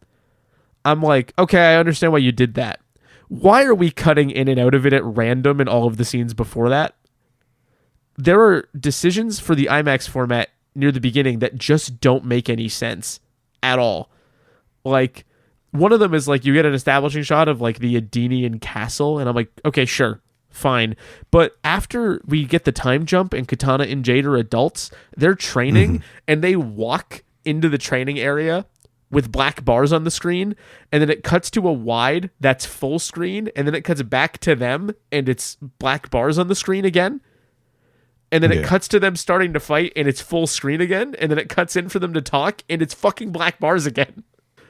I'm like, okay, I understand why you did that. Why are we cutting in and out of it at random in all of the scenes before that? There are decisions for the IMAX format near the beginning that just don't make any sense at all. Like, one of them is like, you get an establishing shot of like the Adenian castle, and I'm like, okay, sure, fine. But after we get the time jump and Katana and Jade are adults, they're training and they walk into the training area with black bars on the screen, and then it cuts to a wide that's full screen, and then it cuts back to them and it's black bars on the screen again. And then it cuts to them starting to fight and it's full screen again, and then it cuts in for them to talk and it's fucking black bars again.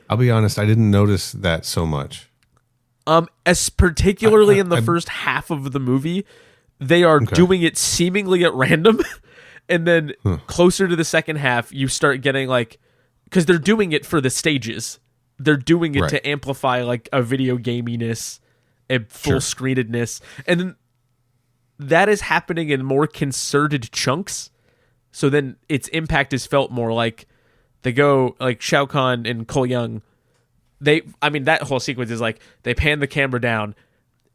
I'll be honest, I didn't notice that so much. As particularly in the first half of the movie, they are doing it seemingly at random. And then closer to the second half, you start getting like, because they're doing it for the stages. They're doing it to amplify like a video gaminess and full screenedness. And then that is happening in more concerted chunks. So then its impact is felt more like they go like Shao Kahn and Cole Young. That whole sequence is like they pan the camera down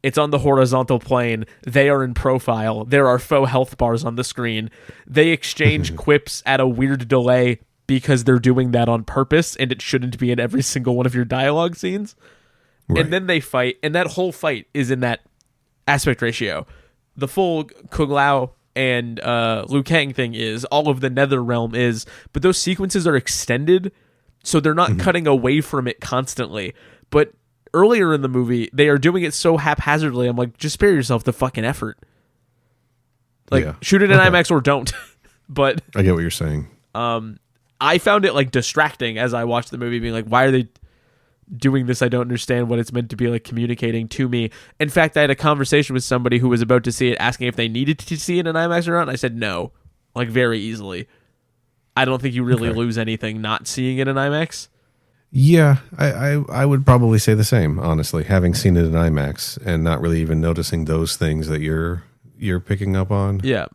It's on the horizontal plane. They are in profile. There are faux health bars on the screen. They exchange quips at a weird delay because they're doing that on purpose, and it shouldn't be in every single one of your dialogue scenes. Right. And then they fight, and that whole fight is in that aspect ratio. The full Kung Lao and Liu Kang thing is, all of the Nether Realm is, but those sequences are extended, so they're not cutting away from it constantly. But earlier in the movie, they are doing it so haphazardly. I'm like, just spare yourself the fucking effort. Like, shoot it in IMAX or don't. But I get what you're saying. I found it like distracting as I watched the movie, being like, why are they doing this? I don't understand what it's meant to be like communicating to me. In fact, I had a conversation with somebody who was about to see it, asking if they needed to see it in IMAX or not. And I said no, like very easily. I don't think you really lose anything not seeing it in IMAX. Yeah, I would probably say the same, honestly, having seen it in IMAX and not really even noticing those things that you're picking up on. Yeah,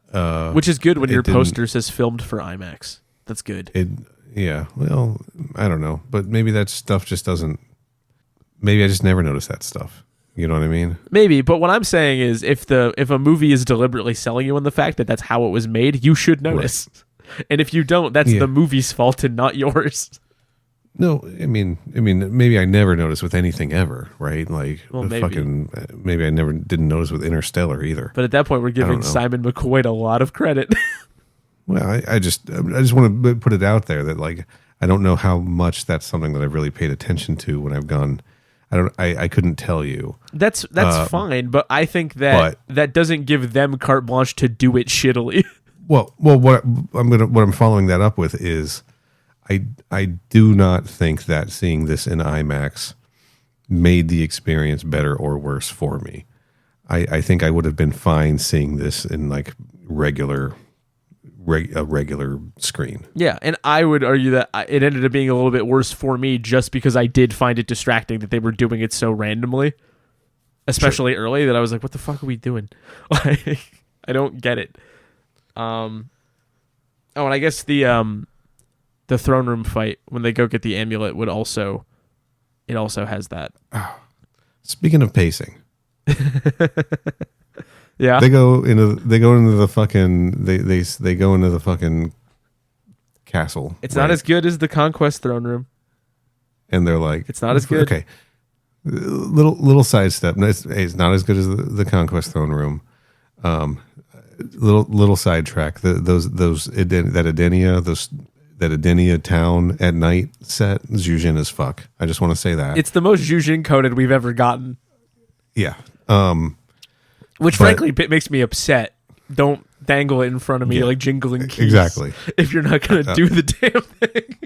which is good when your poster says filmed for IMAX. That's good. Yeah, well, I don't know, but maybe that stuff just doesn't. Maybe I just never noticed that stuff. You know what I mean? Maybe, but what I'm saying is, if a movie is deliberately selling you on the fact that that's how it was made, you should notice. Right. And if you don't, that's the movie's fault and not yours. No, I mean, maybe I never noticed with anything ever, right? Like, maybe I never didn't notice with Interstellar either. But at that point, we're giving Simon McQuaid a lot of credit. Well, I just want to put it out there that, like, I don't know how much that's something that I've really paid attention to when I've gone. I couldn't tell you. That's fine, but I think that doesn't give them carte blanche to do it shittily. Well, what I'm following that up with is, I do not think that seeing this in IMAX made the experience better or worse for me. I think I would have been fine seeing this in like a regular screen. Yeah, and I would argue that it ended up being a little bit worse for me just because I did find it distracting that they were doing it so randomly, especially early, that I was like, what the fuck are we doing? Like, I don't get it. And I guess the throne room fight when they go get the amulet would also has that. Speaking of pacing. Yeah. They go into the fucking castle. It's not as good as the Conquest throne room. And they're like, it's not as good. Okay. Little sidestep. It's not as good as the Conquest throne room. Little sidetrack. That Edenia town at night set Zhujin as fuck. I just want to say that. It's the most Zhujin coded we've ever gotten. Yeah. Which frankly makes me upset. Don't dangle it in front of me like jingling keys. Exactly. If you're not going to do the damn thing.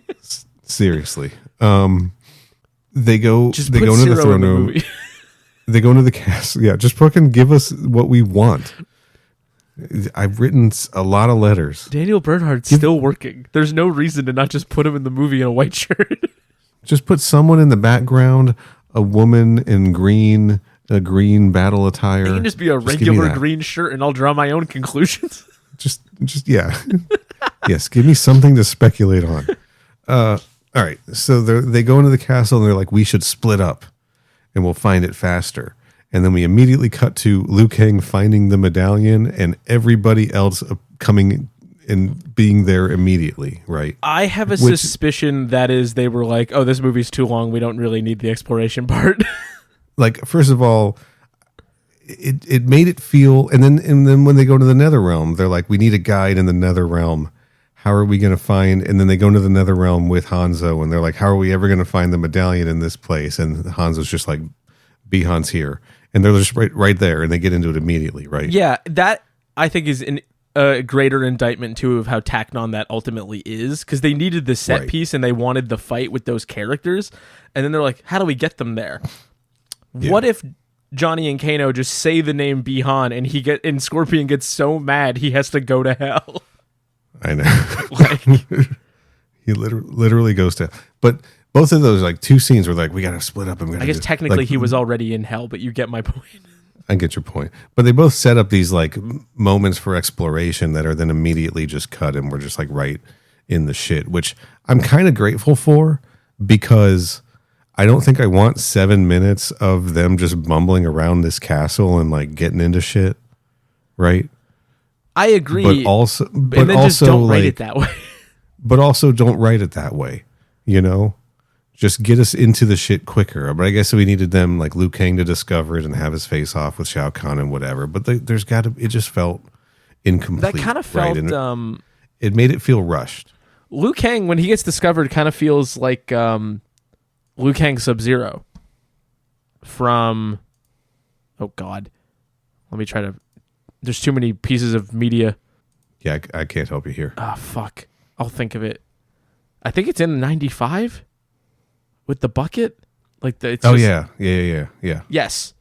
Seriously. They go into the throne room. They go into the castle. Yeah, just fucking give us what we want. I've written a lot of letters. Daniel Bernhardt's still working. There's no reason to not just put him in the movie in a white shirt. Just put someone in the background, a woman in a green battle attire. It can just be a regular green shirt, and I'll draw my own conclusions. just yeah. Yes, give me something to speculate on. All right, so they go into the castle, and they're like, we should split up, and we'll find it faster. And then we immediately cut to Liu Kang finding the medallion and everybody else coming and being there immediately, right? I have a suspicion that is they were like, oh, this movie's too long. We don't really need the exploration part. Like, first of all, it made it feel, and then when they go to the Nether Realm, they're like, we need a guide in the Nether Realm. How are we going to find, and then they go into the Nether Realm with Hanzo, and they're like, how are we ever going to find the medallion in this place? And Hanzo's just like, Bihan's here. And they're just right there, and they get into it immediately, right? Yeah, that I think is a greater indictment too of how tacked on that ultimately is, because they needed the set piece and they wanted the fight with those characters, and then they're like, how do we get them there? Yeah. What if Johnny and Kano just say the name Bihan and Scorpion gets so mad he has to go to hell? I know. He literally goes to, but. Both of those, like, two scenes were like, we got to split up. And I guess technically he was already in hell, but you get my point. I get your point. But they both set up these, like, moments for exploration that are then immediately just cut and we're just, like, right in the shit, which I'm kind of grateful for because I don't think I want 7 minutes of them just bumbling around this castle and like getting into shit, right? I agree. But also, and then just don't write it that way. But also don't write it that way, you know? Just get us into the shit quicker. But I guess we needed them, like Liu Kang, to discover it and have his face off with Shao Kahn and whatever. But there's got to, it just felt incomplete. That kind of felt, right? It made it feel rushed. Liu Kang, when he gets discovered, kind of feels like Liu Kang Sub-Zero from, oh God, let me try to, there's too many pieces of media. Yeah, I can't help you here. Oh, fuck. I'll think of it. I think it's in 95 with the bucket. Like it's yeah. Yes.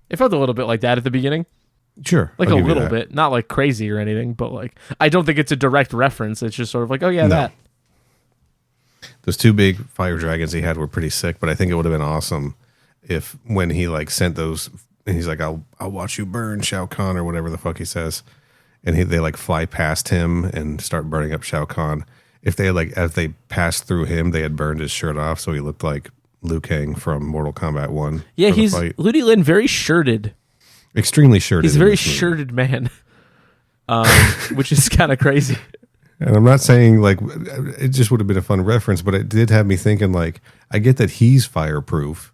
It felt a little bit like that at the beginning. Sure. Like a little bit. Not like crazy or anything, but like I don't think it's a direct reference. It's just sort of like, oh yeah, No. that. Those 2 big fire dragons he had were pretty sick, but I think it would have been awesome if when he like sent those, and he's like, I'll watch you burn, Shao Kahn, or whatever the fuck he says. And they like fly past him and start burning up Shao Kahn. If they had like, as they passed through him, they had burned his shirt off, so he looked like Liu Kang from Mortal Kombat 1. Yeah, he's Ludi Lin, very shirted. Extremely shirted. He's a very shirted man, which is kind of crazy. And I'm not saying like it just would have been a fun reference, but it did have me thinking like, I get that he's fireproof.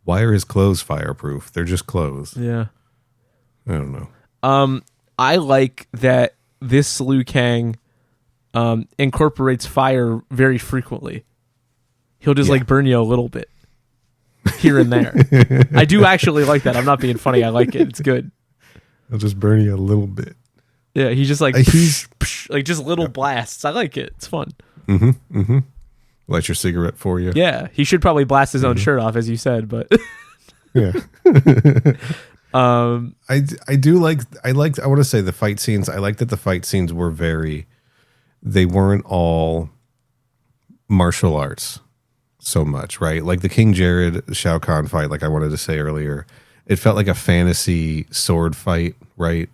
Why are his clothes fireproof? They're just clothes. Yeah. I don't know. I like that this Liu Kang incorporates fire very frequently. He'll just like burn you a little bit here and there. I do actually like that. I'm not being funny. I like it. It's good. He'll just burn you a little bit. Yeah, he's just like He's like just little blasts. I like it. It's fun. light your cigarette for you. Yeah, he should probably blast his own shirt off, as you said, but Yeah. I do like I want to say the fight scenes. I like that the fight scenes were they weren't all martial arts so much, right? Like the King Jared Shao Kahn fight, like I wanted to say earlier, it felt like a fantasy sword fight, right?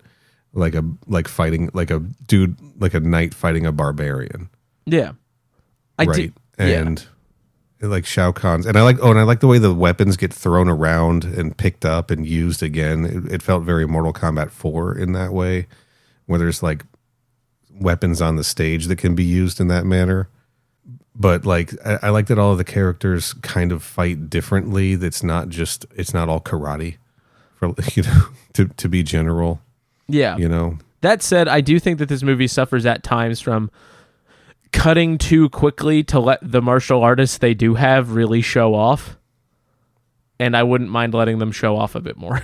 Like fighting like a dude, like a knight fighting a barbarian. yeah, Right. And like Shao Kahn's, and I like the way the weapons get thrown around and picked up and used again. It felt very Mortal Kombat 4 in that way, where there's like weapons on the stage that can be used in that manner. But like I like that all of the characters kind of fight differently. It's not all karate, for to be general. Yeah. That said, I do think that this movie suffers at times from cutting too quickly to let the martial artists they do have really show off. And I wouldn't mind letting them show off a bit more.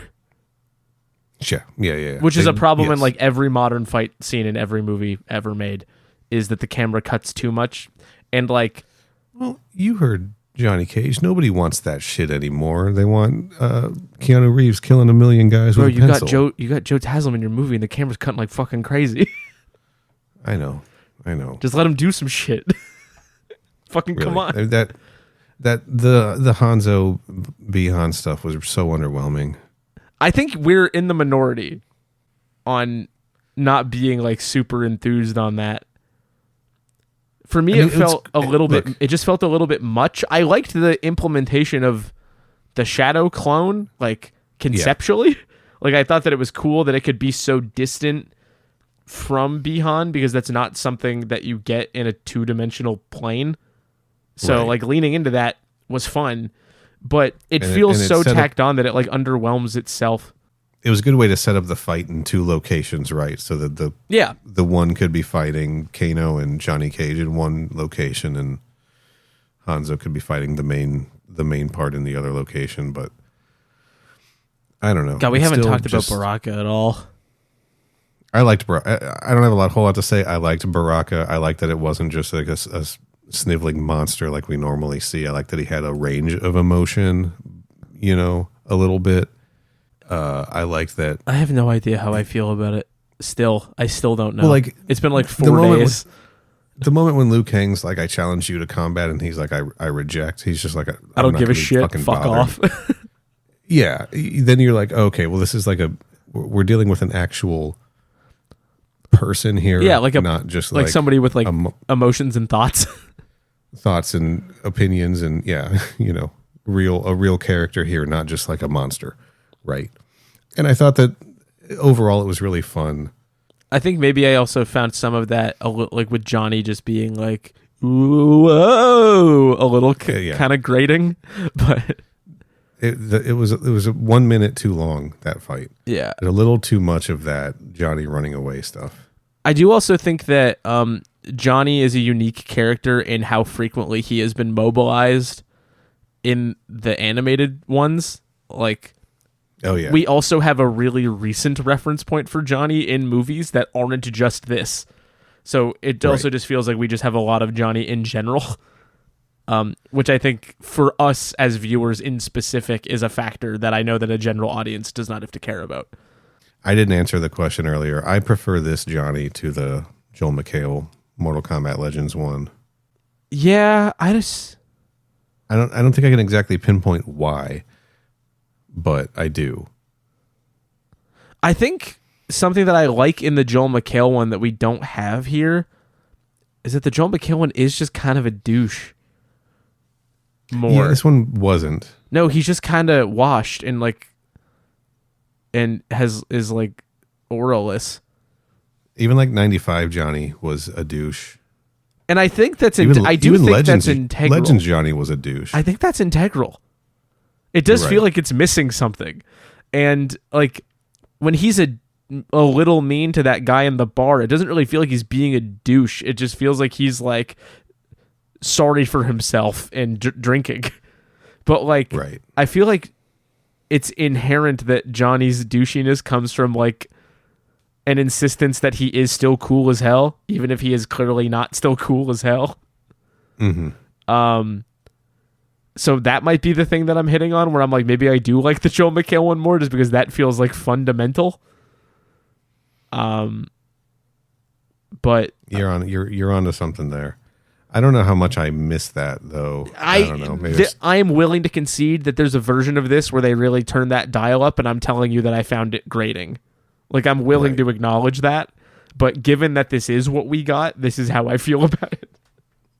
Sure. Yeah. Which is a problem in like every modern fight scene in every movie ever made, is that the camera cuts too much. And like, well, you heard Johnny Cage. Nobody wants that shit anymore. They want Keanu Reeves killing 1 million guys with a pencil. You got Joe Taslim in your movie, and the camera's cutting like fucking crazy. I know. Just let him do some shit. Fucking Really. come on. That the Hanzo Bihan stuff was so underwhelming. I think we're in the minority on not being like super enthused on that. For me, it felt a little bit. It just felt a little bit much. I liked the implementation of the shadow clone, like conceptually. Yeah. Like I thought that it was cool that it could be so distant from Bihan, because that's not something that you get in a 2-dimensional plane. So like leaning into that was fun, but it feels so tacked on that it like underwhelms itself. It was a good way to set up the fight in 2 locations, right? So that the one could be fighting Kano and Johnny Cage in one location, and Hanzo could be fighting the main part in the other location. But I don't know. God, we haven't talked about Baraka at all. I liked Baraka. I don't have a whole lot to say. I liked Baraka. I liked that it wasn't just like a sniveling monster like we normally see. I like that he had a range of emotion, a little bit. I liked that. I have no idea how I feel about it. I still don't know. Well, like, it's been like 4 days. The moment when Liu Kang's like, I challenge you to combat, and he's like, I reject. He's just like, I don't give a shit. Fuck off. Yeah. Then you're like, okay, well, this is like we're dealing with an actual person here. Yeah, like not just like somebody with like emotions and thoughts. Thoughts and opinions, and a real character here, not just like a monster, right? And I thought that overall it was really fun. I think maybe I also found some of that like with Johnny just being like, whoa, a little kind of grating, but it was 1 minute too long, that fight. Yeah, a little too much of that Johnny running away stuff. I do also think that Johnny is a unique character in how frequently he has been mobilized in the animated ones. Like, oh yeah, we also have a really recent reference point for Johnny in movies that aren't just this. So it also just feels like we just have a lot of Johnny in general, which I think for us as viewers in specific is a factor that I know that a general audience does not have to care about. I didn't answer the question earlier. I prefer this Johnny to the Joel McHale Mortal Kombat Legends one. Yeah, I don't think I can exactly pinpoint why, but I do. I think something that I like in the Joel McHale one that we don't have here is that the Joel McHale one is just kind of a douche. More. Yeah, this one wasn't. No, he's just kind of washed and is like auraless. Even like 95 Johnny was a douche. And I think that's that's integral. Legends Johnny was a douche. I think that's integral. It does feel like it's missing something. And like when he's a little mean to that guy in the bar, it doesn't really feel like he's being a douche. It just feels like he's like sorry for himself and drinking. But like, I feel like it's inherent that Johnny's douchiness comes from like an insistence that he is still cool as hell, even if he is clearly not still cool as hell. Mm-hmm. So that might be the thing that I'm hitting on, where I'm like, maybe I do like the Joel McHale one more, just because that feels like fundamental. But you're onto something there. I don't know how much I missed that though. I don't know. Maybe I am willing to concede that there's a version of this where they really turn that dial up, and I'm telling you that I found it grating. Like, I'm willing to acknowledge that, but given that this is what we got, this is how I feel about it.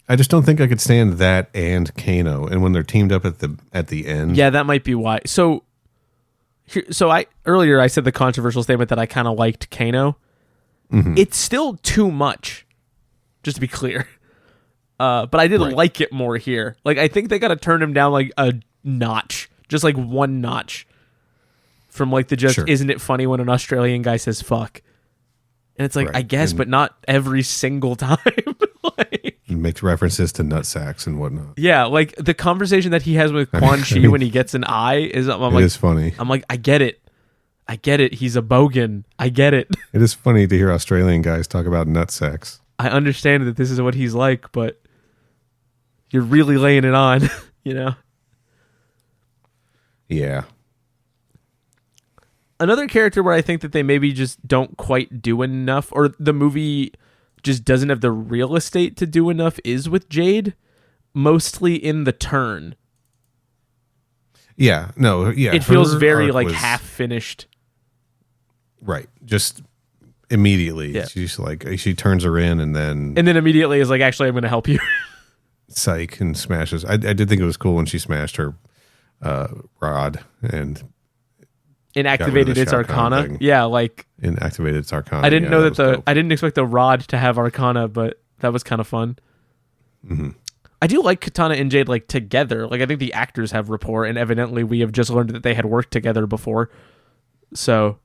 I just don't think I could stand that and Kano, and when they're teamed up at the end. Yeah, that might be why. So I earlier I said the controversial statement that I kind of liked Kano. Mm-hmm. It's still too much, just to be clear. But I did like it more here. Like, I think they got to turn him down like a notch, just like one notch. From like the isn't it funny when an Australian guy says fuck? And it's like, I guess, but not every single time. Like, he makes references to nutsacks and whatnot. Yeah, like the conversation that he has with Quan Chi when he gets an eye is funny. I'm like, I get it. He's a bogan. I get it. It is funny to hear Australian guys talk about nutsacks. I understand that this is what he's like, but you're really laying it on, you know? Yeah. Another character where I think that they maybe just don't quite do enough, or the movie just doesn't have the real estate to do enough, is with Jade, mostly in the turn. Yeah, no, yeah. It feels very like half finished. Right, just immediately. Yeah. She's like, she turns her in and then immediately is like, actually, I'm going to help you. Psych, and smashes. I did think it was cool when she smashed her rod and inactivated its Arcana. Yeah, like inactivated its Arcana. I didn't know that I didn't expect the rod to have Arcana, but that was kind of fun. Mm-hmm. I do like Katana and Jade like together. Like, I think the actors have rapport, and evidently we have just learned that they had worked together before. So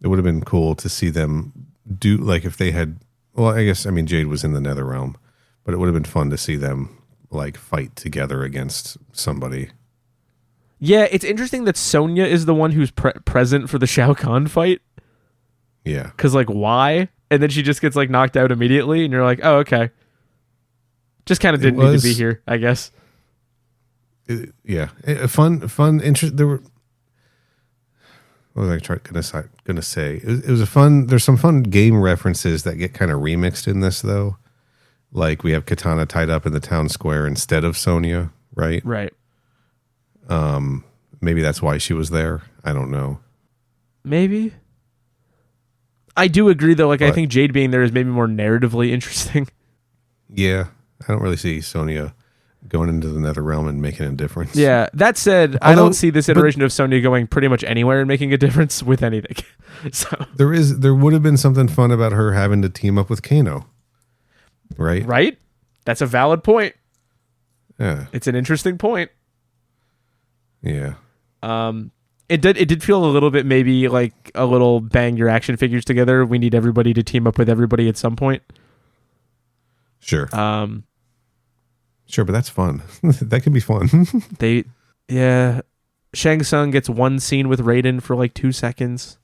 it would have been cool to see them do, like, if they had. Well, I guess, I mean, Jade was in the Nether Realm, but it would have been fun to see them like fight together against somebody. Yeah, it's interesting that Sonya is the one who's present for the Shao Kahn fight. Yeah. Because, like, why? And then she just gets, like, knocked out immediately, and you're like, oh, okay. Just kind of didn't need to be here, I guess. Yeah. Fun, interest. There were... What was I going to say? It was a fun... There's some fun game references that get kind of remixed in this, though. Like, we have Katana tied up in the town square instead of Sonya, right? Right. Maybe that's why she was there. I don't know. Maybe. I do agree, though. Like, I think Jade being there is maybe more narratively interesting. Yeah, I don't really see Sonya going into the nether realm and making a difference. Yeah. That said, I don't see this iteration of Sonya going pretty much anywhere and making a difference with anything. So there would have been something fun about her having to team up with Kano. Right? Right? That's a valid point. Yeah. It's an interesting point. Yeah. It did feel a little bit maybe like a little bang your action figures together. We need everybody to team up with everybody at some point. Sure. Sure, but that's fun. That could be fun. Shang Tsung gets one scene with Raiden for like 2 seconds.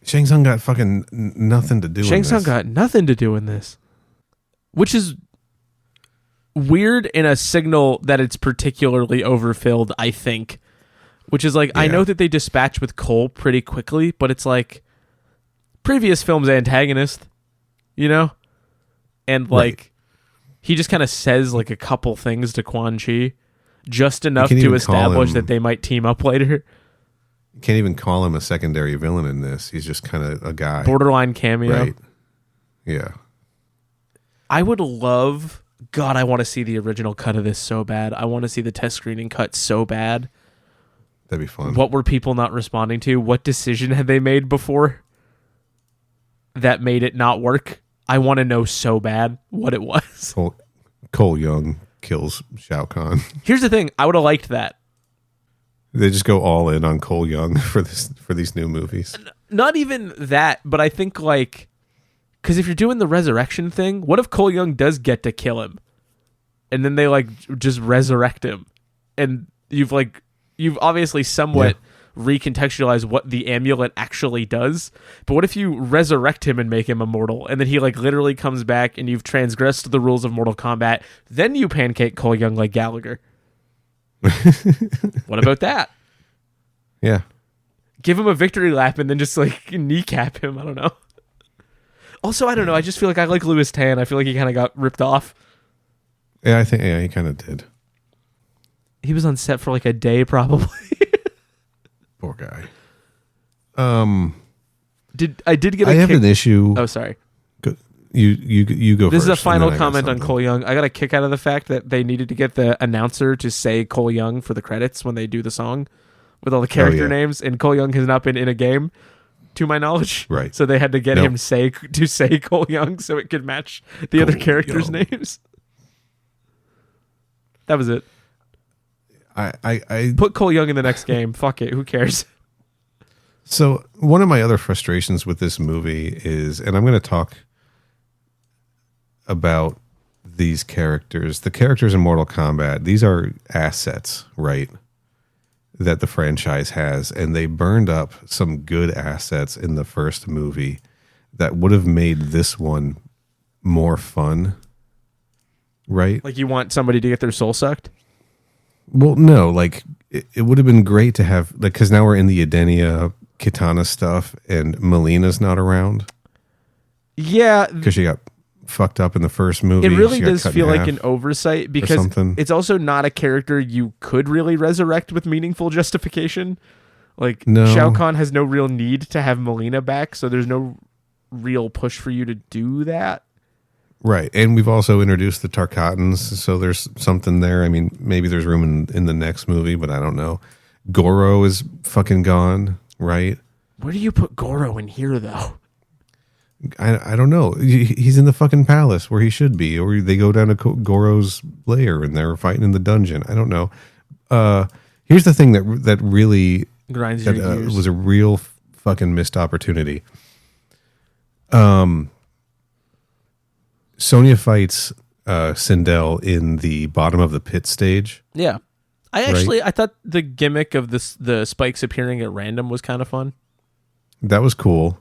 Shang Tsung got fucking nothing to do with this. Shang Tsung got nothing to do in this. Which is weird in a signal that it's particularly overfilled, I think. Which is like, I know that they dispatch with Cole pretty quickly, but it's like previous film's antagonist, you know? And like, he just kind of says like a couple things to Quan Chi, just enough to establish that they might team up later. You can't even call him a secondary villain in this. He's just kind of a guy. Borderline cameo. Right. Yeah. I would love, God, I want to see the original cut of this so bad. I want to see the test screening cut so bad. That'd be fun. What were people not responding to? What decision had they made before that made it not work? I want to know so bad what it was. Cole Young kills Shao Kahn. Here's the thing. I would have liked that. They just go all in on Cole Young for these new movies. Not even that, but I think like, because if you're doing the resurrection thing, what if Cole Young does get to kill him? And then they like just resurrect him. And you've obviously somewhat recontextualized what the amulet actually does. But what if you resurrect him and make him immortal, and then he like literally comes back and you've transgressed the rules of Mortal Kombat, then you pancake Cole Young like Gallagher? What about that? Yeah. Give him a victory lap and then just like kneecap him. I don't know. Also, I don't know. I just feel like I like Louis Tan. I feel like he kind of got ripped off. Yeah, I think he kind of did. He was on set for like a day, probably. Poor guy. I did get. I have an issue. Oh, sorry. You go. This first, is a final comment on Cole Young. I got a kick out of the fact that they needed to get the announcer to say Cole Young for the credits when they do the song with all the character names, and Cole Young has not been in a game, to my knowledge. Right. So they had to get him say Cole Young so it could match the other characters' names. That was it. I put Cole Young in the next game. Fuck it. Who cares? So one of my other frustrations with this movie is, and I'm going to talk about these characters, the characters in Mortal Kombat. These are assets, right? That the franchise has, and they burned up some good assets in the first movie that would have made this one more fun, right? Like you want somebody to get their soul sucked? Well, no, like it would have been great to have, like, because now we're in the Edenia Kitana stuff, and Melina's not around. Yeah, because she got fucked up in the first movie. It really does feel like an oversight because it's also not a character you could really resurrect with meaningful justification. Like Shao Kahn has no real need to have Melina back, so there's no real push for you to do that. Right, and we've also introduced the Tarkatans, so there's something there. I mean, maybe there's room in the next movie, but I don't know. Goro is fucking gone, right? Where do you put Goro in here, though? I don't know. He's in the fucking palace where he should be, or they go down to Goro's lair and they're fighting in the dungeon. I don't know. Here's the thing that really grinds your gears. Was a real fucking missed opportunity. Sonya fights Sindel in the bottom of the pit stage. Yeah. I thought the gimmick of the spikes appearing at random was kind of fun. That was cool.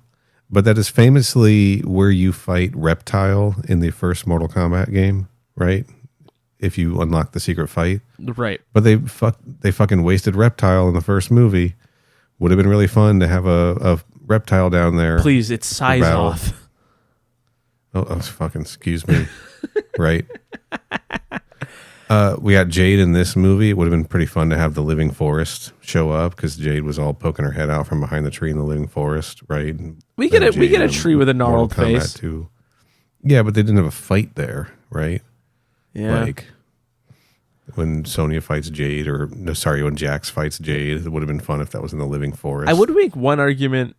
But that is famously where you fight Reptile in the first Mortal Kombat game, right? If you unlock the secret fight. Right. But they fucking wasted Reptile in the first movie. Would have been really fun to have a Reptile down there. Please, it's size off. Oh, fucking excuse me. Right. We got Jade in this movie. It would have been pretty fun to have the Living Forest show up because Jade was all poking her head out from behind the tree in the Living Forest, right? We get a tree with a gnarled face. Yeah, but they didn't have a fight there, right? Yeah. Like, when Sonya fights Jade, or no, sorry, when Jax fights Jade. It would have been fun if that was in the Living Forest. I would make one argument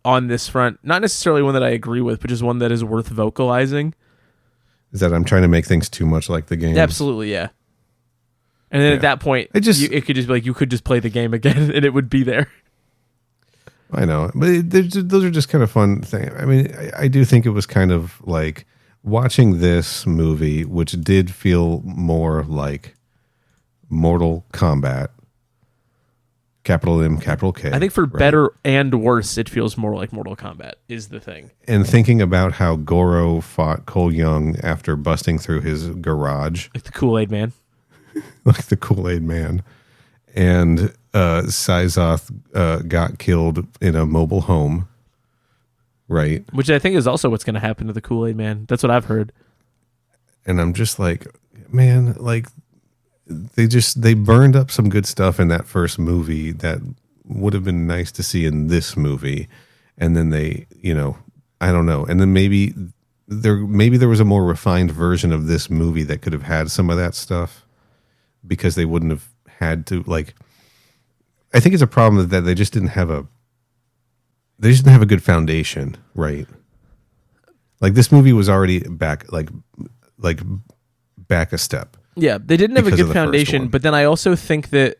on this front, not necessarily one that I agree with, but just one that is worth vocalizing. Is that I'm trying to make things too much like the game? Absolutely, yeah. And then at that point, it could just be like you could just play the game again, and it would be there. I know, but those are just kind of fun things. I mean, I do think it was kind of like watching this movie, which did feel more like Mortal Kombat, capital M, capital K. I think for better and worse, it feels more like Mortal Kombat is the thing. And thinking about how Goro fought Cole Young after busting through his garage. Like the Kool-Aid Man. Like the Kool-Aid Man. And Syzoth got killed in a mobile home, right? Which I think is also what's going to happen to the Kool-Aid Man. That's what I've heard. And I'm just like, man, like they burned up some good stuff in that first movie that would have been nice to see in this movie. And then they, I don't know. And then maybe there was a more refined version of this movie that could have had some of that stuff, because they wouldn't have had to, like, I think it's a problem that they just didn't have a good foundation, right? Like this movie was already back, like back a step. Yeah, they didn't have a good foundation, but then I also think that,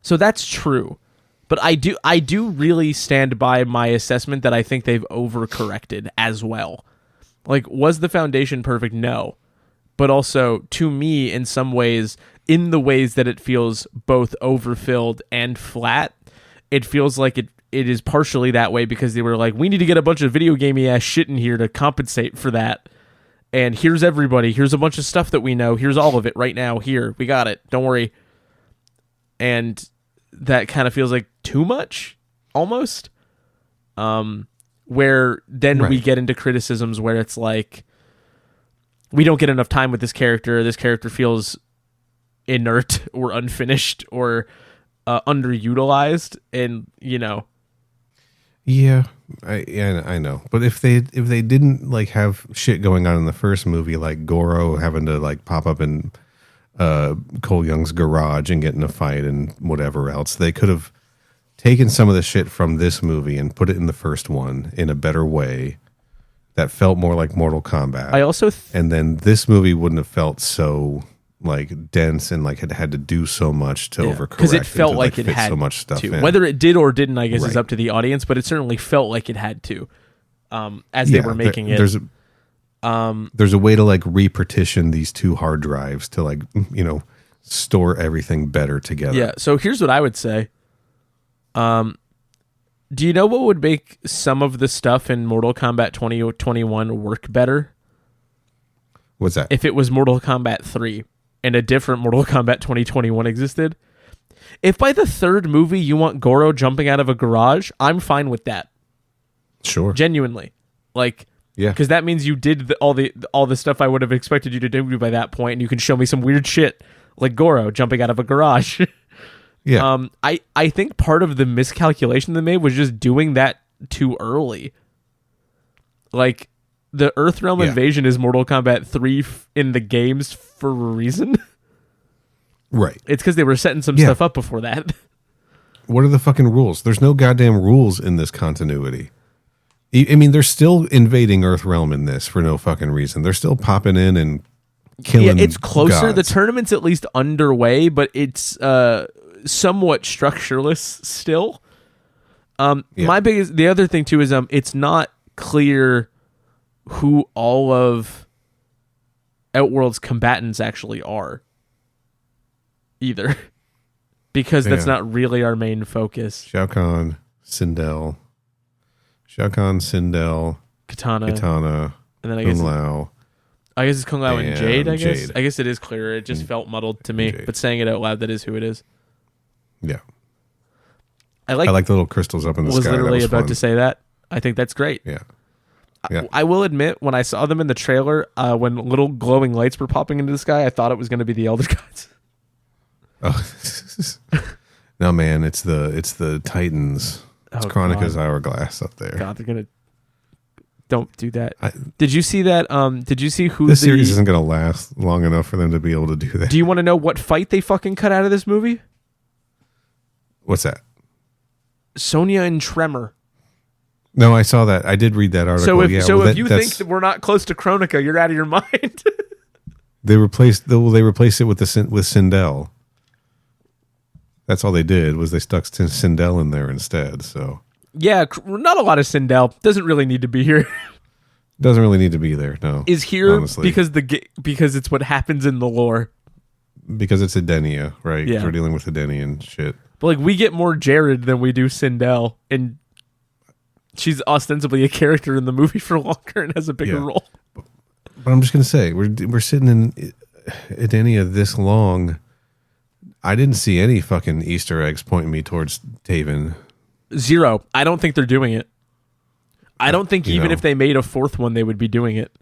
so that's true, but I do really stand by my assessment that I think they've overcorrected as well. Like, was the foundation perfect? No. But also, to me, in some ways, in the ways that it feels both overfilled and flat, it feels like it is partially that way because they were like, we need to get a bunch of video gamey ass shit in here to compensate for that. And here's everybody. Here's a bunch of stuff that we know. Here's all of it right now. Here, we got it. Don't worry. And that kind of feels like too much, almost. Where then we get into criticisms where it's like, we don't get enough time with this character. This character feels inert or unfinished or underutilized, and Yeah, I know. But if they didn't like have shit going on in the first movie, like Goro having to like pop up in Cole Young's garage and get in a fight and whatever else, they could have taken some of the shit from this movie and put it in the first one in a better way that felt more like Mortal Kombat. I also and then this movie wouldn't have felt so like dense and like had to do so much to overcorrect, because it felt like it fit had so much stuff to. in. Whether it did or didn't, I guess, is up to the audience, but it certainly felt like it had to, as they were making it. There's a way to like repartition these two hard drives to like store everything better together. Yeah. So here's what I would say. Do you know what would make some of the stuff in Mortal Kombat 2021 work better? What's that? If it was Mortal Kombat 3 and a different Mortal Kombat 2021 existed. If by the third movie you want Goro jumping out of a garage, I'm fine with that. Sure. Genuinely. Like, yeah. Because that means you did all the stuff I would have expected you to do by that point, and you can show me some weird shit like Goro jumping out of a garage. Yeah. I think part of the miscalculation they made was just doing that too early. Like, the Earthrealm invasion is Mortal Kombat 3 in the games for a reason. Right. It's because they were setting some stuff up before that. What are the fucking rules? There's no goddamn rules in this continuity. I mean, they're still invading Earthrealm in this for no fucking reason. They're still popping in and killing. Yeah, it's closer. Gods. The tournament's at least underway, but it's somewhat structureless still. The other thing too is it's not clear who all of Outworld's combatants actually are either, because that's not really our main focus. Shao Kahn, Sindel, Katana, and then I guess Kung Lao. I guess it's Kung Lao and Jade. I guess. Jade. I guess it is clearer. It just felt muddled to me. But saying it out loud, that is who it is. Yeah. I like the little crystals up in the sky. Was literally about fun. to say that. I think that's great. Yeah. I will admit, when I saw them in the trailer, when little glowing lights were popping into the sky, I thought it was going to be the Elder Gods. Oh, no, man! It's the Titans. It's Chronica's Hourglass up there. God, they're gonna Don't do that. Did you see that? Did you see who this series isn't going to last long enough for them to be able to do that? Do you want to know what fight they fucking cut out of this movie? What's that? Sonya and Tremor. No, I saw that. I did read that article. So if you think that we're not close to Chronica, you're out of your mind. They replaced it with Sindel. That's all they did was they stuck Sindel in there instead. So yeah, not a lot of Sindel. Doesn't really need to be here. Doesn't really need to be there. No, is here honestly. because it's what happens in the lore. Because it's Edenia, right? Yeah. We're dealing with Edenian shit. But like we get more Jared than we do Sindel, and she's ostensibly a character in the movie for longer and has a bigger role. But I'm just gonna say we're sitting in Edenia this long. I didn't see any fucking Easter eggs pointing me towards Taven. Zero. I don't think they're doing it. I don't think even if they made a fourth one, they would be doing it.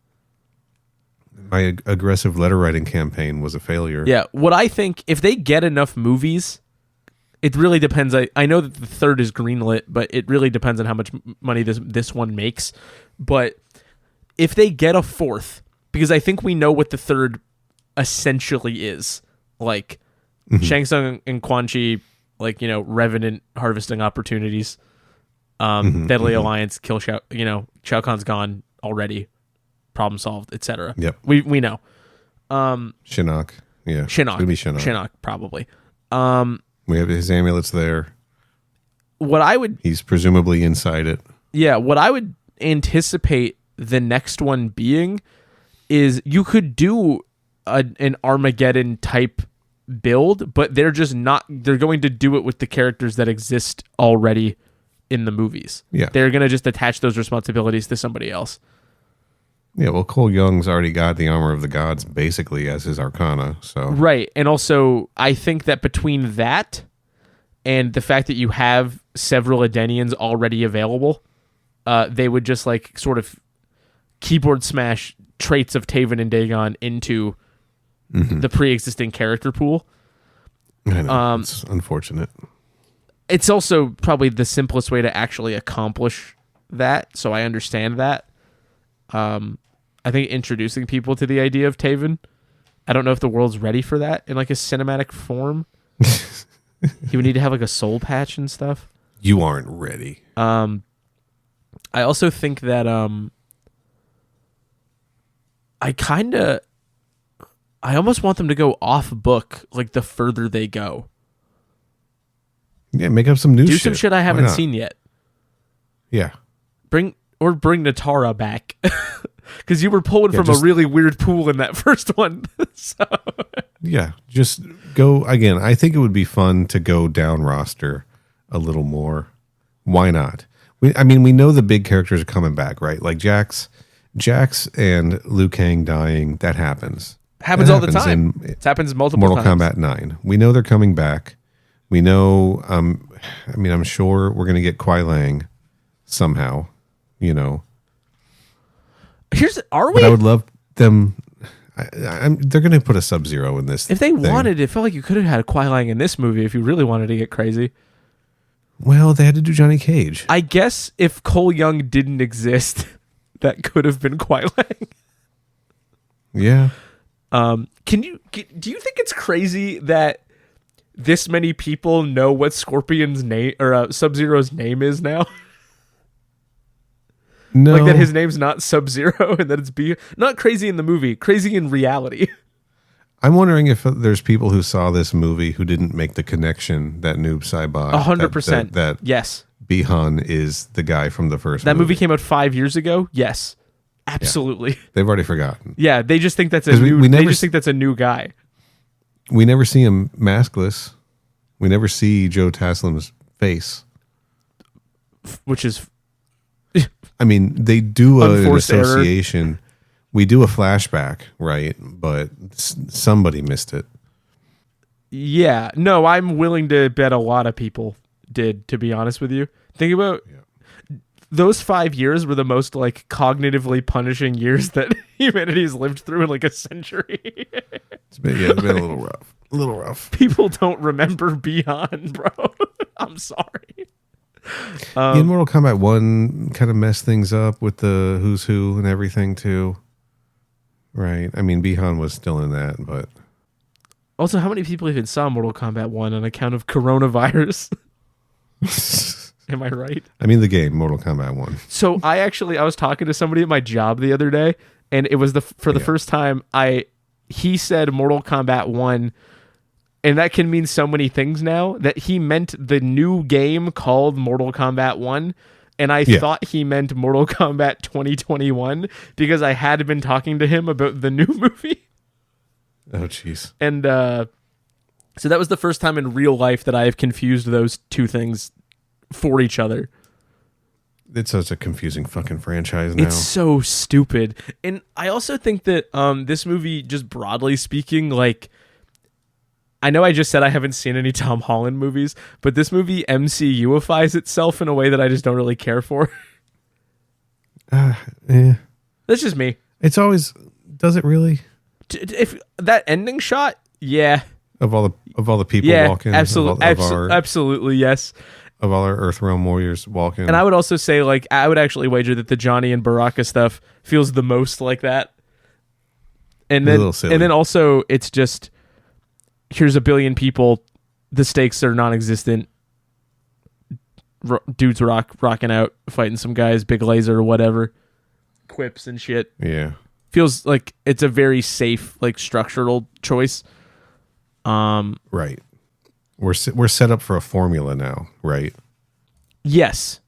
My aggressive letter writing campaign was a failure. Yeah. What I think, if they get enough movies, it really depends. I know that the third is greenlit, but it really depends on how much money this one makes. But if they get a fourth, because I think we know what the third essentially is, like Shang Tsung and Quan Chi, like, Revenant harvesting opportunities, Deadly Alliance, kill Shao, Shao Kahn's gone already, problem solved, etc. Yep. We know. Shinnok. Yeah. Shinnok. It's gonna be Shinnok. Shinnok, probably. We have his amulets there. He's presumably inside it. Yeah, what I would anticipate the next one being is you could do an Armageddon type build, but they're going to do it with the characters that exist already in the movies. Yeah. They're going to just attach those responsibilities to somebody else. Yeah, well, Cole Young's already got the armor of the gods basically as his arcana, so. Right, and also I think that between that and the fact that you have several Edenians already available, they would just like sort of keyboard smash traits of Taven and Dagon into the pre-existing character pool. I know, it's unfortunate. It's also probably the simplest way to actually accomplish that, so I understand that. I think introducing people to the idea of Taven, I don't know if the world's ready for that in like a cinematic form. He would need to have like a soul patch and stuff. You aren't ready. I also think that I almost want them to go off book like the further they go. Yeah, make up some new shit. Do some shit I haven't seen yet. Yeah. Bring Natara back. Because you were pulling from a really weird pool in that first one. So. Yeah, just go again. I think it would be fun to go down roster a little more. Why not? We know the big characters are coming back, right? Like Jax and Liu Kang dying. That happens. Happens all the time. It happens multiple times. Mortal Kombat 9. We know they're coming back. We know. I'm sure we're gonna get Kuai Lang somehow. Are we? But I would love them. They're going to put a Sub-Zero in this. If they wanted, it felt like you could have had a Kuai Lang in this movie if you really wanted to get crazy. Well, they had to do Johnny Cage. I guess if Cole Young didn't exist, that could have been Kuai Lang. Yeah. Do you think it's crazy that this many people know what Scorpion's name or Sub-Zero's name is now? No. Like that his name's not Sub-Zero and that it's not crazy in the movie, crazy in reality. I'm wondering if there's people who saw this movie who didn't make the connection that Noob Saibot 100%. That yes. Bihan is the guy from the first movie. That movie came out 5 years ago? Yes. Absolutely. Yeah. They've already forgotten. Yeah, they just think that's a new they just think that's a new guy. We never see him maskless. We never see Joe Taslim's face. Which is they do an association. Error. We do a flashback, right? But somebody missed it. Yeah. No, I'm willing to bet a lot of people did, to be honest with you. Think about those 5 years were the most like cognitively punishing years that humanity has lived through in like a century. It's been a little rough. A little rough. People don't remember Beyond, bro. I'm sorry. In Mortal Kombat 1 kind of messed things up with the who's who and everything too. Right. I mean, Bihan was still in that, but... Also, how many people even saw Mortal Kombat 1 on account of coronavirus? Am I right? I mean, the game, Mortal Kombat 1. So I was talking to somebody at my job the other day, and it was the first time he said Mortal Kombat 1, and that can mean so many things now, that he meant the new game called Mortal Kombat 1, and I thought he meant Mortal Kombat 2021 because I had been talking to him about the new movie. Oh, jeez. And so that was the first time in real life that I have confused those two things for each other. It's such a confusing fucking franchise now. It's so stupid. And I also think that this movie, just broadly speaking, like, I know I just said I haven't seen any Tom Holland movies, but this movie MCUifies itself in a way that I just don't really care for. Yeah. That's just me. It's always... Does it really? If that ending shot, yeah. Of all the people walking? Absolutely. Of Absolutely, yes. Of all our Earthrealm warriors walking. And I would also say, like, I would actually wager that the Johnny and Baraka stuff feels the most like that. And a little silly. And then also, it's just, here's a billion people, the stakes are non-existent. Dudes rocking out, fighting some guys, big laser or whatever, quips and shit. Yeah. Feels like it's a very safe, like, structural choice. Right. We're set up for a formula now, right? Yes.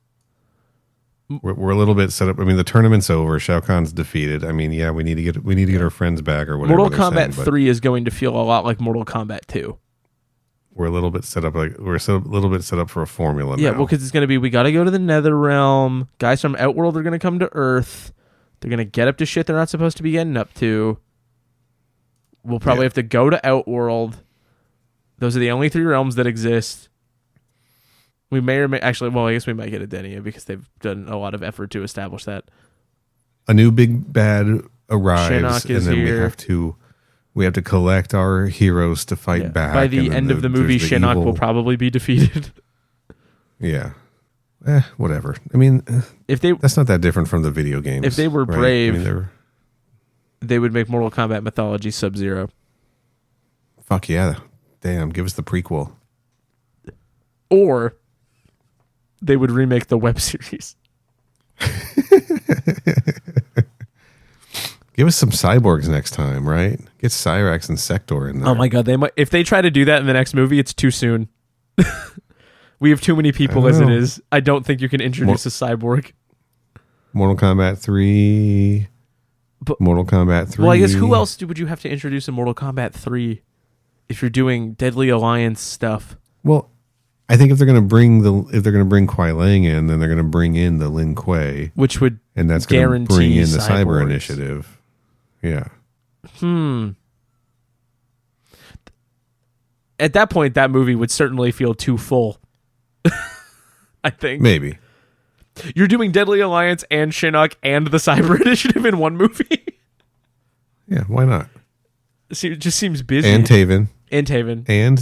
We're a little bit set up. I mean, the tournament's over. Shao Kahn's defeated. I mean, yeah, we need to get our friends back or whatever. Mortal Kombat 3 is going to feel a lot like Mortal Kombat 2. We're a little bit set up for a formula now. Yeah, well, because it's going to be, we got to go to the Nether Realm. Guys from Outworld are going to come to Earth. They're going to get up to shit they're not supposed to be getting up to. We'll probably have to go to Outworld. Those are the only 3 realms that exist. We may or may... Actually, well, I guess we might get a Denia because they've done a lot of effort to establish that. A new big bad arrives, Shinnok is and then here. we have to collect our heroes to fight back. By the end of the movie, Shinnok will probably be defeated. Yeah. Whatever. I mean, that's not that different from the video games. If they were right? brave, I mean, they would make Mortal Kombat Mythology Sub-Zero. Fuck yeah. Damn, give us the prequel. Or they would remake the web series. Give us some cyborgs next time, right? Get Cyrax and Sector in there. Oh my god, they might, if they try to do that in the next movie, it's too soon. We have too many people as it is. I don't think you can introduce a cyborg. Mortal Kombat 3. Mortal Kombat 3. Well, I guess who else would you have to introduce in Mortal Kombat 3 if you're doing Deadly Alliance stuff? Well, I think if they're going to bring Kuai Lang in, then they're going to bring in the Lin Kuei, which would and that's going to guarantee bring in the cyborgs. Cyber Initiative. Yeah. At that point, that movie would certainly feel too full. I think Maybe. you're doing Deadly Alliance and Shinnok and the Cyber Initiative in one movie. Yeah, why not? It just seems busy. And Taven. And Taven. And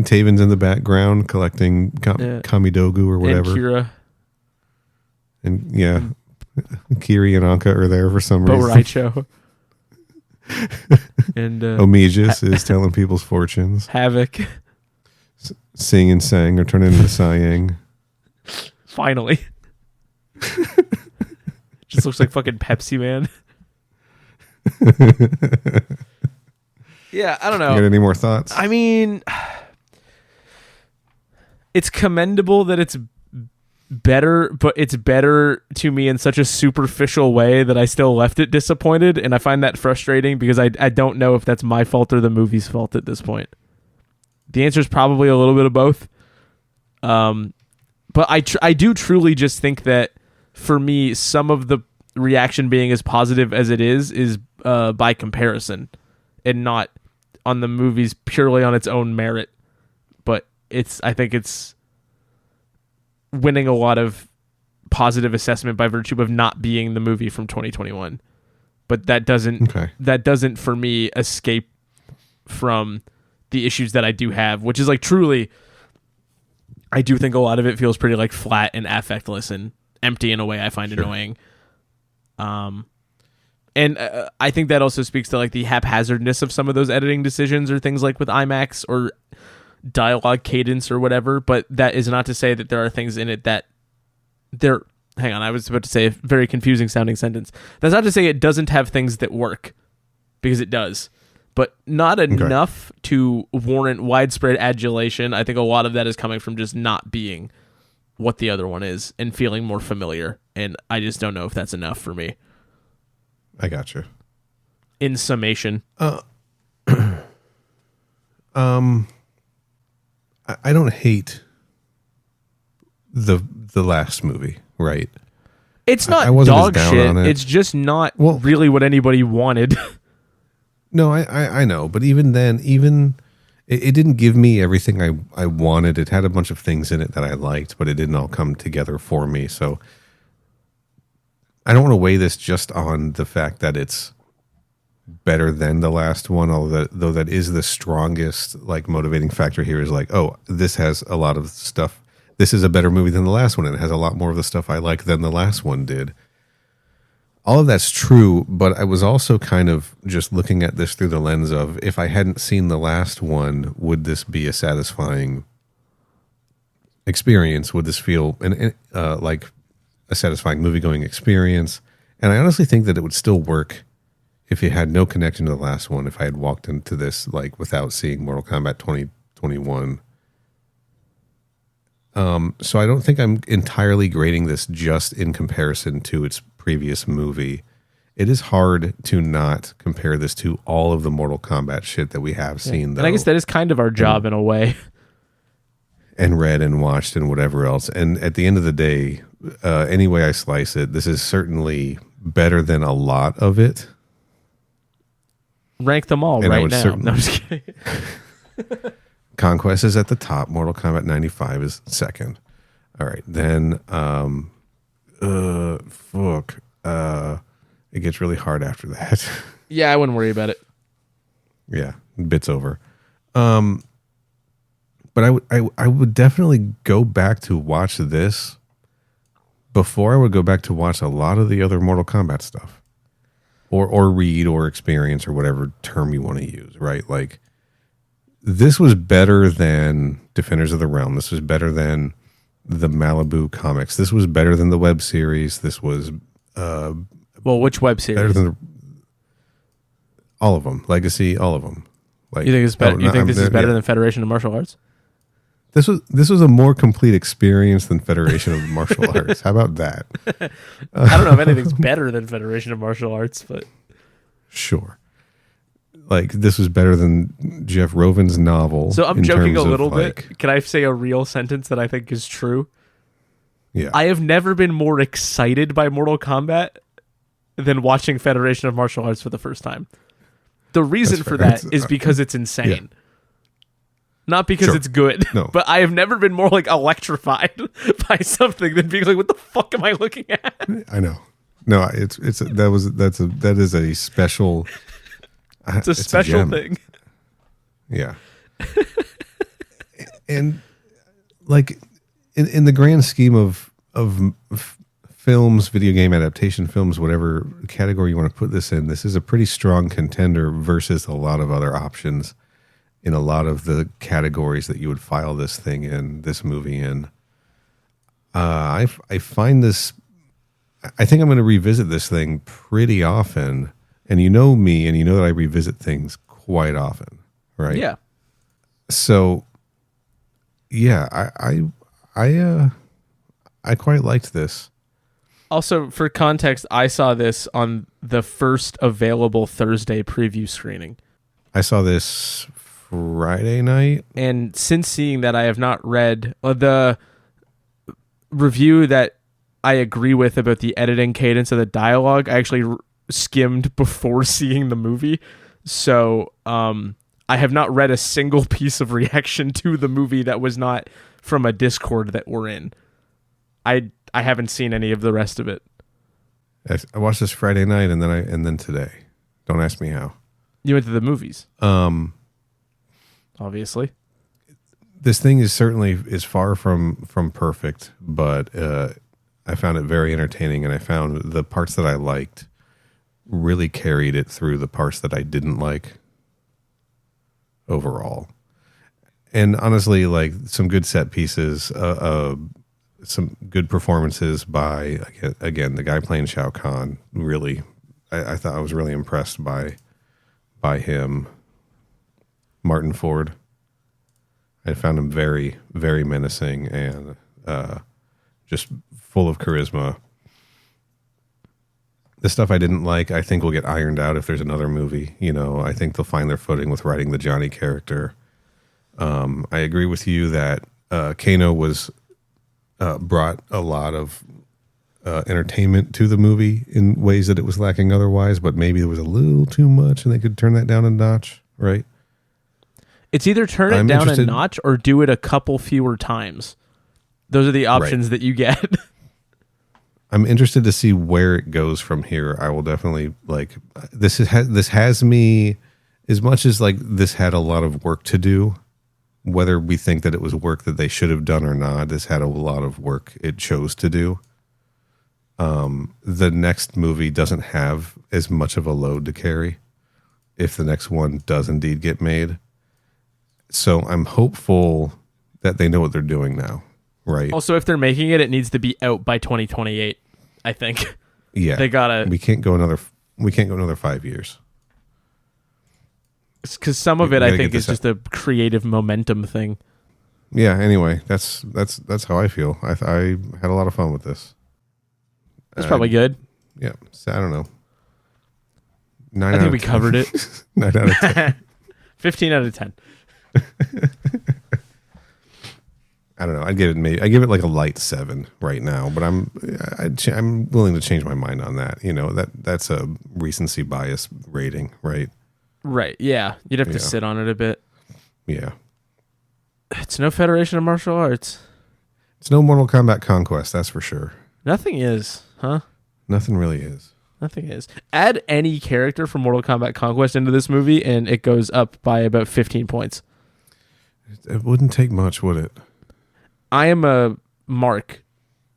Taven's in the background collecting Kamidogu or whatever. And Kira. And yeah, Kiri and Anka are there for some Bo reason. Raicho. And Omijus is telling people's fortunes. Havoc. Sing and Sang are turning into Sayang. Finally. Just looks like fucking Pepsi Man. Yeah, I don't know. You got any more thoughts? I mean, it's commendable that it's better, but it's better to me in such a superficial way that I still left it disappointed, and I find that frustrating because I don't know if that's my fault or the movie's fault at this point. The answer is probably a little bit of both. But I do truly just think that, for me, some of the reaction being as positive as it is by comparison and not on the movie's purely on its own merit. But I think it's winning a lot of positive assessment by virtue of not being the movie from 2021. But that doesn't for me escape from the issues that I do have, which is like truly, I do think a lot of it feels pretty like flat and affectless and empty in a way I find annoying. And I think that also speaks to like the haphazardness of some of those editing decisions or things like with IMAX or dialogue cadence or whatever. But that is not to say that there are things in it that hang on, I was about to say a very confusing sounding sentence. That's not to say it doesn't have things that work, because it does, but not enough to warrant widespread adulation. I think a lot of that is coming from just not being what the other one is and feeling more familiar. And I just don't know if that's enough for me. I got you. In summation. I don't hate the last movie, right? It's not I wasn't dog as down shit. on it. It's just not really what anybody wanted. No, I know, but even then, it didn't give me everything I wanted. It had a bunch of things in it that I liked, but it didn't all come together for me. So I don't want to weigh this just on the fact that it's better than the last one, though that is the strongest like motivating factor here is like, oh, this has a lot of stuff. This is a better movie than the last one, and it has a lot more of the stuff I like than the last one did. All of that's true, but I was also kind of just looking at this through the lens of, if I hadn't seen the last one, would this be a satisfying experience? Would this feel like a satisfying movie-going experience? And I honestly think that it would still work if it had no connection to the last one, if I had walked into this like without seeing Mortal Kombat 2021. So I don't think I'm entirely grading this just in comparison to its previous movie. It is hard to not compare this to all of the Mortal Kombat shit that we have seen, though. And I guess that is kind of our job in a way. And read and watched and whatever else. And at the end of the day, any way I slice it, this is certainly better than a lot of it. Rank them all right now. No, I'm just kidding. Conquest is at the top. Mortal Kombat 95 is second. All right. Then, it gets really hard after that. Yeah, I wouldn't worry about it. Yeah, bit's over. But I would definitely go back to watch this before I would go back to watch a lot of the other Mortal Kombat stuff, or read or experience or whatever term you want to use. Right? Like, this was better than Defenders of the Realm. This was better than the Malibu comics. This was better than the web series. This was which web series? Better than all of them. Legacy, all of them. Like, you think it's better? You think this is better than Federation of Martial Arts? This was a more complete experience than Federation of Martial Arts. How about that? I don't know if anything's better than Federation of Martial Arts, but sure. Like, this was better than Jeff Roven's novel. So I'm joking a little bit. Can I say a real sentence that I think is true? Yeah. I have never been more excited by Mortal Kombat than watching Federation of Martial Arts for the first time. The reason for that is because it's insane. Yeah. Not because it's good, but I have never been more like electrified by something than being like, "What the fuck am I looking at?" I know. No, that is a special. It's a special thing. Yeah. And like in the grand scheme of films, video game adaptation films, whatever category you want to put this in, this is a pretty strong contender versus a lot of other options in a lot of the categories that you would file this thing in, this movie in. I find this, I think I'm going to revisit this thing pretty often. And you know me, and you know that I revisit things quite often, right? Yeah. So, yeah, I quite liked this. Also, for context, I saw this on the first available Thursday preview screening. I saw this Friday night. And since seeing that, I have not read the review that I agree with about the editing cadence of the dialogue. I actually skimmed before seeing the movie. So I have not read a single piece of reaction to the movie that was not from a Discord that we're in. I haven't seen any of the rest of it. I watched this Friday night and then today. Don't ask me how. You went to the movies. Obviously. this thing is far from perfect, but I found it very entertaining, and I found the parts that I liked really carried it through the parts that I didn't like overall. And honestly, like some good set pieces, some good performances by again the guy playing Shao Kahn. Really, I thought I was really impressed by him. Martin Ford. I found him very, very menacing and just full of charisma. The stuff I didn't like, I think will get ironed out if there's another movie. You know, I think they'll find their footing with writing the Johnny character. I agree with you that Kano was brought a lot of entertainment to the movie in ways that it was lacking otherwise, but maybe there was a little too much and they could turn that down a notch, right? It's either turn it down a notch or do it a couple fewer times. Those are the options that you get. I'm interested to see where it goes from here. I will definitely this has me, as much as like this had a lot of work to do, whether we think that it was work that they should have done or not, this had a lot of work it chose to do. The next movie doesn't have as much of a load to carry if the next one does indeed get made. So I'm hopeful that they know what they're doing now, right? Also, if they're making it, it needs to be out by 2028, I think. Yeah. They gotta... We can't go another 5 years. Because some of it, I think, is just a creative momentum thing. Yeah, anyway, that's how I feel. I had a lot of fun with this. That's probably good. Yeah, so I don't know. I think we covered it. 9 out of 10. 15 out of 10. I don't know. I give it like a light 7 right now, but I'm willing to change my mind on that. You know, that's a recency bias rating, right? Right. Yeah, you'd have to sit on it a bit. Yeah. It's no Federation of Martial Arts. It's no Mortal Kombat Conquest, that's for sure. Nothing is, huh? Nothing really is. Nothing is. Add any character from Mortal Kombat Conquest into this movie, and it goes up by about 15 points. It wouldn't take much, would it? I am a mark.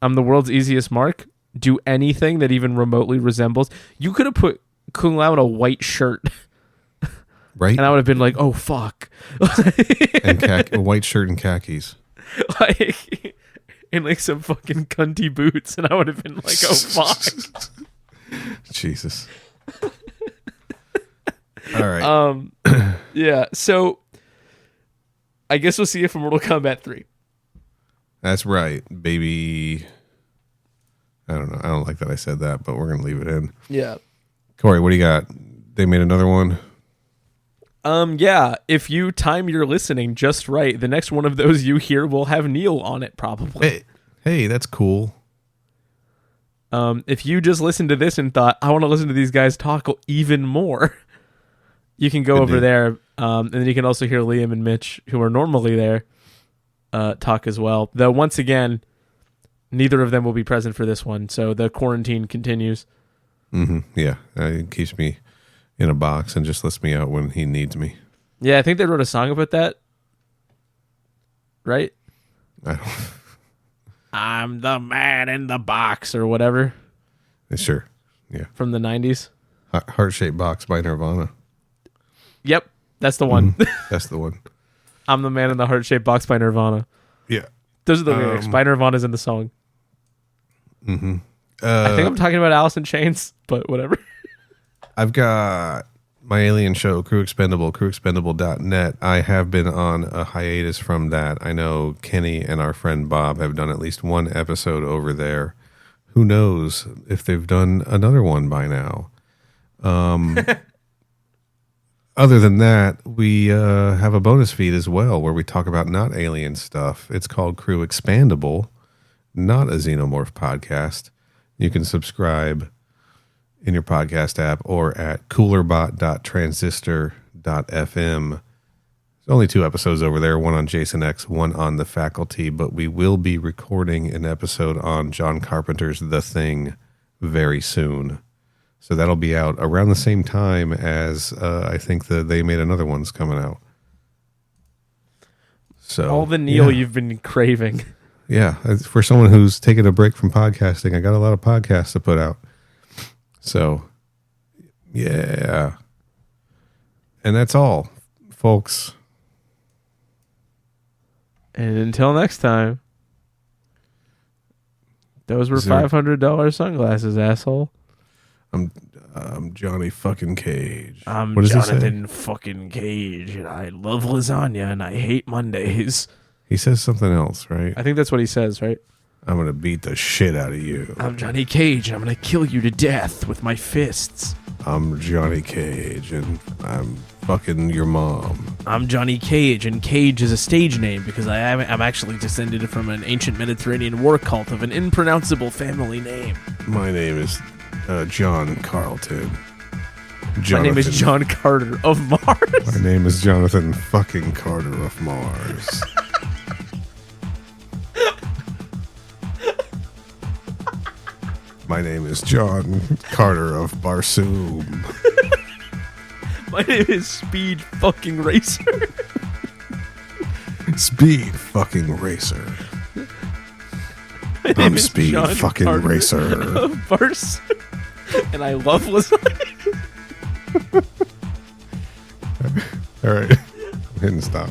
I'm the world's easiest mark. Do anything that even remotely resembles. You could have put Kung Lao in a white shirt. Right? And I would have been like, oh, fuck. And a white shirt and khakis. Like, in like some fucking cunty boots. And I would have been like, oh, fuck. Jesus. All right. Yeah, so I guess we'll see you for Mortal Kombat 3. That's right, baby. I don't know. I don't like that I said that, but we're going to leave it in. Yeah. Corey, what do you got? They made another one? Yeah, if you time your listening just right, the next one of those you hear will have Neal on it, probably. Hey, that's cool. If you just listened to this and thought, I want to listen to these guys talk even more, you can go over there, and then you can also hear Liam and Mitch, who are normally there, talk as well. Though, once again, neither of them will be present for this one, so the quarantine continues. Mm-hmm. Yeah, it keeps me in a box and just lets me out when he needs me. Yeah, I think they wrote a song about that. Right? I don't... I'm the man in the box or whatever. Sure. Yeah. From the 90s. Heart-Shaped Box by Nirvana. Yep. That's the one. That's the one. I'm the man in the heart-shaped box by Nirvana. Yeah. Those are the lyrics. By Nirvana's in the song. Mm-hmm. I think I'm talking about Alice in Chains, but whatever. I've got my alien show, Crew Expendable, crewexpendable.net. I have been on a hiatus from that. I know Kenny and our friend Bob have done at least one episode over there. Who knows if they've done another one by now. Other than that, we have a bonus feed as well where we talk about not alien stuff. It's called Crew Expandable, not a Xenomorph podcast. You can subscribe in your podcast app or at coolerbot.transistor.fm. There's only 2 episodes over there, one on Jason X, one on The Faculty, but we will be recording an episode on John Carpenter's The Thing very soon. So that'll be out around the same time as I think They Made Another One's coming out. So All the Neal yeah. you've been craving. Yeah, for someone who's taken a break from podcasting, I got a lot of podcasts to put out. So, yeah. And that's all, folks. And until next time, those were $500 sunglasses, asshole. I'm Johnny fucking Cage. I'm What does he say? Jonathan fucking Cage, and I love lasagna, and I hate Mondays. He says something else, right? I think that's what he says, right? I'm going to beat the shit out of you. I'm Johnny Cage, and I'm going to kill you to death with my fists. I'm Johnny Cage, and I'm fucking your mom. I'm Johnny Cage, and Cage is a stage name because I'm actually descended from an ancient Mediterranean war cult of an impronounceable family name. My name is John Carlton. My name is John Carter of Mars. My name is Jonathan fucking Carter of Mars. My name is John Carter of Barsoom. My name is Speed fucking Racer. Speed fucking Racer. My name I'm is Speed John fucking Carter Racer. of Barsoom. And I love lasagna. All right. I'm hitting stop.